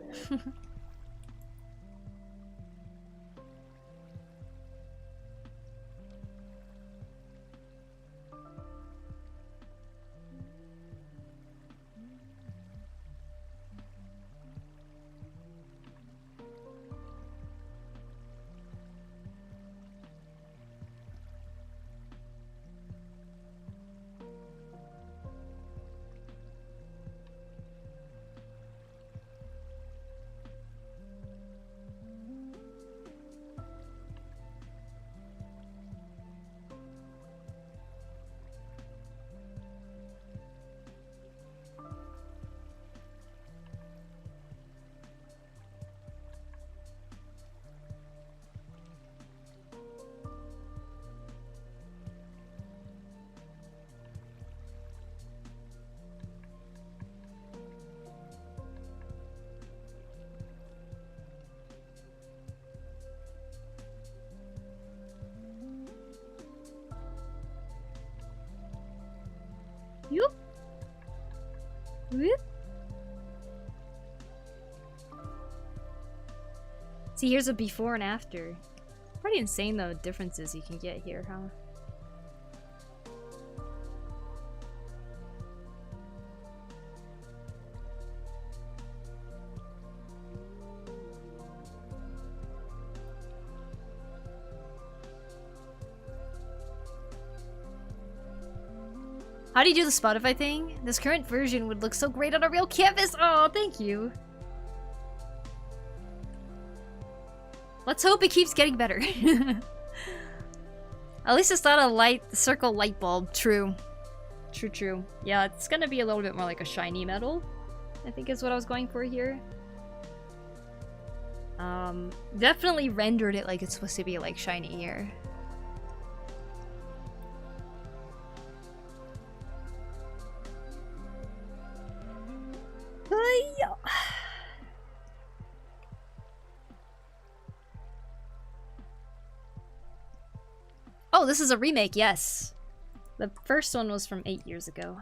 Yoop. Whoop. See, here's a before and after. Pretty insane though, differences you can get here, huh? How do you do the Spotify thing? This current version would look so great on a real canvas! Oh, thank you! Let's hope it keeps getting better. At least it's not a circle light bulb. True. True. Yeah, it's gonna be a little bit more like a shiny metal, I think is what I was going for here. Definitely rendered it like it's supposed to be like shiny here. Oh, this is a remake, yes. The first one was from 8 years ago.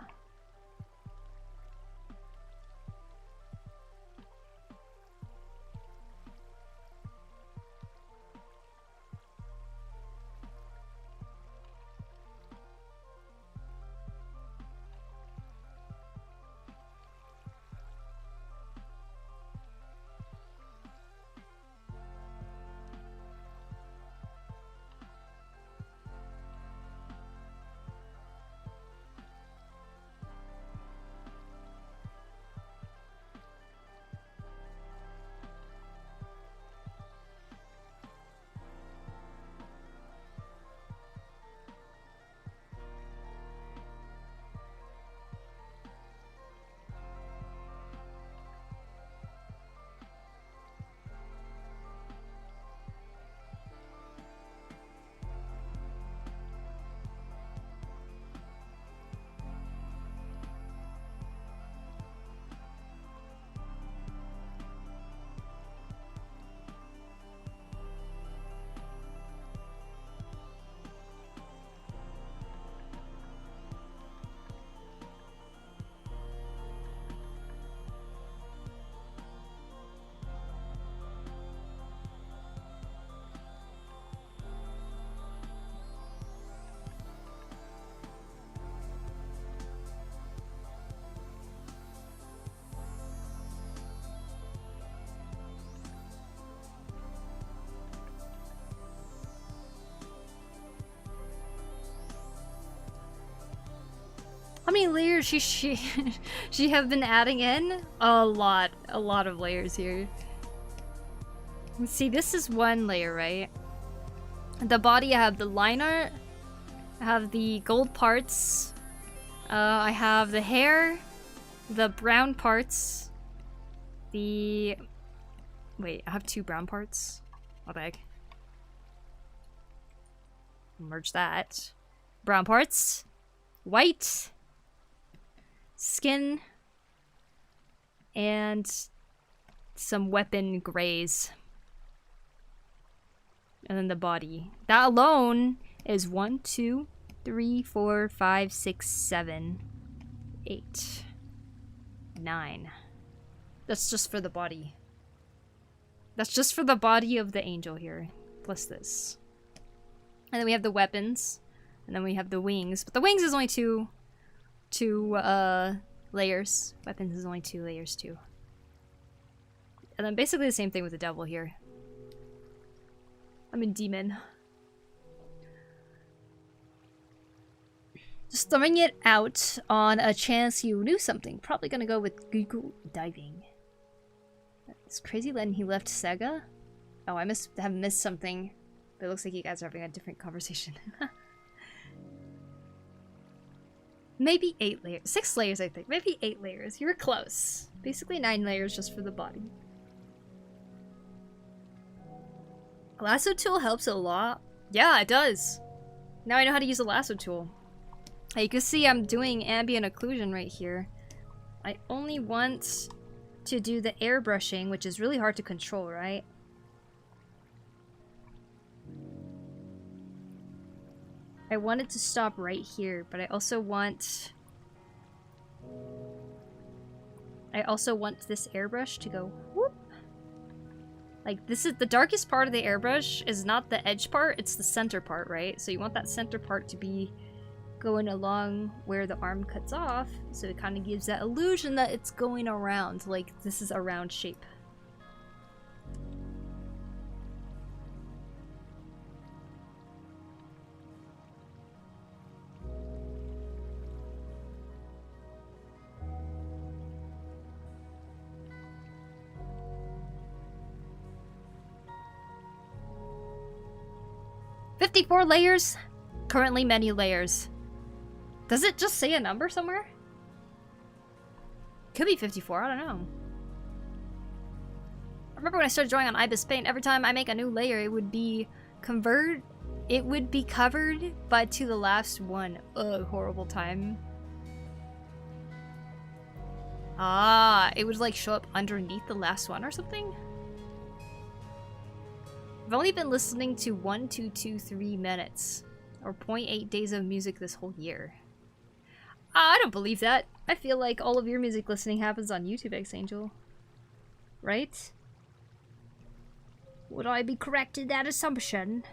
How many layers she have been adding in? A lot of layers here. Let's see, this is one layer, right? The body, I have the liner, I have the gold parts, I have the hair, the brown parts, the... Wait, I have 2 brown parts? What the heck? Merge that. Brown parts, white, skin, and some weapon grays. And then the body. That alone is 1, 2, 3, 4, 5, 6, 7, 8, 9. That's just for the body. That's just for the body of the angel here. Plus this. And then we have the weapons. And then we have the wings. But the wings is only two layers. Weapons is only 2 layers too. And then basically the same thing with the devil here. I'm in demon. Just throwing it out on a chance you knew something. Probably gonna go with Google diving. It's crazy when he left Sega. Oh, I must have missed something. But it looks like you guys are having a different conversation. Maybe 8 layers. 6 layers, I think. Maybe 8 layers. You're close. Basically 9 layers just for the body. Lasso tool helps a lot. Yeah, it does. Now I know how to use a lasso tool. You can see I'm doing ambient occlusion right here. I only want to do the airbrushing, which is really hard to control, right? I want it to stop right here, but I also want this airbrush to go whoop. Like, this is the darkest part of the airbrush is not the edge part, it's the center part, right? So you want that center part to be going along where the arm cuts off, so it kind of gives that illusion that it's going around, like this is a round shape. "54 layers? Currently many layers." Does it just say a number somewhere? Could be 54, I don't know. I remember when I started drawing on Ibis Paint, every time I make a new layer, it would be covered by to the last one. Ugh, horrible time. Ah, it would like show up underneath the last one or something? I've only been listening to 1, 2, 2, 3 minutes. Or 0.8 days of music this whole year. I don't believe that. I feel like all of your music listening happens on YouTube, X-Angel. Right? Would I be correct in that assumption?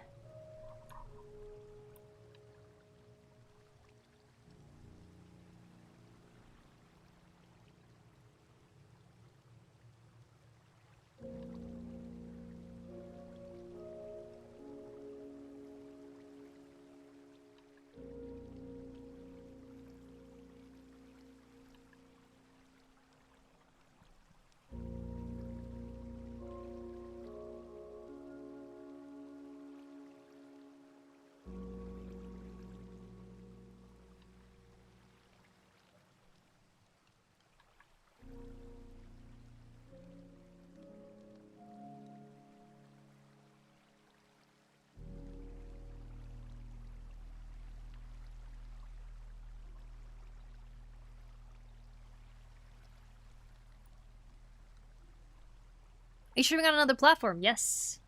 Are you streaming on another platform? Yes.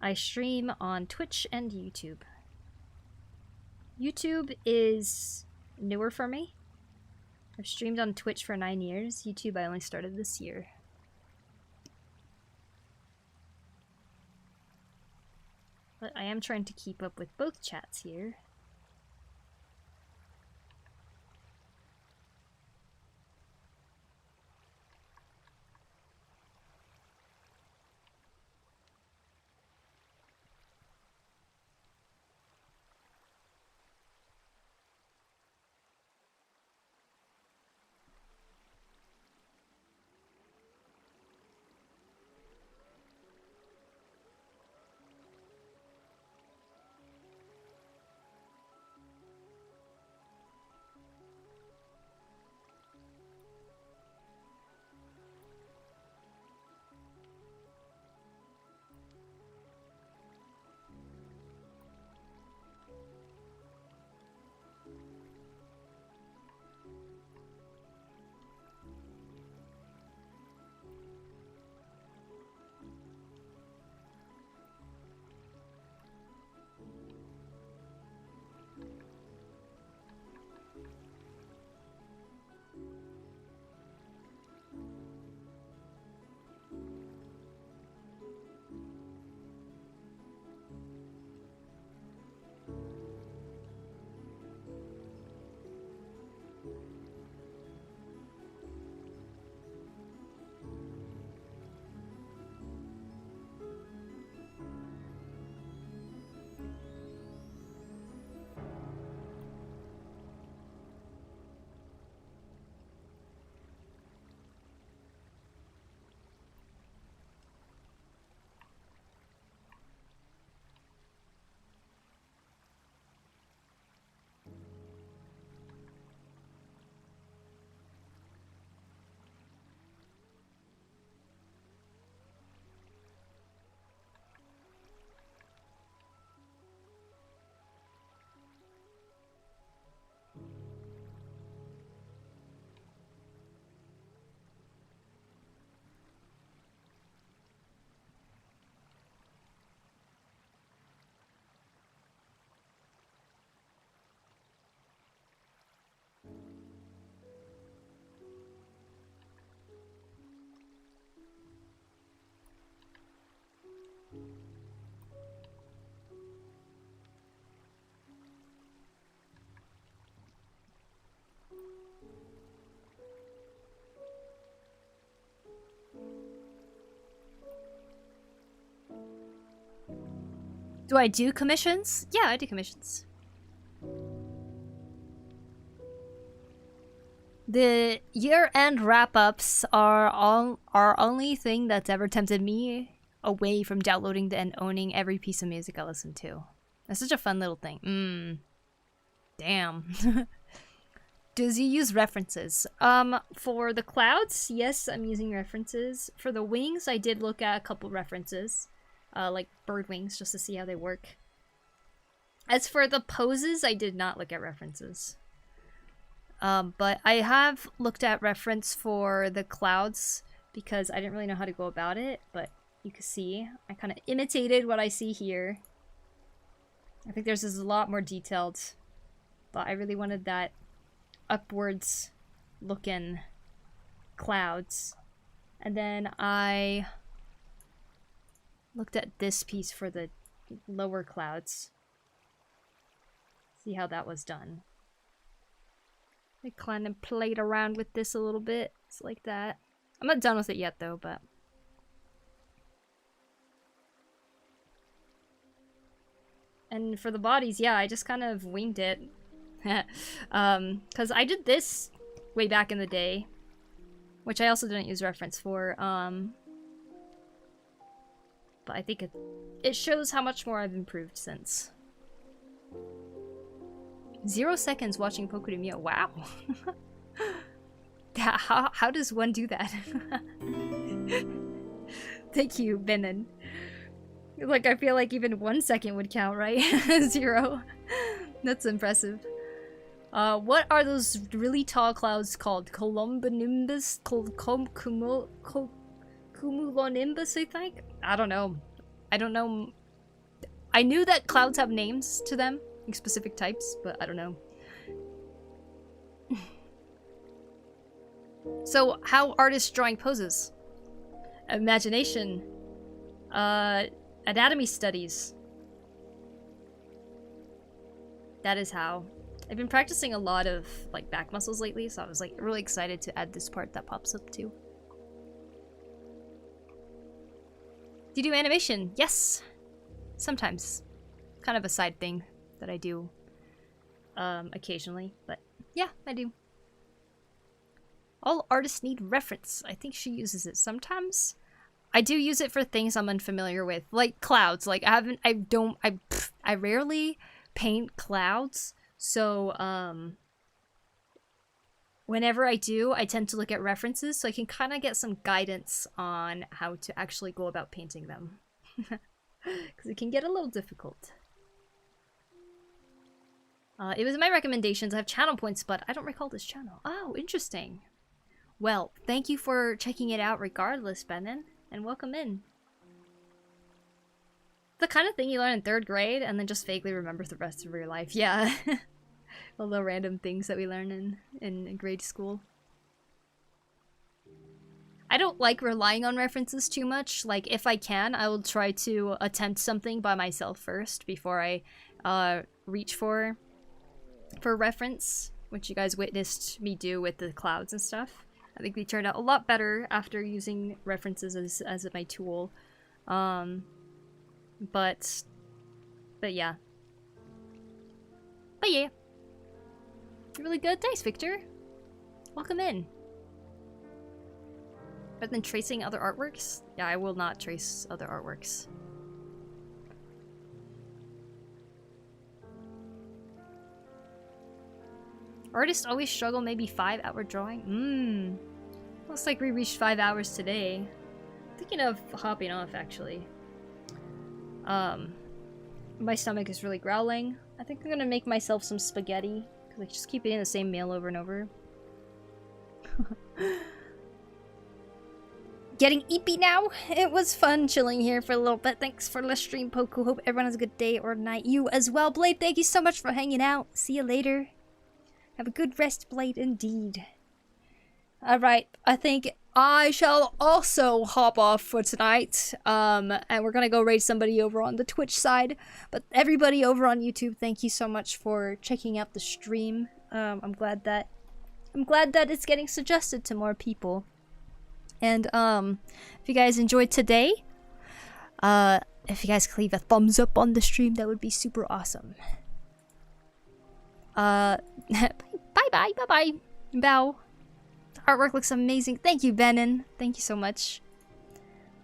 I stream on Twitch and YouTube. YouTube is newer for me. I've streamed on Twitch for 9 years. YouTube I only started this year. But I am trying to keep up with both chats here. Do I do commissions? Yeah, I do commissions. The year-end wrap-ups are our only thing that's ever tempted me away from downloading and owning every piece of music I listen to. That's such a fun little thing. Damn. Does you use references? For the clouds, yes, I'm using references. For the wings, I did look at a couple references. Like bird wings, just to see how they work. As for the poses, I did not look at references. But I have looked at reference for the clouds because I didn't really know how to go about it, but you can see I kind of imitated what I see here. I think theirs is a lot more detailed, but I really wanted that upwards looking clouds. And then I looked at this piece for the lower clouds. See how that was done. I kind of played around with this a little bit. It's like that. I'm not done with it yet though, but... And for the bodies, yeah, I just kind of winged it. Because I did this way back in the day, which I also didn't use reference for. But I think it shows how much more I've improved since. 0 seconds watching PokuriMio. Wow. How does one do that? Thank you, Benin. Like, I feel like even 1 second would count, right? 0. That's impressive. What are those really tall clouds called? Cumulonimbus, I think? I don't know. I don't know. I knew that clouds have names to them, like specific types, but I don't know. So, how artists drawing poses? Imagination. Anatomy studies. That is how. I've been practicing a lot of like back muscles lately, so I was like really excited to add this part that pops up too. Do you do animation? Yes. Sometimes. Kind of a side thing that I do occasionally, but yeah, I do. All artists need reference. I think she uses it sometimes. I do use it for things I'm unfamiliar with, like clouds. Like I rarely paint clouds, so whenever I do, I tend to look at references so I can kind of get some guidance on how to actually go about painting them. Because it can get a little difficult. It was in my recommendations. I have channel points, but I don't recall this channel. Oh, interesting. Well, thank you for checking it out regardless, Benin, and welcome in. The kind of thing you learn in 3rd grade and then just vaguely remember the rest of your life. Yeah. All the random things that we learn in grade school. I don't like relying on references too much. Like, if I can, I will try to attempt something by myself first before I reach for reference, which you guys witnessed me do with the clouds and stuff. I think they turned out a lot better after using references as my tool. But yeah. But yeah. Really good. Thanks, Victor. Welcome in. But then tracing other artworks? Yeah, I will not trace other artworks. Artists always struggle maybe 5-hour drawing? Looks like we reached 5 hours today. Thinking of hopping off, actually. My stomach is really growling. I think I'm gonna make myself some spaghetti, because I just keep eating the same meal over and over. Getting eepy now. It was fun chilling here for a little bit. Thanks for the stream, Poku. Hope everyone has a good day or night. You as well, Blade. Thank you so much for hanging out. See you later. Have a good rest, Blade, indeed. Alright, I think I shall also hop off for tonight. And we're gonna go raid somebody over on the Twitch side. But everybody over on YouTube, thank you so much for checking out the stream. I'm glad that it's getting suggested to more people. And if you guys enjoyed today, If you guys could leave a thumbs up on the stream, that would be super awesome. Bye bye. Bow. The artwork looks amazing. Thank you, Benin. Thank you so much.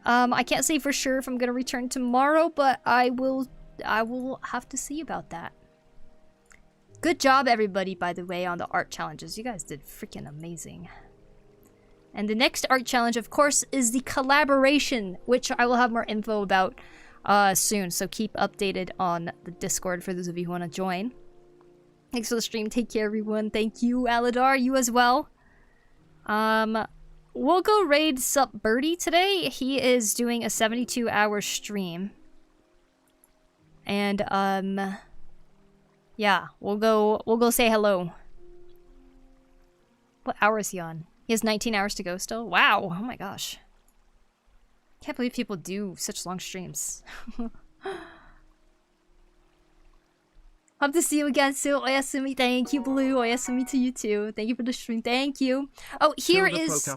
I can't say for sure if I'm gonna return tomorrow, but I will have to see about that. Good job, everybody, by the way, on the art challenges. You guys did freaking amazing. And the next art challenge, of course, is the collaboration, which I will have more info about soon. So keep updated on the Discord for those of you who want to join. Thanks for the stream. Take care, everyone. Thank you, Aladar. You as well. We'll go raid Sup Birdie today. He is doing a 72-hour stream. And, yeah, we'll go say hello. What hour is he on? He has 19 hours to go still? Wow, oh my gosh. Can't believe people do such long streams. Hope to see you again soon. Oyasumi, thank you, Blue. Oyasumi to you too. Thank you for the stream. Thank you. Oh, here is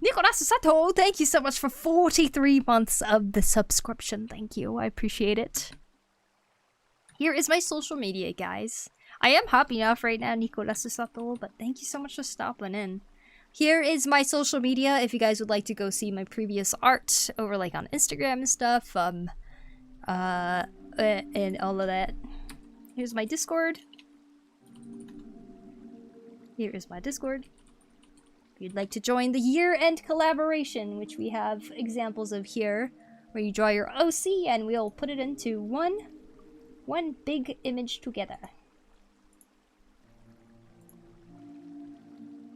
Nicolas Sato. Thank you so much for 43 months of the subscription. Thank you. I appreciate it. Here is my social media, guys. I am hopping off right now, Nicolas Sato, but thank you so much for stopping in. Here is my social media if you guys would like to go see my previous art over like on Instagram and stuff. And all of that. Here's my Discord. Here is my Discord. If you'd like to join the year-end collaboration, which we have examples of here, where you draw your OC and we'll put it into one big image together.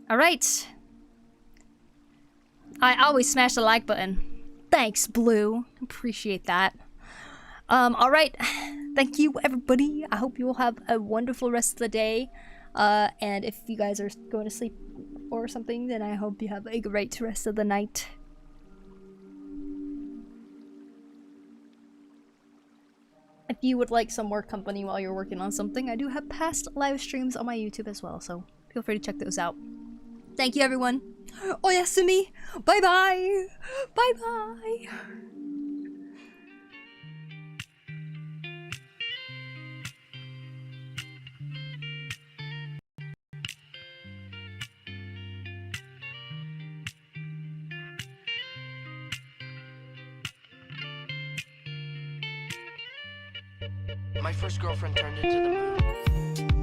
Alright. I always smash the like button. Thanks, Blue. Appreciate that. Alright. Thank you, everybody. I hope you will have a wonderful rest of the day. And if you guys are going to sleep or something, then I hope you have a great rest of the night. If you would like some more company while you're working on something, I do have past live streams on my YouTube as well, so feel free to check those out. Thank you, everyone. Oyasumi. Bye-bye. Bye-bye. My first girlfriend turned into the moon.